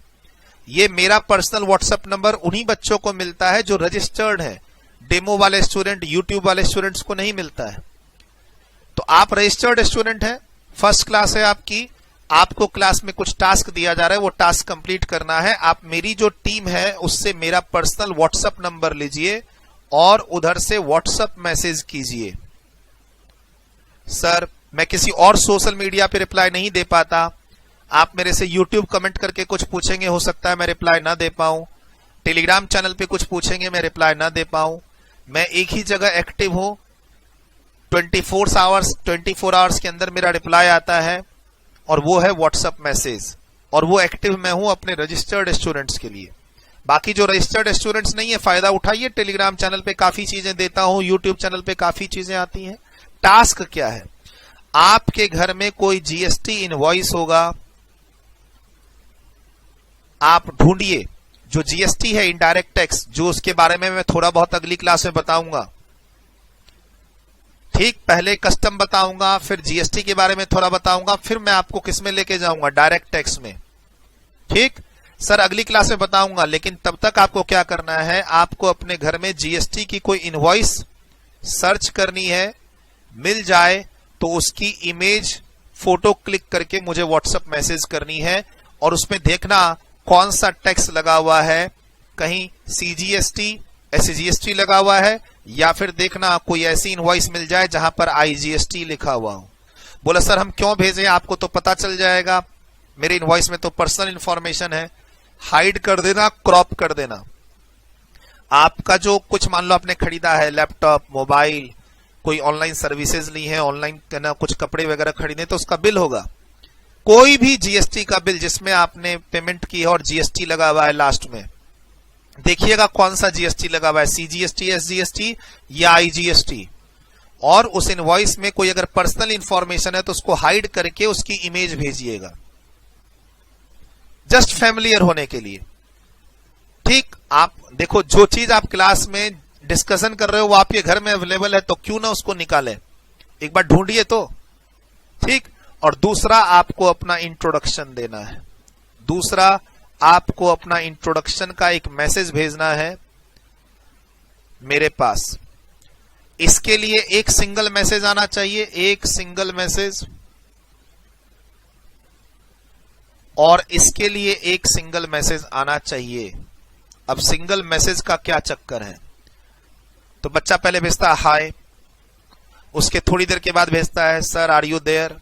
ये मेरा पर्सनल व्हाट्सएप नंबर उन्हीं बच्चों को मिलता है जो रजिस्टर्ड है, डेमो वाले स्टूडेंट, यूट्यूब वाले स्टूडेंट्स को नहीं मिलता है। तो आप रजिस्टर्ड स्टूडेंट है, फर्स्ट क्लास है आपकी, आपको क्लास में कुछ टास्क दिया जा रहा है, वो टास्क कंप्लीट करना है। आप मेरी जो टीम है उससे मेरा पर्सनल व्हाट्सएप नंबर लीजिए और उधर से व्हाट्सएप मैसेज कीजिए। सर मैं किसी और सोशल मीडिया पे रिप्लाई नहीं दे पाता, आप मेरे से यूट्यूब कमेंट करके कुछ पूछेंगे, हो सकता है मैं रिप्लाई ना दे पाऊं, टेलीग्राम चैनल पे कुछ पूछेंगे, मैं रिप्लाई ना दे पाऊं। मैं एक ही जगह एक्टिव हूं, 24 आवर्स के अंदर मेरा रिप्लाई आता है और वो है व्हाट्सएप मैसेज, और वो एक्टिव मैं हूं अपने रजिस्टर्ड स्टूडेंट्स के लिए। बाकी जो रजिस्टर्ड स्टूडेंट्स नहीं है, फायदा उठाइए, टेलीग्राम चैनल पे काफी चीजें देता हूं, यूट्यूब चैनल पे काफी चीजें आती हैं। टास्क क्या है? आपके घर में कोई जीएसटी इनवॉइस होगा, आप ढूंढिए जो जीएसटी है, इनडायरेक्ट टैक्स, जो उसके बारे में मैं थोड़ा बहुत अगली क्लास में बताऊंगा, ठीक। पहले कस्टम बताऊंगा, फिर जीएसटी के बारे में थोड़ा बताऊंगा, फिर मैं आपको किस में लेके जाऊंगा, डायरेक्ट टैक्स में, ठीक। सर अगली क्लास में बताऊंगा, लेकिन तब तक आपको क्या करना है, आपको अपने घर में जीएसटी की कोई इनवॉइस सर्च करनी है, मिल जाए तो उसकी इमेज फोटो क्लिक करके मुझे व्हाट्सएप मैसेज करनी है, और उसमें देखना कौन सा टैक्स लगा हुआ है, कहीं सीजीएसटी एसजीएसटी लगा हुआ है, या फिर देखना कोई ऐसी इनवॉइस मिल जाए जहां पर आईजीएसटी लिखा हुआ हो। बोला सर हम क्यों भेजें, आपको तो पता चल जाएगा, मेरे इनवॉइस में तो पर्सनल इंफॉर्मेशन है। हाइड कर देना, क्रॉप कर देना। आपका जो कुछ मान लो आपने खरीदा है, लैपटॉप, मोबाइल, कोई ऑनलाइन सर्विसेज ली है, ऑनलाइन कुछ कपड़े वगैरह खरीदे, तो उसका बिल होगा, कोई भी जीएसटी का बिल जिसमें आपने पेमेंट की है और जीएसटी लगा हुआ है, लास्ट में देखिएगा कौन सा जीएसटी लगा हुआ है, सीजीएसटी, एसजीएसटी या आईजीएसटी। और उस इनवॉइस में कोई अगर पर्सनल इंफॉर्मेशन है तो उसको हाइड करके उसकी इमेज भेजिएगा, जस्ट फैमिलियर होने के लिए, ठीक। आप देखो जो चीज आप क्लास में डिस्कशन कर रहे हो वो आपके घर में अवेलेबल है, तो क्यों ना उसको निकालें, एक बार ढूंढिए तो, ठीक। और दूसरा आपको अपना इंट्रोडक्शन देना है, दूसरा आपको अपना इंट्रोडक्शन का एक मैसेज भेजना है मेरे पास। इसके लिए एक सिंगल मैसेज आना चाहिए, एक सिंगल मैसेज, और इसके लिए एक सिंगल मैसेज आना चाहिए। अब सिंगल मैसेज का क्या चक्कर है, तो बच्चा पहले भेजता है हाय, उसके थोड़ी देर के बाद भेजता है सर आर यू देयर,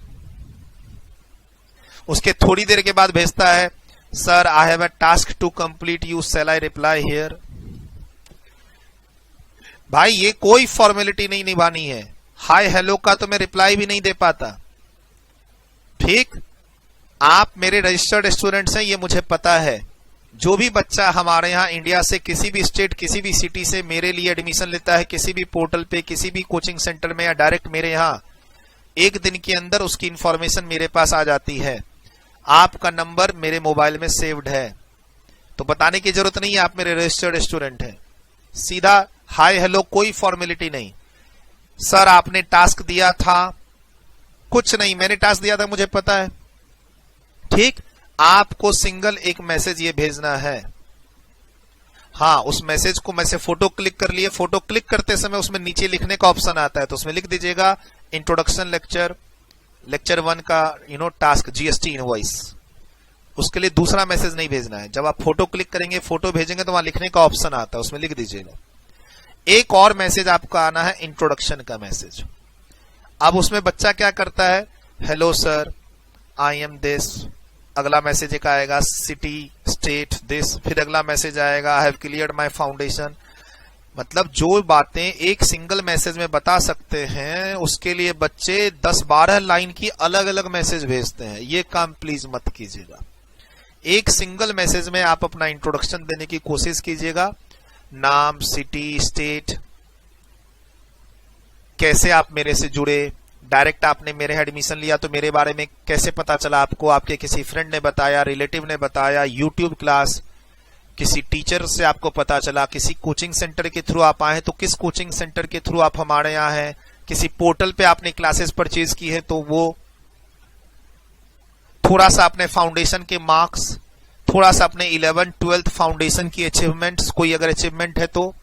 उसके थोड़ी देर के बाद भेजता है sir I have a task to complete, you sell I reply here. भाई ये कोई फॉर्मेलिटी नहीं निभानी है, हाय हेलो का तो मैं रिप्लाई भी नहीं दे पाता, ठीक। आप मेरे रजिस्टर्ड स्टूडेंट्स हैं, ये मुझे पता है। जो भी बच्चा हमारे यहाँ इंडिया से किसी भी स्टेट, किसी भी सिटी से मेरे लिए एडमिशन लेता है, किसी भी पोर्टल पे, किसी भी कोचिंग सेंटर में, या डायरेक्ट मेरे यहाँ, एक दिन के अंदर उसकी इंफॉर्मेशन मेरे पास आ जाती है। आपका नंबर मेरे मोबाइल में सेव्ड है, तो बताने की जरूरत नहीं है आप मेरे रजिस्टर्ड स्टूडेंट हैं। सीधा हाय हेलो, कोई फॉर्मेलिटी नहीं। सर आपने टास्क दिया था, कुछ नहीं, मैंने टास्क दिया था मुझे पता है, ठीक। आपको सिंगल एक मैसेज ये भेजना है। हाँ, उस मैसेज को मैं से फोटो क्लिक कर लिए, फोटो क्लिक करते समय उसमें नीचे लिखने का ऑप्शन आता है, तो उसमें लिख दीजिएगा इंट्रोडक्शन लेक्चर 1 का टास्क जीएसटी इनवॉइस। उसके लिए दूसरा मैसेज नहीं भेजना है। जब आप फोटो क्लिक करेंगे, फोटो भेजेंगे, तो वहां लिखने का ऑप्शन आता है, उसमें लिख दीजिएगा। एक और मैसेज आपका आना है, इंट्रोडक्शन का मैसेज। अब उसमें बच्चा क्या करता है, hello sir, I am this. अगला मैसेज एक आएगा, सिटी स्टेट दिस। फिर अगला मैसेज आएगा, I have cleared my foundation. मतलब जो बातें एक सिंगल मैसेज में बता सकते हैं, उसके लिए बच्चे 10-12 लाइन की अलग अलग मैसेज भेजते हैं। ये काम प्लीज मत कीजिएगा। एक सिंगल मैसेज में आप अपना इंट्रोडक्शन देने की कोशिश कीजिएगा। नाम, सिटी, स्टेट, कैसे आप मेरे से जुड़े, डायरेक्ट आपने मेरे एडमिशन लिया तो मेरे बारे में कैसे पता चला आपको, आपके किसी फ्रेंड ने बताया, रिलेटिव ने बताया, यूट्यूब क्लास, किसी टीचर से आपको पता चला, किसी कोचिंग सेंटर के थ्रू आप आए तो किस कोचिंग सेंटर के थ्रू आप हमारे यहाँ हैं, किसी पोर्टल पे आपने क्लासेस परचेज की है तो वो, थोड़ा सा अपने फाउंडेशन के मार्क्स, थोड़ा सा अपने 11th-12th फाउंडेशन की अचीवमेंट्स, कोई अगर अचीवमेंट है तो,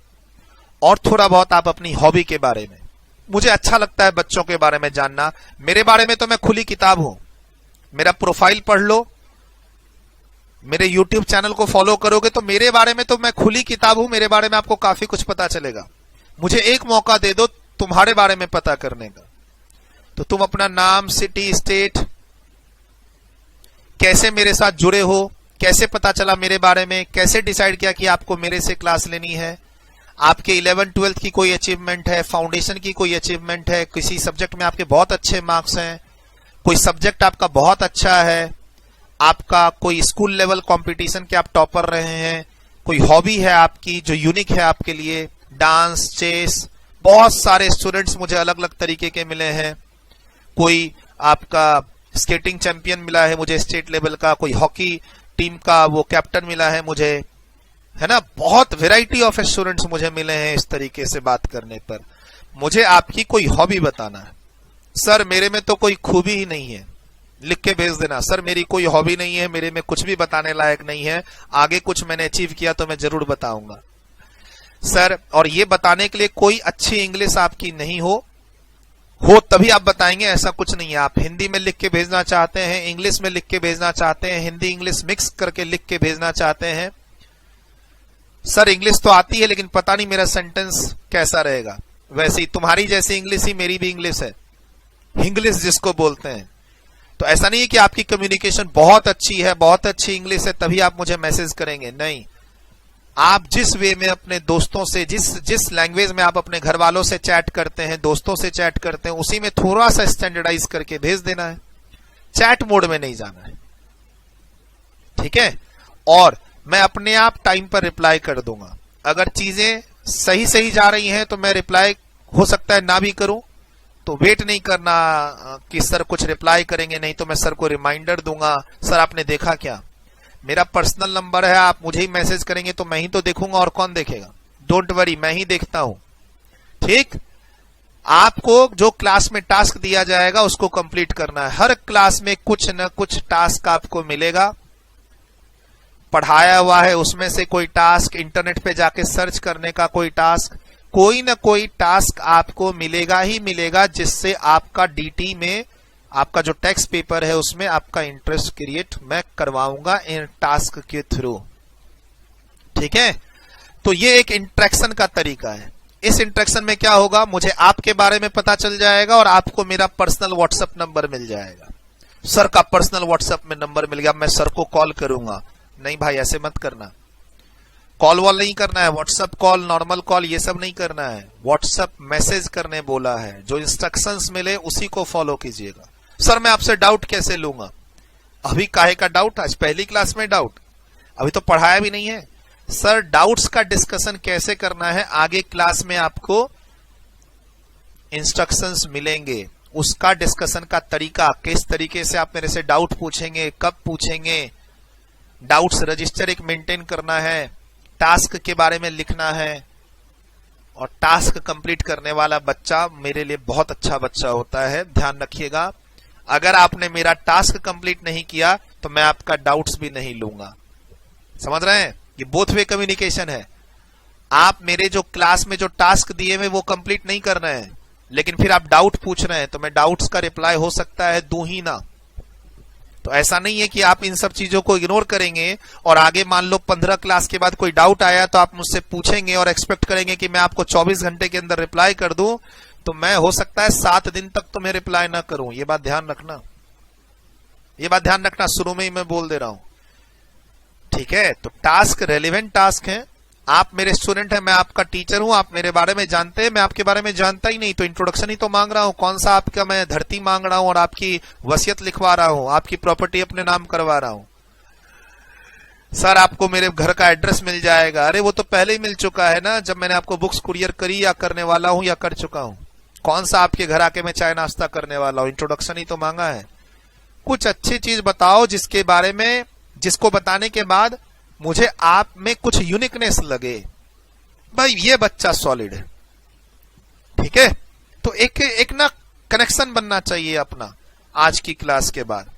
और थोड़ा बहुत आप अपनी हॉबी के बारे में। मुझे अच्छा लगता है बच्चों के बारे में जानना। मेरे बारे में तो मैं खुली किताब हूं। मेरा प्रोफाइल पढ़ लो, मेरे YouTube चैनल को फॉलो करोगे तो मेरे बारे में तो मैं खुली किताब हूं। मेरे बारे में आपको काफी कुछ पता चलेगा। मुझे एक मौका दे दो तुम्हारे बारे में पता करने का, तो तुम अपना नाम, सिटी, स्टेट, कैसे मेरे साथ जुड़े हो, कैसे पता चला मेरे बारे में, कैसे डिसाइड किया कि आपको मेरे से क्लास लेनी है, आपके 11th-12th की कोई अचीवमेंट है, फाउंडेशन की कोई अचीवमेंट है, किसी सब्जेक्ट में आपके बहुत अच्छे मार्क्स हैं, कोई सब्जेक्ट आपका बहुत अच्छा है, आपका कोई स्कूल लेवल कंपटीशन के आप टॉपर रहे हैं, कोई हॉबी है आपकी जो यूनिक है आपके लिए, डांस, चेस। बहुत सारे स्टूडेंट्स मुझे अलग अलग तरीके के मिले हैं। कोई आपका स्केटिंग चैंपियन मिला है मुझे स्टेट लेवल का, कोई हॉकी टीम का वो कैप्टन मिला है मुझे, है ना। बहुत वैरायटी ऑफ स्टूडेंट्स मुझे मिले हैं। इस तरीके से बात करने पर मुझे आपकी कोई हॉबी बताना है। सर मेरे में तो कोई खूबी ही नहीं है, लिख के भेज देना। सर मेरी कोई हॉबी नहीं है, मेरे में कुछ भी बताने लायक नहीं है, आगे कुछ मैंने अचीव किया तो मैं जरूर बताऊंगा सर। और ये बताने के लिए कोई अच्छी इंग्लिश आपकी नहीं हो तभी आप बताएंगे, ऐसा कुछ नहीं है। आप हिंदी में लिख के भेजना चाहते हैं, इंग्लिश में लिख के भेजना चाहते हैं, हिंदी इंग्लिश मिक्स करके लिख के भेजना चाहते हैं। सर इंग्लिश तो आती है लेकिन पता नहीं मेरा सेंटेंस कैसा रहेगा। वैसे ही तुम्हारी जैसी इंग्लिश ही मेरी भी इंग्लिश है, इंग्लिश जिसको बोलते हैं। तो ऐसा नहीं है कि आपकी कम्युनिकेशन बहुत अच्छी है, बहुत अच्छी इंग्लिश है तभी आप मुझे मैसेज करेंगे, नहीं। आप जिस वे में अपने दोस्तों से, जिस लैंग्वेज में आप अपने घर वालों से चैट करते हैं, दोस्तों से चैट करते हैं, उसी में थोड़ा सा स्टैंडर्डाइज करके भेज देना है। चैट मोड में नहीं जाना है, ठीक है। और मैं अपने आप टाइम पर रिप्लाई कर दूंगा। अगर चीजें सही सही जा रही हैं तो मैं रिप्लाई हो सकता है ना भी करूं, तो वेट नहीं करना कि सर कुछ रिप्लाई करेंगे, नहीं तो मैं सर को रिमाइंडर दूंगा, सर आपने देखा क्या। मेरा पर्सनल नंबर है, आप मुझे ही मैसेज करेंगे तो मैं ही तो देखूंगा और कौन देखेगा। डोंट वरी, मैं ही देखता हूं, ठीक। आपको जो क्लास में टास्क दिया जाएगा उसको कंप्लीट करना है। हर क्लास में कुछ न कुछ टास्क आपको मिलेगा, पढ़ाया हुआ है उसमें से कोई टास्क, इंटरनेट पे जाके सर्च करने का कोई टास्क, कोई ना कोई टास्क आपको मिलेगा ही मिलेगा, जिससे आपका डीटी में, आपका जो टेक्स्ट पेपर है उसमें आपका इंटरेस्ट क्रिएट मैं करवाऊंगा इन टास्क के थ्रू, ठीक है। तो ये एक इंटरेक्शन का तरीका है। इस इंटरेक्शन में क्या होगा, मुझे आपके बारे में पता चल जाएगा और आपको मेरा पर्सनल व्हाट्सएप नंबर मिल जाएगा। सर का पर्सनल व्हाट्सएप में नंबर मिल गया, मैं सर को कॉल करूंगा। नहीं भाई, ऐसे मत करना। कॉल वॉल नहीं करना है, व्हाट्सएप कॉल, नॉर्मल कॉल, ये सब नहीं करना है। व्हाट्सएप मैसेज करने बोला है, जो इंस्ट्रक्शंस मिले उसी को फॉलो कीजिएगा। सर मैं आपसे डाउट कैसे लूंगा, अभी काहे का डाउट, आज पहली क्लास में डाउट, अभी तो पढ़ाया भी नहीं है। सर डाउट्स का डिस्कशन कैसे करना है, आगे क्लास में आपको इंस्ट्रक्शंस मिलेंगे, उसका डिस्कशन का तरीका, किस तरीके से आप मेरे से डाउट पूछेंगे, कब पूछेंगे, डाउट्स रजिस्टर एक मेंटेन करना है, टास्क के बारे में लिखना है। और टास्क कंप्लीट करने वाला बच्चा मेरे लिए बहुत अच्छा बच्चा होता है, ध्यान रखिएगा। अगर आपने मेरा टास्क कंप्लीट नहीं किया तो मैं आपका डाउट्स भी नहीं लूंगा, समझ रहे हैं। ये बोथ वे कम्युनिकेशन है। आप मेरे जो क्लास में जो टास्क दिए हुए वो कंप्लीट नहीं कर रहे हैं, लेकिन फिर आप डाउट पूछ रहे हैं, तो मैं डाउट्स का रिप्लाई हो सकता है दूं ही ना। तो ऐसा नहीं है कि आप इन सब चीजों को इग्नोर करेंगे और आगे मान लो 15 क्लास के बाद कोई डाउट आया तो आप मुझसे पूछेंगे और एक्सपेक्ट करेंगे कि मैं आपको 24 घंटे के अंदर रिप्लाई कर दूं। तो मैं हो सकता है 7 दिन तक तुम्हें रिप्लाई ना करूं। ये बात ध्यान रखना, ये बात ध्यान रखना, शुरू में ही मैं बोल दे रहा हूं। ठीक है, तो टास्क रेलिवेंट टास्क है। आप मेरे स्टूडेंट हैं, मैं आपका टीचर हूं, आप मेरे बारे में जानते हैं, मैं आपके बारे में जानता ही नहीं, तो इंट्रोडक्शन ही तो मांग रहा हूं। कौन सा आपका मैं धरती मांग रहा हूं और आपकी वसीयत लिखवा रहा हूं, आपकी प्रॉपर्टी अपने नाम करवा रहा हूं। सर आपको मेरे घर का एड्रेस मिल जाएगा, अरे वो तो पहले ही मिल चुका है ना, जब मैंने आपको बुक्स कुरियर करी या करने वाला हूं या कर चुका हूं। कौन सा आपके घर आके मैं चाय नाश्ता करने वाला हूं, इंट्रोडक्शन ही तो मांगा है। कुछ अच्छी चीज बताओ जिसके बारे में, जिसको बताने के बाद मुझे आप में कुछ यूनिकनेस लगे, भाई ये बच्चा सॉलिड है। ठीक है, तो एक ना कनेक्शन बनना चाहिए अपना आज की क्लास के बाद।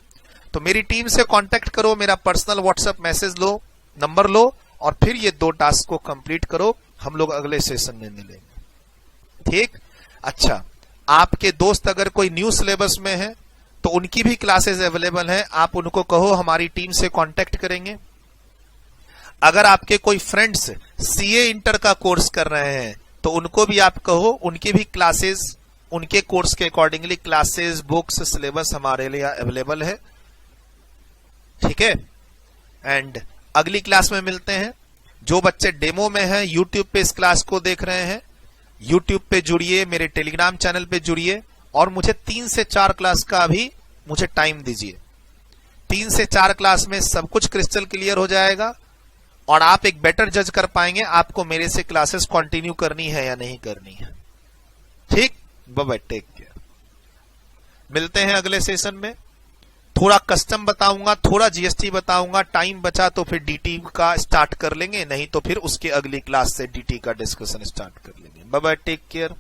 तो मेरी टीम से कांटेक्ट करो, मेरा पर्सनल व्हाट्सएप मैसेज लो, नंबर लो, और फिर ये 2 टास्क को कंप्लीट करो। हम लोग अगले सेशन में मिलेंगे। ठीक, अच्छा, आपके दोस्त अगर कोई न्यू सिलेबस में है तो उनकी भी क्लासेस अवेलेबल हैं, आप उनको कहो हमारी टीम से कांटेक्ट करेंगे। अगर आपके कोई फ्रेंड्स सीए इंटर का कोर्स कर रहे हैं तो उनको भी आप कहो, उनकी भी क्लासेस, उनके कोर्स के अकॉर्डिंगली क्लासेस, बुक्स, सिलेबस हमारे लिए अवेलेबल है। ठीक है, एंड अगली क्लास में मिलते हैं। जो बच्चे डेमो में हैं, यूट्यूब पे इस क्लास को देख रहे हैं, यूट्यूब पे जुड़िए, मेरे टेलीग्राम चैनल पे जुड़िए, और मुझे 3 से 4 क्लास का अभी मुझे टाइम दीजिए। 3 से 4 क्लास में सब कुछ क्रिस्टल क्लियर हो जाएगा और आप एक बेटर जज कर पाएंगे आपको मेरे से क्लासेस कंटिन्यू करनी है या नहीं करनी है। ठीक, बाय बाय, टेक केयर। मिलते हैं अगले सेशन में। थोड़ा कस्टम बताऊंगा, थोड़ा जीएसटी बताऊंगा, टाइम बचा तो फिर डीटी का स्टार्ट कर लेंगे, नहीं तो फिर उसके अगली क्लास से डीटी का डिस्कशन स्टार्ट कर लेंगे। Bye bye, take care.